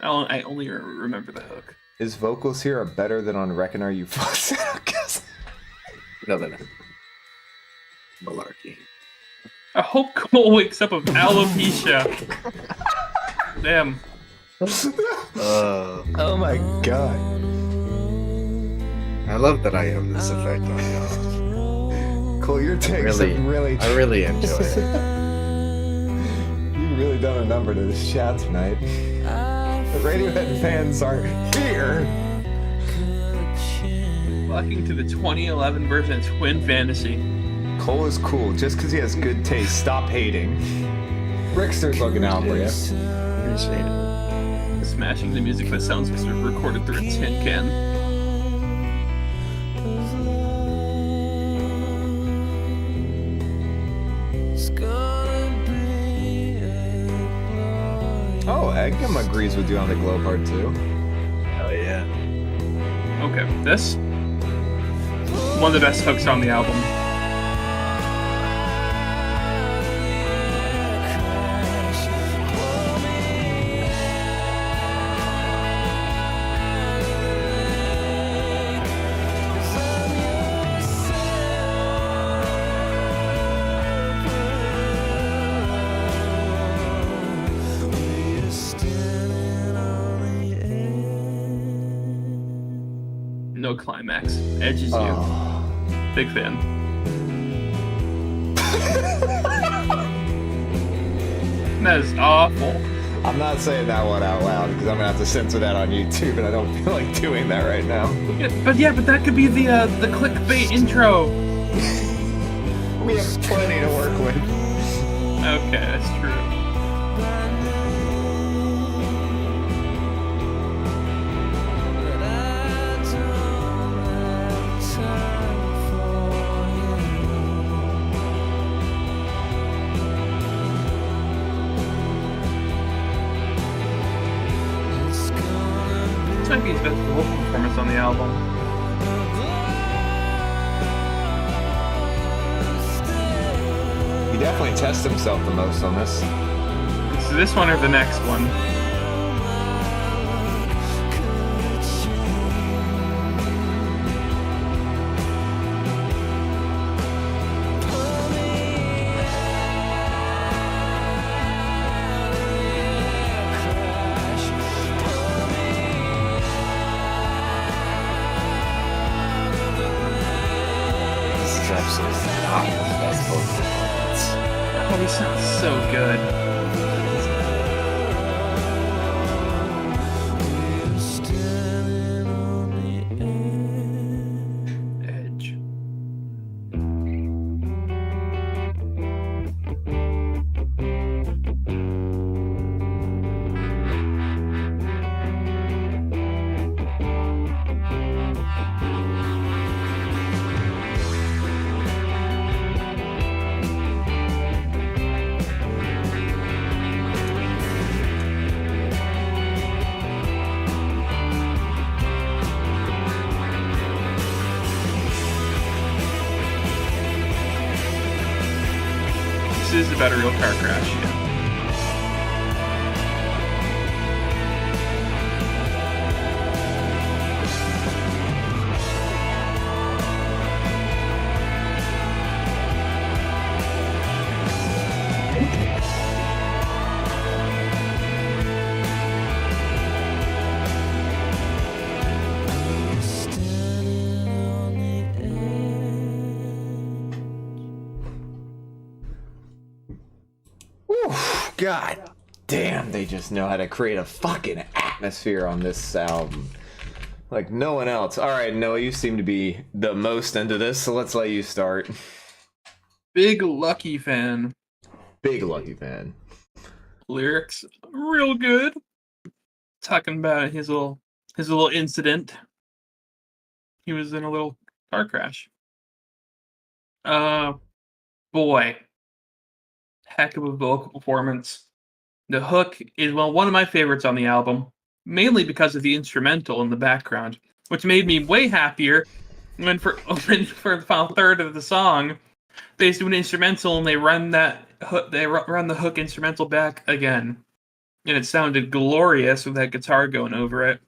C: I only remember the hook.
A: His vocals here are better than on Reckon Are You Fuss?
B: No. Malarkey.
C: I hope Cole wakes up with alopecia. Damn.
A: Oh my god.
B: I love that I have this effect on y'all.
A: Cole, your takes have really...
B: I really enjoy it.
A: You've really done a number to this chat tonight. The Radiohead fans are here.
C: Walking to the 2011 version of Twin Fantasy.
A: Cole is cool just because he has good taste. Stop hating. Rickster's looking out for you.
B: Appreciate it.
C: Smashing the music that sounds like it's recorded through a tin can.
A: Oh, Eggum agrees with you on the glow part too.
B: Hell yeah.
C: Okay, this one of the best hooks on the album. No climax. Edges you. Big fan. That is awful.
A: I'm not saying that one out loud because I'm gonna have to censor that on YouTube, and I don't feel like doing that right now.
C: But that could be the clickbait intro.
A: We have plenty to work with.
C: Okay, that's true. This might be his best vocal performance on the album.
A: He definitely tests himself the most on this.
C: Is this one or the next one?
B: This is absolutely not his best vocal performance.
C: Oh, he sounds so good. Edge. This is about a real car crash, yeah.
A: God damn, they just know how to create a fucking atmosphere on this album. Like no one else. All right, Noah, you seem to be the most into this, so let's let you start.
C: Big Lucky fan.
A: Big Lucky fan.
C: Lyrics real good. Talking about his little incident. He was in a little car crash. Boy, heck of a vocal performance. The hook is one of my favorites on the album, mainly because of the instrumental in the background, which made me way happier when for the final third of the song, they do an instrumental and they run run the hook instrumental back again, and it sounded glorious with that guitar going over it.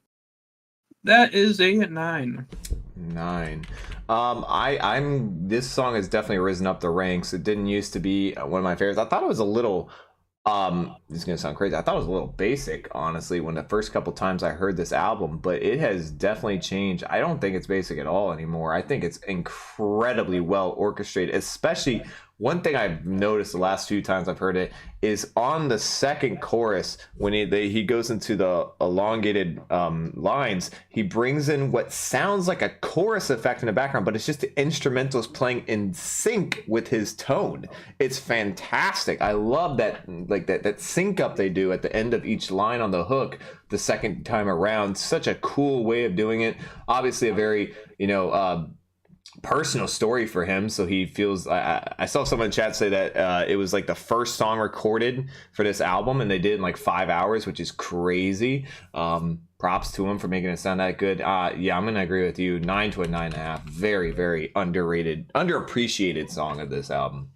C: That is a 9.
A: 9. I'm this song has definitely risen up the ranks. It didn't used to be one of my favorites. I thought it was a little this is gonna sound crazy. I thought it was a little basic, honestly, when the first couple times I heard this album, but it has definitely changed. I don't think it's basic at all anymore. I think it's incredibly well orchestrated, especially one thing I've noticed the last few times I've heard it is on the second chorus when he goes into the elongated lines, he brings in what sounds like a chorus effect in the background, but it's just the instrumentals playing in sync with his tone. It's fantastic. I love that, like that sync up they do at the end of each line on the hook the second time around. Such a cool way of doing it. Obviously a very, personal story for him, so he feels I saw someone in chat say that it was like the first song recorded for this album and they did in like 5 hours, which is crazy. Props to him for making it sound that good. Yeah, I'm gonna agree with you. 9 to a 9.5. Very, very underrated, underappreciated song of this album.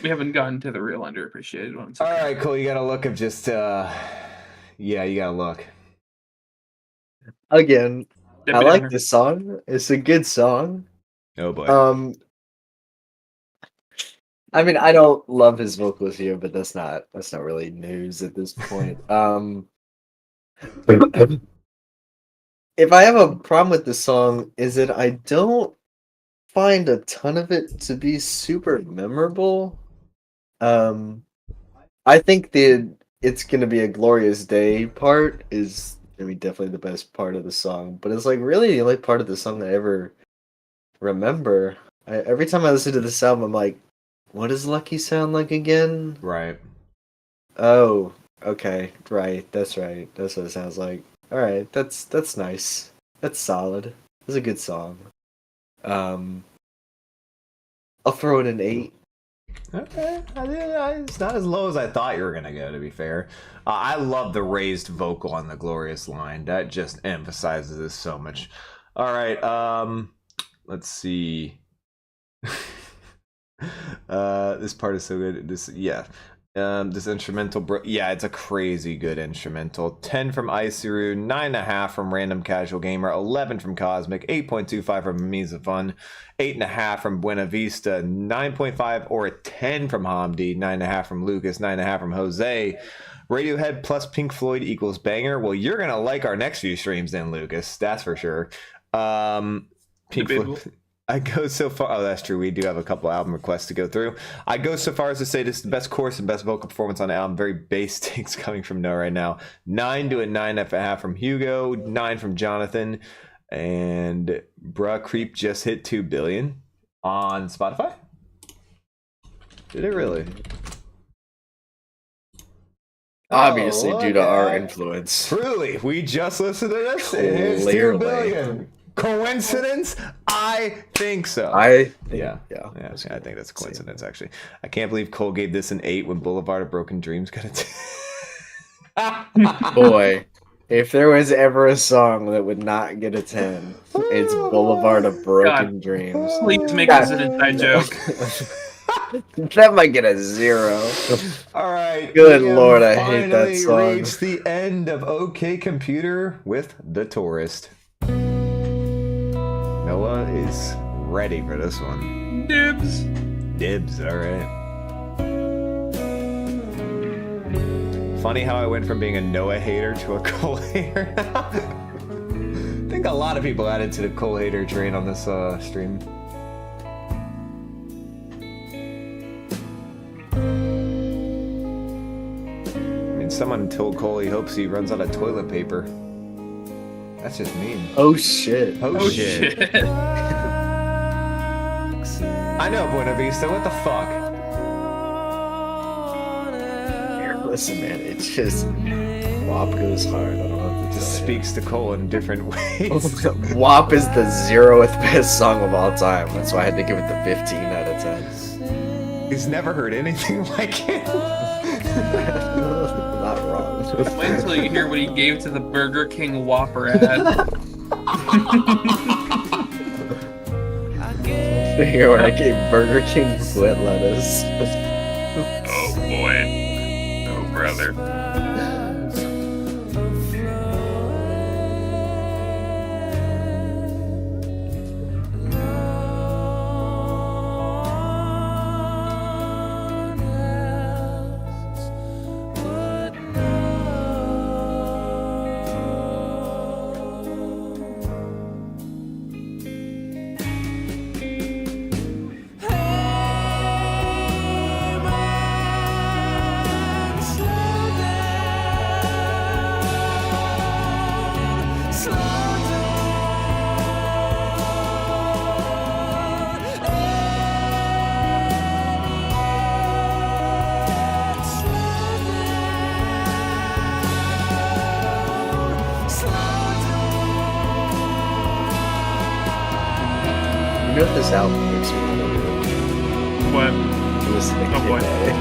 C: We haven't gotten to the real underappreciated ones.
A: All right, cool. You gotta look of just yeah, you gotta look
B: Again, I
C: Debbie
B: like
C: Downer.
B: this song. It's a good song.
A: Oh boy.
B: I mean, I don't love his vocals here, but that's not really news at this point. If I have a problem with the song, is that I don't find a ton of it to be super memorable. I think the "It's Gonna Be a Glorious Day" part is definitely the best part of the song, but it's like really the only part of the song I ever remember. Every time I listen to this album, I'm like, what does Lucky sound like again?
A: Right.
B: Oh, okay, right. That's right. That's what it sounds like. All right, that's nice. That's solid. It's a good song. I'll throw it an 8.
A: Okay, it's not as low as I thought you were gonna go. To be fair, I love the raised vocal on the glorious line. That just emphasizes this so much. All right, let's see. This part is so good. This instrumental, yeah, it's a crazy good instrumental. 10 from Isiru, 9.5 from Random Casual Gamer, 11 from Cosmic, 8.25 from Misa Fun, 8.5 from Buena Vista, 9.5 or a 10 from Hamdi, 9.5 from Lucas, 9.5 from Jose. Radiohead plus Pink Floyd equals banger. Well, you're gonna like our next few streams then, Lucas. That's for sure. Pink Floyd. I go so far. Oh, that's true. We do have a couple album requests to go through. I go so far as to say this is the best chorus and best vocal performance on the album. Very base things coming from Noah right now. 9 to a 9.5 from Hugo. 9 from Jonathan. And Bruh Creep just hit 2 billion on Spotify. Did it really?
B: Obviously,
A: Oh,
B: due to our
A: okay.
B: influence.
A: Truly, we just listened to this. It hits 2
B: Clearly.
A: billion. Coincidence? I think so.
B: Yeah.
A: I think that's a coincidence, actually. I can't believe Cole gave this an 8 when Boulevard of Broken Dreams got a 10.
B: Boy, if there was ever a song that would not get a 10, it's Boulevard of Broken Dreams.
C: Please make this an inside joke.
B: That might get a 0.
A: All right.
B: Good
A: we have
B: Lord, I hate that
A: finally
B: song.
A: reached the end of OK Computer with The Tourist. Noah is ready for this one.
C: Dibs.
A: Dibs, all right. Funny how I went from being a Noah hater to a Cole hater. I think a lot of people added to the Cole hater train on this stream. Someone told Cole he hopes he runs out of toilet paper. That's just mean.
B: Oh shit.
A: Oh, shit. I know, Buena Vista. What the fuck?
B: Listen, man, it's just WAP goes hard. I don't know what
A: It
B: to
A: just
B: tell
A: speaks to Cole in different ways.
B: you. WAP is the 0th best song of all time. That's why I had to give it the 15 out of 10.
A: He's never heard anything like it.
B: Not wrong.
C: Wait until you hear what he gave to the Burger King Whopper ad.
B: Here when I gave Burger King foot lettuce.
C: Oh boy. Oh brother.
B: You know what this album makes me want to do?
C: What?
B: Listening
C: Oh, boy.
B: today.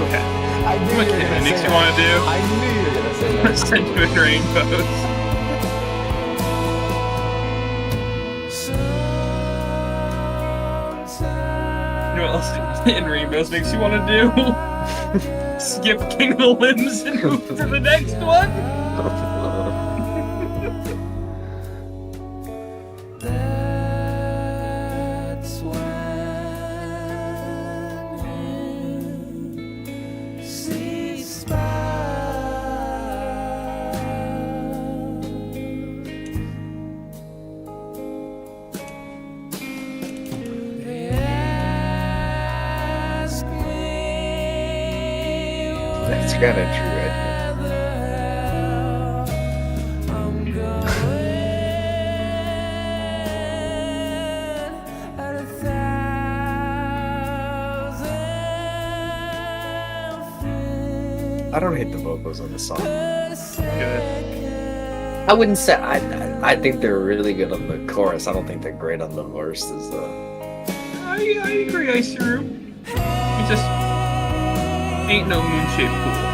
C: Okay.
A: I knew
C: What
A: you were gonna
C: makes
A: say
C: you
A: that.
C: want to do?
A: I knew you were gonna say that.
C: Send you in rainbows. You know what else in rainbows makes you want to do? Skip King of the Limbs and move to the next one?
D: That's when you cease They ask me
B: That's kind of true, I
D: I'm going at 1,000
B: I don't hate the vocals on the song.
C: Good.
B: I wouldn't say I think they're really good on the chorus. I don't think they're great on the verses though.
C: I agree, Icy Room. It just ain't no moon-shaped pool.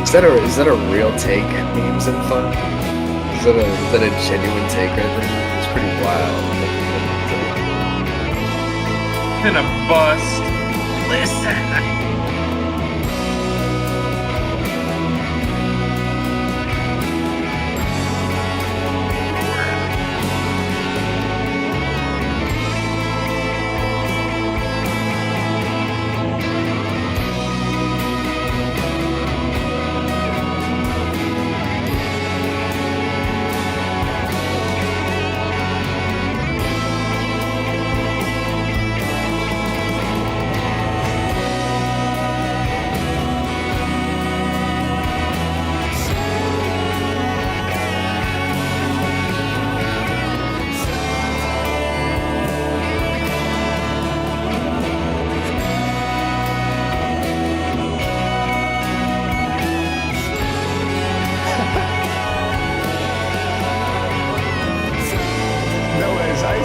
B: Is that a real take? Memes and fun? Is that a genuine take right there? It's pretty wild.
C: And a bust. Listen.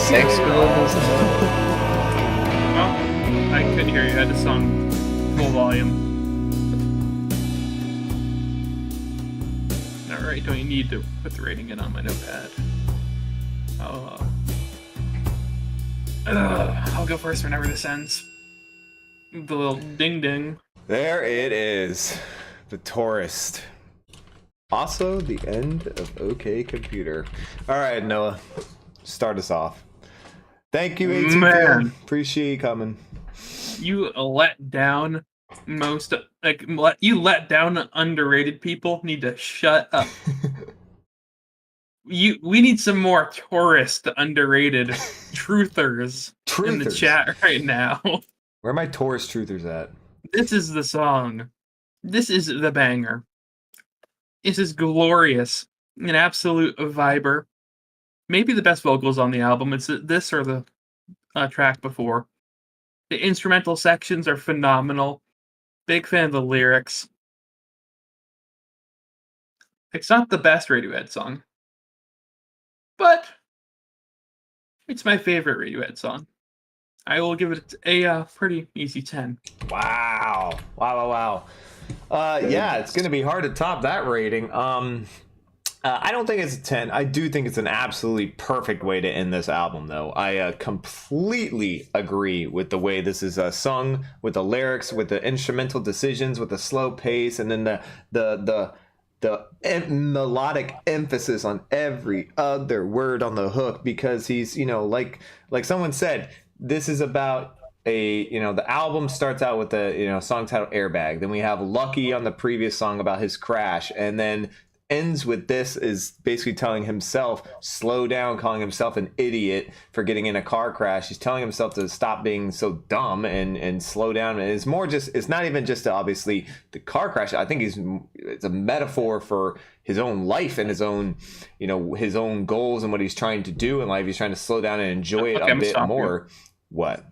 B: Thanks for listening.
C: Well, I couldn't hear you. I had this on full volume. Alright, don't you need to put the rating in on my notepad? I'll go first whenever this ends. The little ding ding.
A: There it is. The Tourist. Also, the end of OK Computer. All right, Noah, start us off. Thank you, 18
C: Man.
A: Appreciate you coming.
C: You let down you let down underrated people. Need to shut up. We need some more tourist underrated truthers in the
A: Truthers.
C: chat right now.
A: Where are my Taurus truthers at?
C: This is the song. This is the banger. This is glorious. An absolute viber. Maybe the best vocals on the album. It's this or the track before. The instrumental sections are phenomenal. Big fan of the lyrics. It's not the best Radiohead song, but it's my favorite Radiohead song. I will give it a pretty easy 10.
A: Wow. Yeah, it's going to be hard to top that rating. I don't think it's a 10. I do think it's an absolutely perfect way to end this album, though. I completely agree with the way this is sung, with the lyrics, with the instrumental decisions, with the slow pace, and then the melodic emphasis on every other word on the hook, because he's, like someone said, this is about the album starts out with the song titled Airbag. Then we have Lucky on the previous song about his crash, and then ends with this is basically telling himself slow down, calling himself an idiot for getting in a car crash. He's telling himself to stop being so dumb and slow down. And it's not even just obviously the car crash. I think it's a metaphor for his own life and his own his own goals and what he's trying to do in life. He's trying to slow down and enjoy it a bit more. What?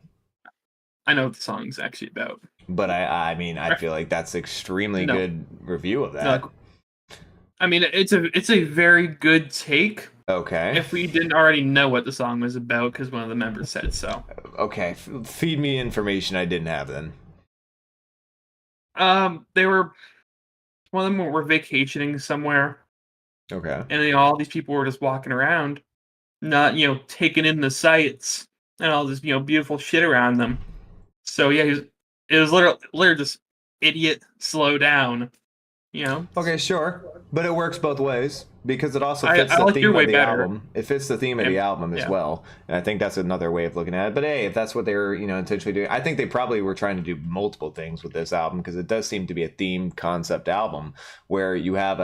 C: I know what the song's actually about.
A: But I feel like that's extremely good review of that.
C: No, I mean, it's a very good take.
A: Okay.
C: If we didn't already know what the song was about, because one of the members said so.
A: Okay, feed me information I didn't have then.
C: One of them were vacationing somewhere.
A: Okay.
C: And all these people were just walking around, not taking in the sights and all this beautiful shit around them. So yeah, it was literally just idiot, slow down.
A: Okay, sure, but it works both ways because it also fits
C: I
A: the
C: like
A: theme
C: your way
A: of the
C: better.
A: album. It fits the theme of the album as well, and I think that's another way of looking at it. But hey, if that's what they're intentionally doing, I think they probably were trying to do multiple things with this album, because it does seem to be a theme concept album where you have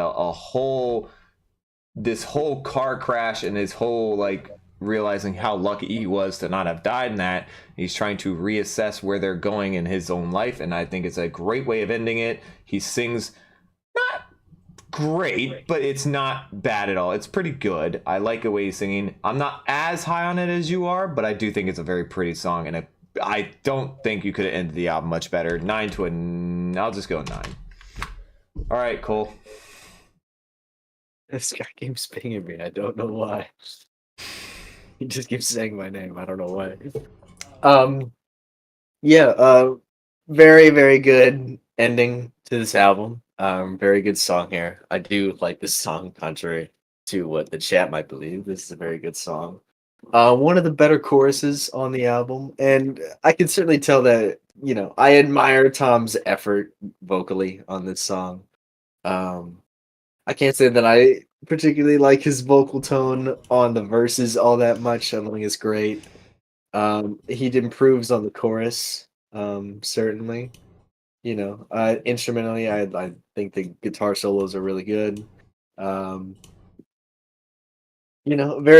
A: this whole car crash and his whole realizing how lucky he was to not have died in that. He's trying to reassess where they're going in his own life, and I think it's a great way of ending it. He sings not great, but it's not bad at all. It's pretty good. I like the way he's singing. I'm not as high on it as you are, but I do think it's a very pretty song, and I don't think you could have ended the album much better. I'll just go 9. All right, Cole.
B: This guy keeps pinging me. I don't know why. He just keeps saying my name. I don't know why. Very, very good ending to this album. Very good song here. I do like this song, contrary to what the chat might believe. This is a very good song. One of the better choruses on the album, and I can certainly tell that I admire Tom's effort vocally on this song. I can't say that I particularly like his vocal tone on the verses all that much. I don't think it's great. He improves on the chorus, certainly. Instrumentally, I think the guitar solos are really good. Very,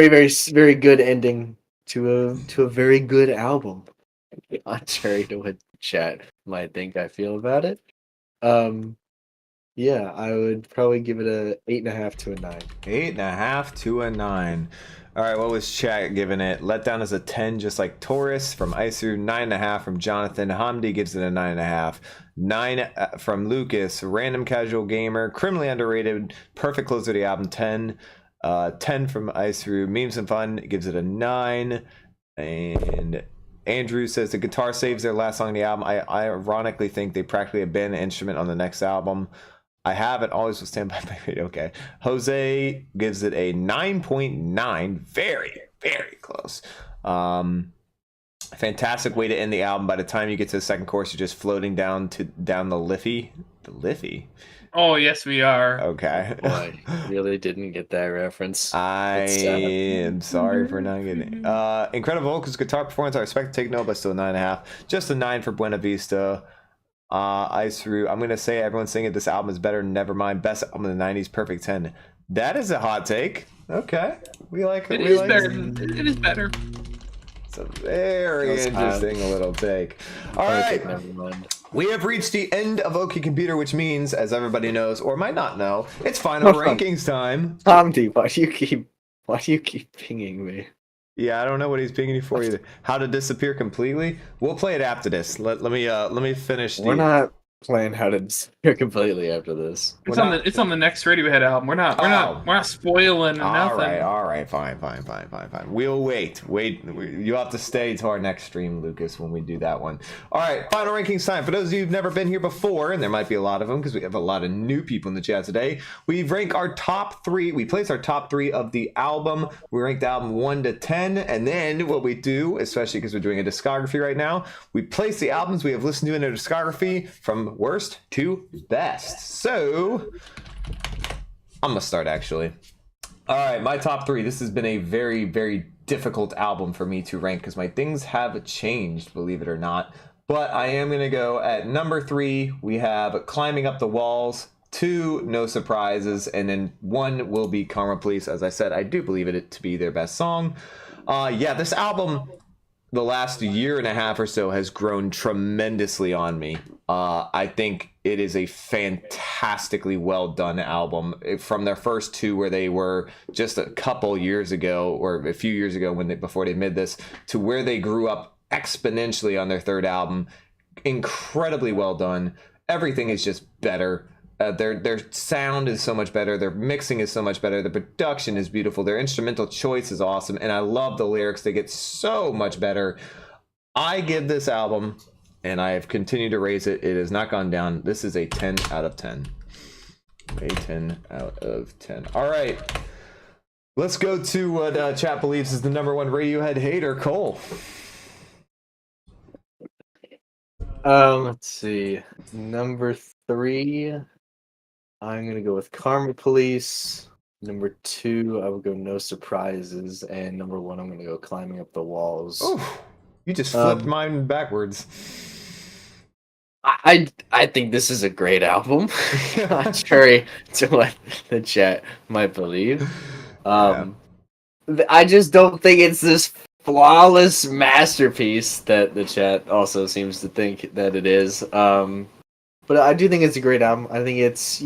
B: very, very good ending to a very good album. Contrary to what chat might think I feel about it. Yeah, I would probably give it a 8.5 to a 9.
A: 8.5 to a 9. All right, what was chat giving it? Letdown is a 10, just like Taurus from Isu. 9.5 from Jonathan. Hamdi gives it a 9.5. 9 from Lucas. Random Casual Gamer. Criminally Underrated. Perfect close to the album. 10. 10 from Isu. Memes and Fun gives it a 9. And Andrew says the guitar saves their last song on the album. I ironically think they practically abandoned the instrument on the next album. I have it always will stand by my radio. Okay. Jose gives it a 9.9. Very, very close. Fantastic way to end the album. By the time you get to the second chorus, you're just floating down the Liffey. The Liffey.
C: Oh, yes, we are.
A: Okay.
B: Boy, really didn't get that reference.
A: I
B: That's sad.
A: am sorry for not getting it. Incredible vocals, guitar performance. I expect to take note, but still 9.5. Just a 9 for Buena Vista. Ice Through. I'm gonna say everyone's saying this album is better. Nevermind. Best album of the '90s. Perfect 10. That is a hot take. Okay, we like it.
C: It
A: We
C: is
A: like
C: better. It is better.
A: It's a very
B: That's hot.
A: interesting little take. All
B: Okay,
A: right.
B: never mind.
A: We have reached the end of OK Computer, which means, as everybody knows, or might not know, it's final rankings time.
B: Tomdy, why do you keep pinging me?
A: Yeah, I don't know what he's pinging you for either. How to disappear completely? We'll play it after this. Let me finish.
B: We're not playing how to disappear completely after this.
C: It's on the next Radiohead album. We're not spoiling nothing.
A: All right, fine. We'll wait. You'll have to stay to our next stream, Lucas, when we do that one. All right, final rankings time. For those of you who've never been here before, and there might be a lot of them because we have a lot of new people in the chat today, we rank our top 3. We place our top 3 of the album. We rank the album 1 to 10, and then what we do, especially because we're doing a discography right now, we place the albums we have listened to in a discography from worst to best. So I'm gonna start actually. All right, my top 3. This has been a very, very difficult album for me to rank because my things have changed, believe it or not. But I am gonna go at number 3. We have Climbing Up the Walls. 2, No Surprises, and then 1 will be Karma Police. As I said, I do believe it to be their best song. Yeah, this album, the last year and a half or so, has grown tremendously on me. I think it is a fantastically well done album. From their first 2, where they were just a couple years ago, or a few years ago before they made this, to where they grew up exponentially on their 3rd album. Incredibly well done. Everything is just better. Their sound is so much better. Their mixing is so much better. The production is beautiful. Their instrumental choice is awesome. And I love the lyrics. They get so much better. I give this album, and I have continued to raise it. It has not gone down. This is a 10 out of 10. A 10 out of 10. All right. Let's go to what chat believes is the number 1 Radiohead hater, Cole.
B: Let's see. Number 3, I'm gonna go with Karma Police. Number 2, I would go No Surprises, and number 1, I'm gonna go Climbing Up the Walls.
A: Oh, you just flipped mine backwards.
B: I think this is a great album, contrary to what the chat might believe. I just don't think it's this flawless masterpiece that the chat also seems to think that it is. But I do think it's a great album. I think it's,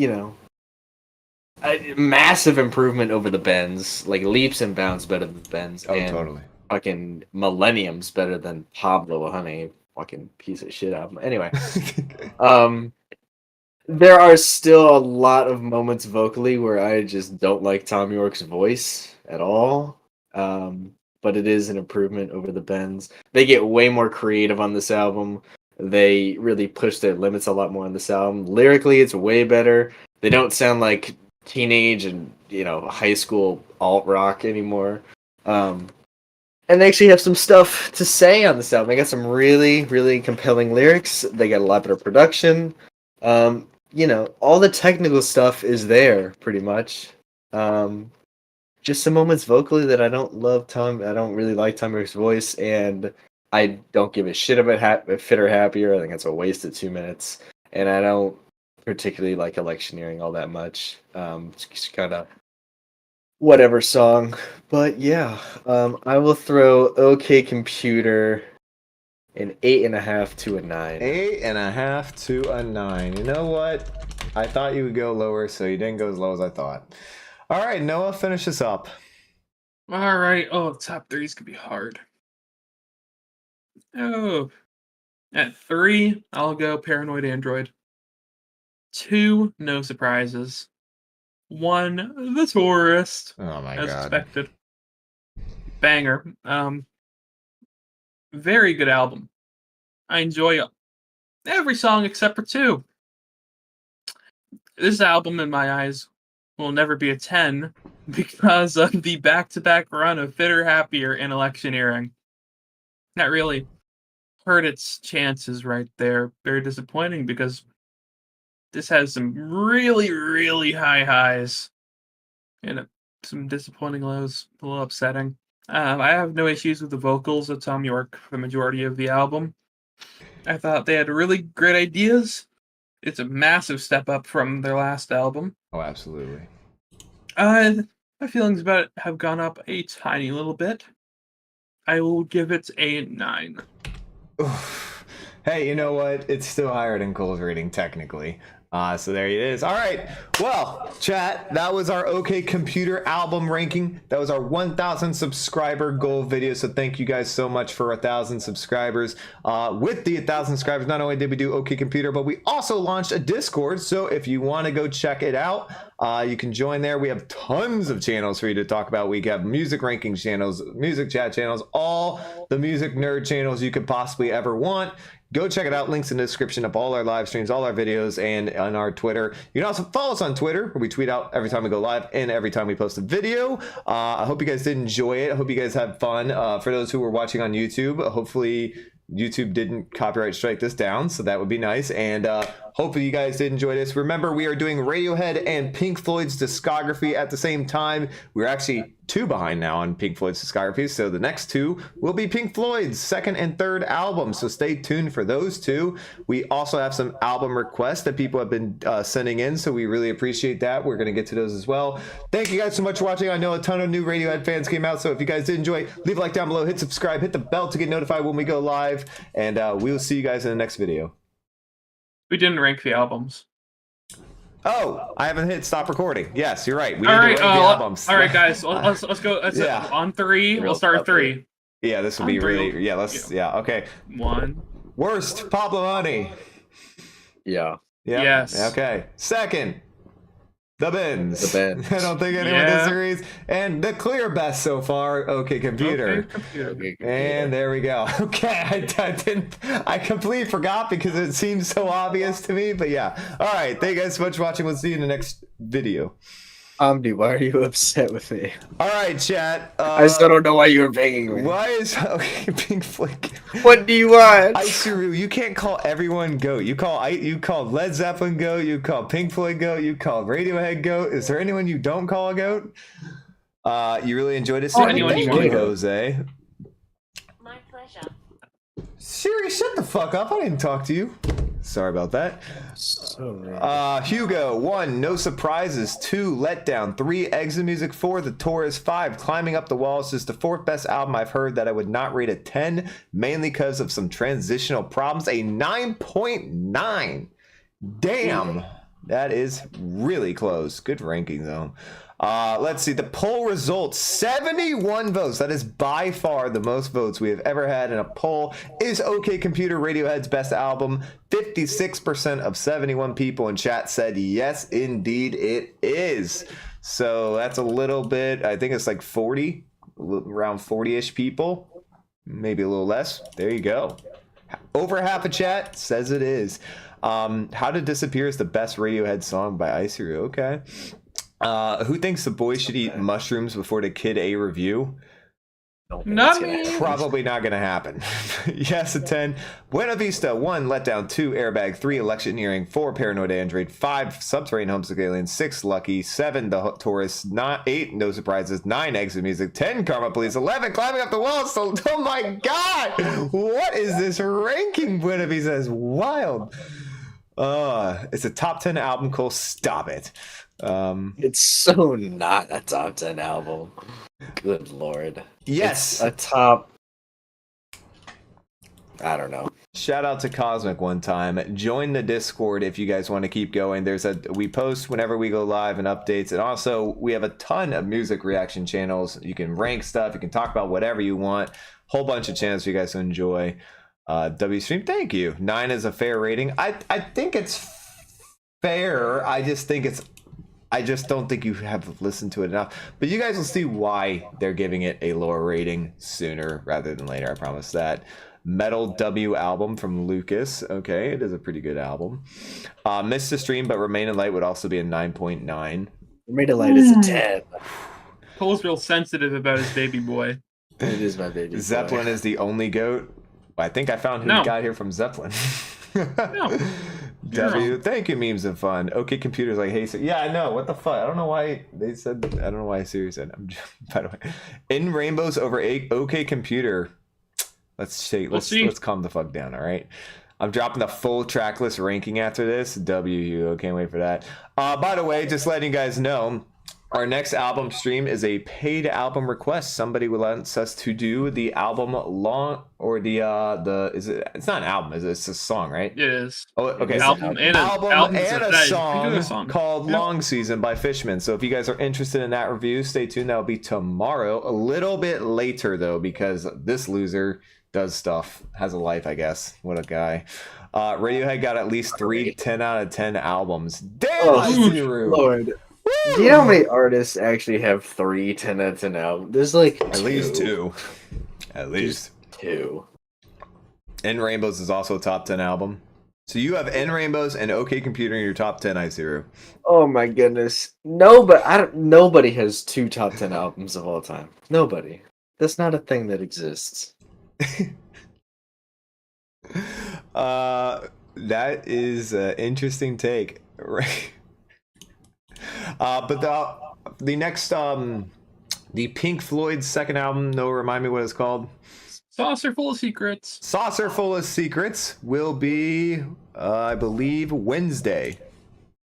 B: a massive improvement over the Bends, like leaps and bounds better than the Bends.
A: Oh,
B: and
A: totally.
B: Fucking millenniums better than Pablo Honey. Fucking piece of shit album. Anyway, there are still a lot of moments vocally where I just don't like Tom York's voice at all. But it is an improvement over the Bends. They get way more creative on this album. They really push their limits a lot more on this album. Lyrically, it's way better. They don't sound like teenage and high school alt rock anymore. And they actually have some stuff to say on this album. They got some really, really compelling lyrics. They got a lot better production. All the technical stuff is there pretty much. Just some moments vocally that I don't really like Tom York's voice, and I don't give a shit about Fit or Happier. I think it's a waste of 2 minutes. And I don't particularly like Electioneering all that much. It's just kind of whatever song. But yeah, I will throw OK Computer an 8.5 to a 9.
A: 8.5 to a 9. You know what? I thought you would go lower, so you didn't go as low as I thought. All right, Noah, finish this up.
C: All right. Oh, top 3s could be hard. Oh, at 3, I'll go Paranoid Android. 2, No Surprises. 1, The Tourist.
A: Oh my
C: as
A: god.
C: expected. Banger. Very good album. I enjoy every song except for 2. This album, in my eyes, will never be a 10 because of the back-to-back run of Fit or Happier and Electioneering. That really hurt its chances right there. Very disappointing because this has some really, really high highs and some disappointing lows. A little upsetting. I have no issues with the vocals of Tom York for the majority of the album. I thought they had really great ideas. It's a massive step up from their last album.
A: Oh, absolutely.
C: My feelings about it have gone up a tiny little bit. I will give it a 9.
A: Oof. Hey, you know what? It's still higher than Cole's rating, technically. So there it is. All right. Well, chat, that was our OK Computer album ranking. That was our 1,000 subscriber goal video. So thank you guys so much for 1,000 subscribers. With the 1,000 subscribers, not only did we do OK Computer, but we also launched a Discord. So if you want to go check it out, you can join there. We have tons of channels for you to talk about. We have music rankings channels, music chat channels, all the music nerd channels you could possibly ever want. Go check it out. Links in the description of all our live streams, all our videos, and on our Twitter. You can also follow us on Twitter, where we tweet out every time we go live and every time we post a video. I hope you guys did enjoy it. I hope you guys had fun. For those who were watching on YouTube, hopefully YouTube didn't copyright strike this down, so that would be nice. And hopefully you guys did enjoy this. Remember, we are doing Radiohead and Pink Floyd's discography at the same time. We're actually 2 behind now on Pink Floyd's discography, so the next 2 will be Pink Floyd's second and third albums, so stay tuned for those 2. We also have some album requests that people have been sending in, so we really appreciate that. We're going to get to those as well. Thank you guys so much for watching. I know a ton of new Radiohead fans came out, so if you guys did enjoy, leave a like down below, hit subscribe, hit the bell to get notified when we go live, and we will see you guys in the next video.
C: We didn't rank the albums.
A: Oh, I haven't hit stop recording. Yes, you're right. We
C: All
A: need
C: right,
A: to rank the albums.
C: all right, guys. Let's go.
A: Yeah.
C: On 3. We'll start with 3.
A: Yeah, this will be really. Yeah, let's. Yeah, okay.
C: 1.
A: Worst, Pablo Honey.
B: Yeah.
A: Yeah.
C: Yes.
A: Okay. Second, The Bins.
B: The Bins.
A: I don't think anyone
C: Yeah.
A: disagrees. And the clear best so far, OK Computer.
C: Okay, computer.
B: Okay,
A: And there we go. Okay, I completely forgot because it seems so obvious to me. But yeah. All right. Thank you guys so much for watching. We'll see you in the next video.
B: Amdi, why are you upset with me?
A: All right, chat.
B: I still don't know why you were banging me.
A: Why is OK Pink Floyd?
B: What do you want?
A: Isuru, you can't call everyone goat. You call Led Zeppelin goat. You call Pink Floyd goat. You call Radiohead goat. Is there anyone you don't call a goat? You really enjoyed it.
C: Anyone you
A: Thank
C: want.
A: you, Jose.
F: My pleasure.
A: Siri, shut the fuck up. I didn't talk to you. Sorry about that.
B: So random.
A: Hugo, 1, no surprises. 2, letdown. 3, exit music. 4, the Taurus. 5, climbing up the walls is the 4th best album I've heard that I would not rate a 10, mainly because of some transitional problems. A 9.9. Damn, that is really close. Good ranking though. Let's see the poll results. 71 votes. That is by far the most votes we have ever had in a poll. Is OK Computer Radiohead's best album? 56% of 71 people in chat said yes, indeed it is. So that's a little bit. I think it's like 40, around 40-ish people, maybe a little less. There you go. Over half of chat says it is. How to Disappear is the best Radiohead song by Isuru. Okay. Who thinks the boys should eat mushrooms before the Kid A review?
B: Don't think
C: Not
B: it's gonna
C: me.
B: happen.
A: Probably not going to happen. Yes, a 10. Buena Vista, 1, Letdown, 2, Airbag, 3, Electioneering, 4, Paranoid Android, 5, Subterranean Homesick Alien, 6, Lucky, 7, The Taurus, 8, No Surprises, 9, Exit Music, 10, Karma Police, 11, Climbing Up the Walls. So, oh my god! What is this ranking? Buena Vista is wild. It's a top 10 album. Cole, stop it.
B: It's so not a top 10 album. Good lord.
A: Yes.
B: It's a top. I don't know.
A: Shout out to Cosmic one time. Join the Discord if you guys want to keep going. We post whenever we go live and updates, and also we have a ton of music reaction channels. You can rank stuff. You can talk about whatever you want. Whole bunch of channels for you guys to enjoy. W Stream, thank you. 9 is a fair rating. I think it's fair. I just don't think you have listened to it enough. But you guys will see why they're giving it a lower rating sooner rather than later. I promise that. Metal W album from Lucas. Okay, it is a pretty good album. Missed the Stream, but Remain in Light would also be a 9.9.
B: Remain in Light is a 10.
C: Cole's real sensitive about his baby boy.
B: It is my baby. boy.
A: Zeppelin is the only goat. I think I found who
C: No.
A: got here from Zeppelin.
C: No.
A: W. Thank you, memes and fun. Okay, computers like hey. Yeah, I know. What the fuck? I don't know why they said. I don't know why Siri said. By the way, in rainbows over OK computer. Let's see. Let's calm the fuck down. All right. I'm dropping the full track list ranking after this. W. Can't wait for that. By the way, just letting you guys know. Our next album stream is a paid album request. Somebody wants us to do the album long or it's not an album, it's a song, right?
C: It is.
A: Oh, okay.
C: Album and
A: a song called Long Season by Fishman. So if you guys are interested in that review, stay tuned. That'll be tomorrow. A little bit later though, because this loser does stuff, has a life, I guess. What a guy. Radiohead got at least 3 10 out of 10 albums. Damn,
B: Lord. Do you know how many artists actually have 3 10 out of 10 albums? There's like
A: at least 2. At least
B: 2.
A: In Rainbows is also a top 10 album. So you have In Rainbows and OK Computer in your top 10, Isiru.
B: Oh my goodness. No, but nobody has 2 top 10 albums of all time. Nobody. That's not a thing that exists.
A: That is an interesting take. Right. But the next the Pink Floyd's second album, remind me what it's called.
C: Saucer Full of Secrets.
A: Saucer Full of Secrets will be I believe Wednesday,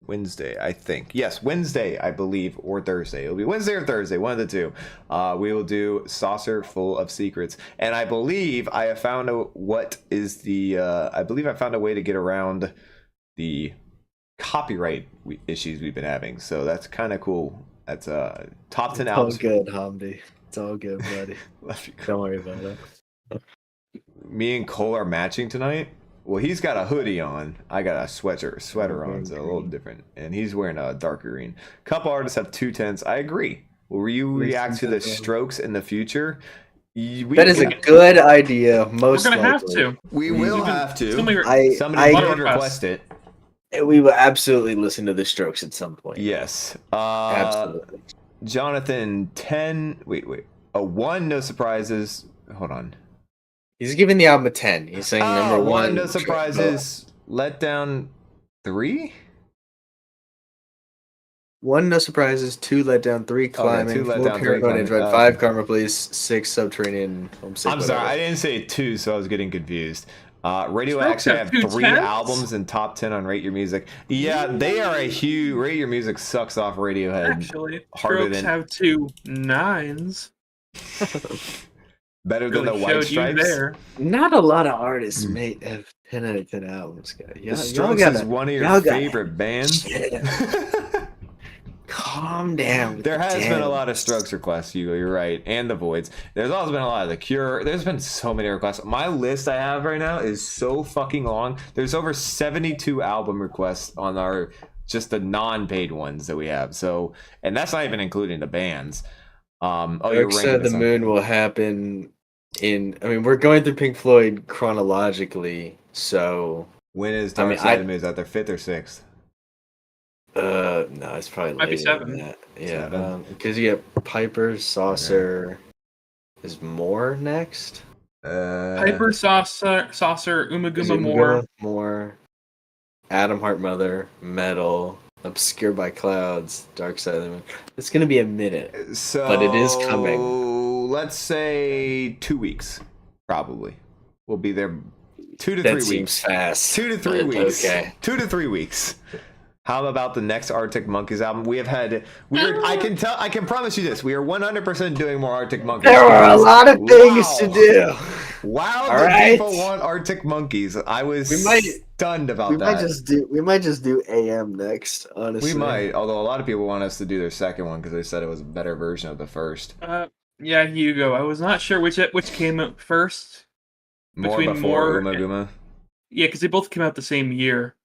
A: I think. Yes, Wednesday, I believe, or Thursday. It'll be Wednesday or Thursday, one of the two. We will do Saucer Full of Secrets, and I believe I have found I believe I found a way to get around the copyright issues we've been having, so that's kind of cool. That's top 10 albums.
B: It's all good, Hamdi. It's all good, buddy. Don't worry about it.
A: Me and Cole are matching tonight. Well, he's got a hoodie on. I got a sweater on, so a little different. And he's wearing a darker green. Couple artists have 2 10s. I agree. Will you react to the Strokes in the future?
B: That is a good idea. Most
C: We're gonna have
B: likely.
C: to.
A: We will have to.
C: Somebody
A: Somebody did request it.
B: We will absolutely listen to the Strokes at some point.
A: Yes.
B: Absolutely.
A: Jonathan 10. Wait. 1 No Surprises. Hold on.
B: He's giving the album a 10. He's saying number 1
A: No Surprises. Let Down 3.
B: 1 No Surprises, 2 Let Down, 3 Climbing,
A: 2 Let
B: 4
A: Down, 3
B: Paranoid
A: Climbing.
B: 5 Karma Police, 6 Subterranean Homesick.
A: I'm sorry, I didn't say 2, so I was getting confused. Radio actually have 3 albums in top 10 on Rate Your Music. Yeah, they are a huge. Rate Your Music sucks off Radiohead.
C: Actually, Strokes have 2 9s.
A: Better than the White Stripes.
C: There.
B: Not a lot of artists mate have 10 out of 10 albums, guys.
A: The Strokes is one of your favorite bands.
B: Calm down.
A: There has been a lot of Strokes requests, you're right, and the Voids. There's also been a lot of The Cure. There's been so many requests. My list I have right now is so fucking long. There's over 72 album requests on our just the non-paid ones that we have. So, and that's not even including the bands.
B: Dark Side of the Moon will happen we're going through Pink Floyd chronologically, so
A: when is Dark Side of the Moon? Is that their 5th or 6th?
B: No, it's probably
C: Might be
B: later
C: 7.
B: than that. Yeah, because you get Piper, Saucer. Okay. Is More next?
C: Piper, Saucer, Umaguma, More.
B: Atom Heart Mother, Metal, Obscured by Clouds, Dark Side of the Moon. It's gonna be a minute, but it is coming.
A: Let's say 2 weeks, probably. We'll be there 2 to 3 weeks.
B: That seems fast.
A: 2 to 3 weeks.
B: Okay.
A: 2 to 3 weeks. How about the next Arctic Monkeys album? I can promise you this. We are 100% doing more Arctic Monkeys.
B: There are a lot of things to do.
A: Wow, people want Arctic Monkeys. I was stunned about that.
B: We might just do AM next, honestly.
A: We might, although a lot of people want us to do their second one because they said it was a better version of the first.
C: Yeah, Hugo. I was not sure which came out first.
A: More before Uma Guma.
C: Yeah, because they both came out the same year.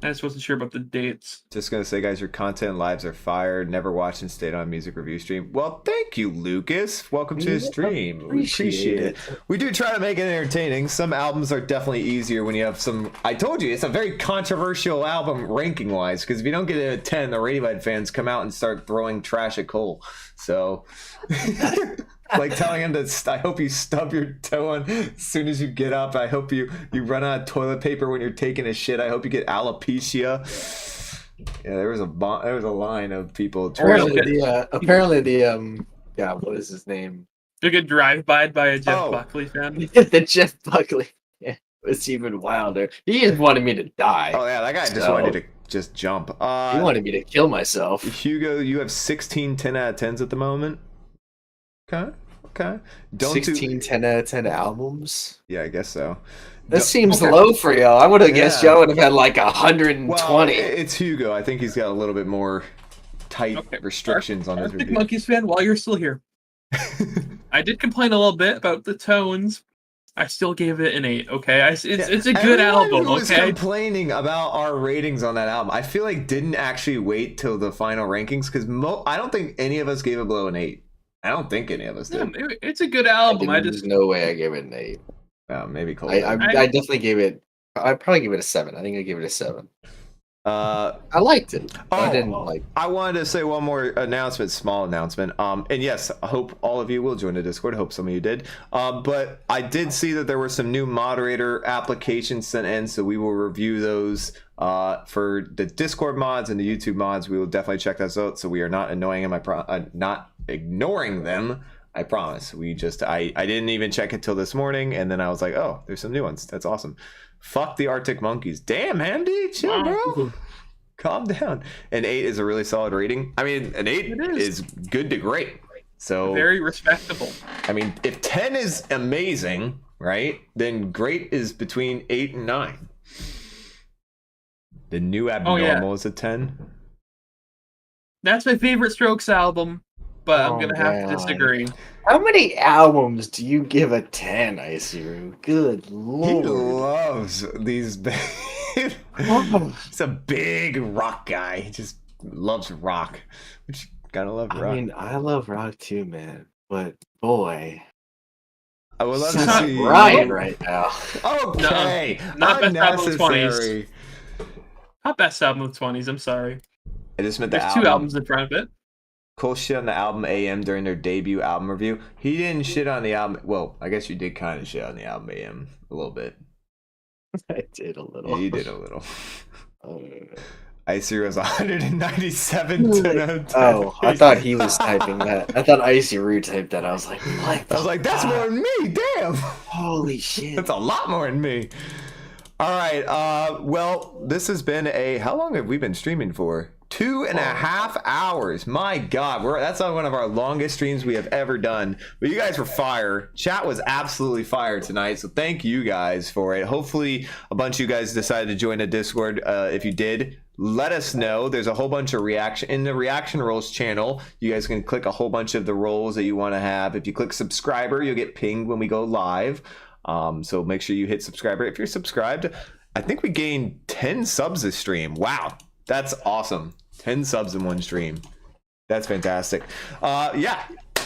C: I just wasn't sure about the dates.
A: Just gonna say, guys, your content and lives are fire. Never watched and stayed on music review stream. Well, thank you, Lucas. Welcome to the stream. We appreciate it. We do try to make it entertaining. Some albums are definitely easier when you have some. I told you, it's a very controversial album ranking wise, because if you don't get it at 10, the Radiohead fans come out and start throwing trash at Cole. So Like telling him to, I hope you stub your toe on as soon as you get up. I hope you run out of toilet paper when you're taking a shit. I hope you get alopecia. Yeah, there was a line of people.
B: Apparently the yeah, what is his name?
C: Took a drive-by by a Jeff
A: Oh.
C: Buckley fan.
B: The Jeff Buckley. Yeah, was even wilder. He just wanted me to die.
A: Oh yeah, that guy just
B: So-
A: wanted to just jump.
B: He wanted me to kill myself.
A: Hugo, you have 16 10 out of 10s at the moment. Okay. Don't
B: 16 10 out of 10 albums.
A: Yeah, I guess so.
B: That seems low for y'all. I would have guessed
A: Yeah.
B: y'all would have had like 120.
A: Well, it's Hugo. I think he's got a little bit more tight restrictions on his
C: Arctic
A: review.
C: Monkeys fan, while you're still here, I did complain a little bit about the tones. I still gave it an 8. Okay, it's a good
A: Everyone
C: album.
A: who was
C: Okay,
A: complaining about our ratings on that album, I feel like didn't actually wait till the final rankings because I don't think any of us gave it below an 8. I don't think any of us
C: yeah,
A: did.
C: it's a good album.
B: There's no way I gave it an 8.
A: Maybe Cole.
B: I definitely gave it. I probably gave it a 7. I think I gave it a 7. I liked it. I didn't like.
A: I wanted to say one more small announcement. And yes, I hope all of you will join the Discord. I hope some of you did. But I did see that there were some new moderator applications sent in, so we will review those for the Discord mods and the YouTube mods. We will definitely check those out. So we are not annoying them. Not ignoring them. I promise. I didn't even check it till this morning, and then I was like, oh, there's some new ones. That's awesome. Fuck the Arctic Monkeys. Damn, Hamdi, chill, bro. Calm down. An 8 is a really solid rating. I mean, an 8 is good to great. So
C: very respectable.
A: I mean, if 10 is amazing, right, then great is between 8 and 9. The new Abnormal is a 10.
C: That's my favorite Strokes album, but I'm gonna have to disagree.
B: How many albums do you give a 10, Icy? Good lord.
A: He loves these. He's a big rock guy. He just loves rock. Which gotta love rock.
B: I mean, I love rock too, man. But boy,
A: I would love
B: it's
A: to
B: not
A: see
B: Ryan right now.
A: Okay,
C: not best album of the 20s.
A: unnecessary.
C: Not best album of the 20s. I'm sorry.
A: I just meant the
C: There's
A: album.
C: 2 albums in front of it.
A: Cole shit on the album AM during their debut album review. He didn't shit on the album. Well, I guess you did kind of shit on the album AM a little bit.
B: I did a little.
A: Yeah, you did a little. Icy was 197 to 10.
B: Oh, I thought he was typing that. I thought Icy Roo typed that. I was like, what?
A: I was like, that's more than me. Damn.
B: Holy shit.
A: That's a lot more than me. All right. Well, this has been how long have we been streaming for? 2.5 hours. My God, that's on one of our longest streams we have ever done. But you guys were fire. Chat was absolutely fire tonight. So thank you guys for it. Hopefully a bunch of you guys decided to join the Discord. If you did, let us know. There's a whole bunch of reaction in the reaction roles channel. You guys can click a whole bunch of the roles that you want to have. If you click subscriber, you'll get pinged when we go live. So make sure you hit subscriber. If you're subscribed, I think we gained 10 subs this stream. Wow. That's awesome. 10 subs in one stream. That's fantastic. Yeah.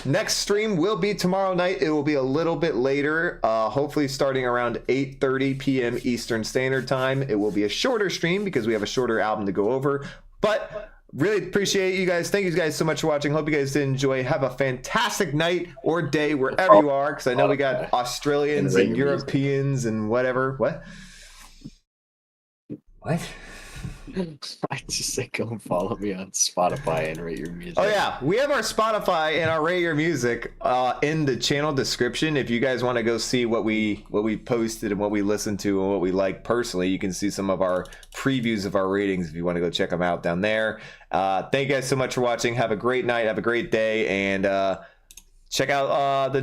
A: Next stream will be tomorrow night. It will be a little bit later. Hopefully starting around 8:30 p.m. Eastern Standard Time. It will be a shorter stream because we have a shorter album to go over. But really appreciate you guys. Thank you guys so much for watching. Hope you guys did enjoy. Have a fantastic night or day wherever you are. Because I know we got Australians and Europeans and whatever. What?
B: I just said go and follow me on Spotify and rate your music.
A: Oh yeah, we have our Spotify and our Rate Your Music in the channel description. If you guys want to go see what we posted and what we listened to and what we like personally, you can see some of our previews of our ratings if you want to go check them out down there. Thank you guys so much for watching. Have a great night. Have a great day, and check out the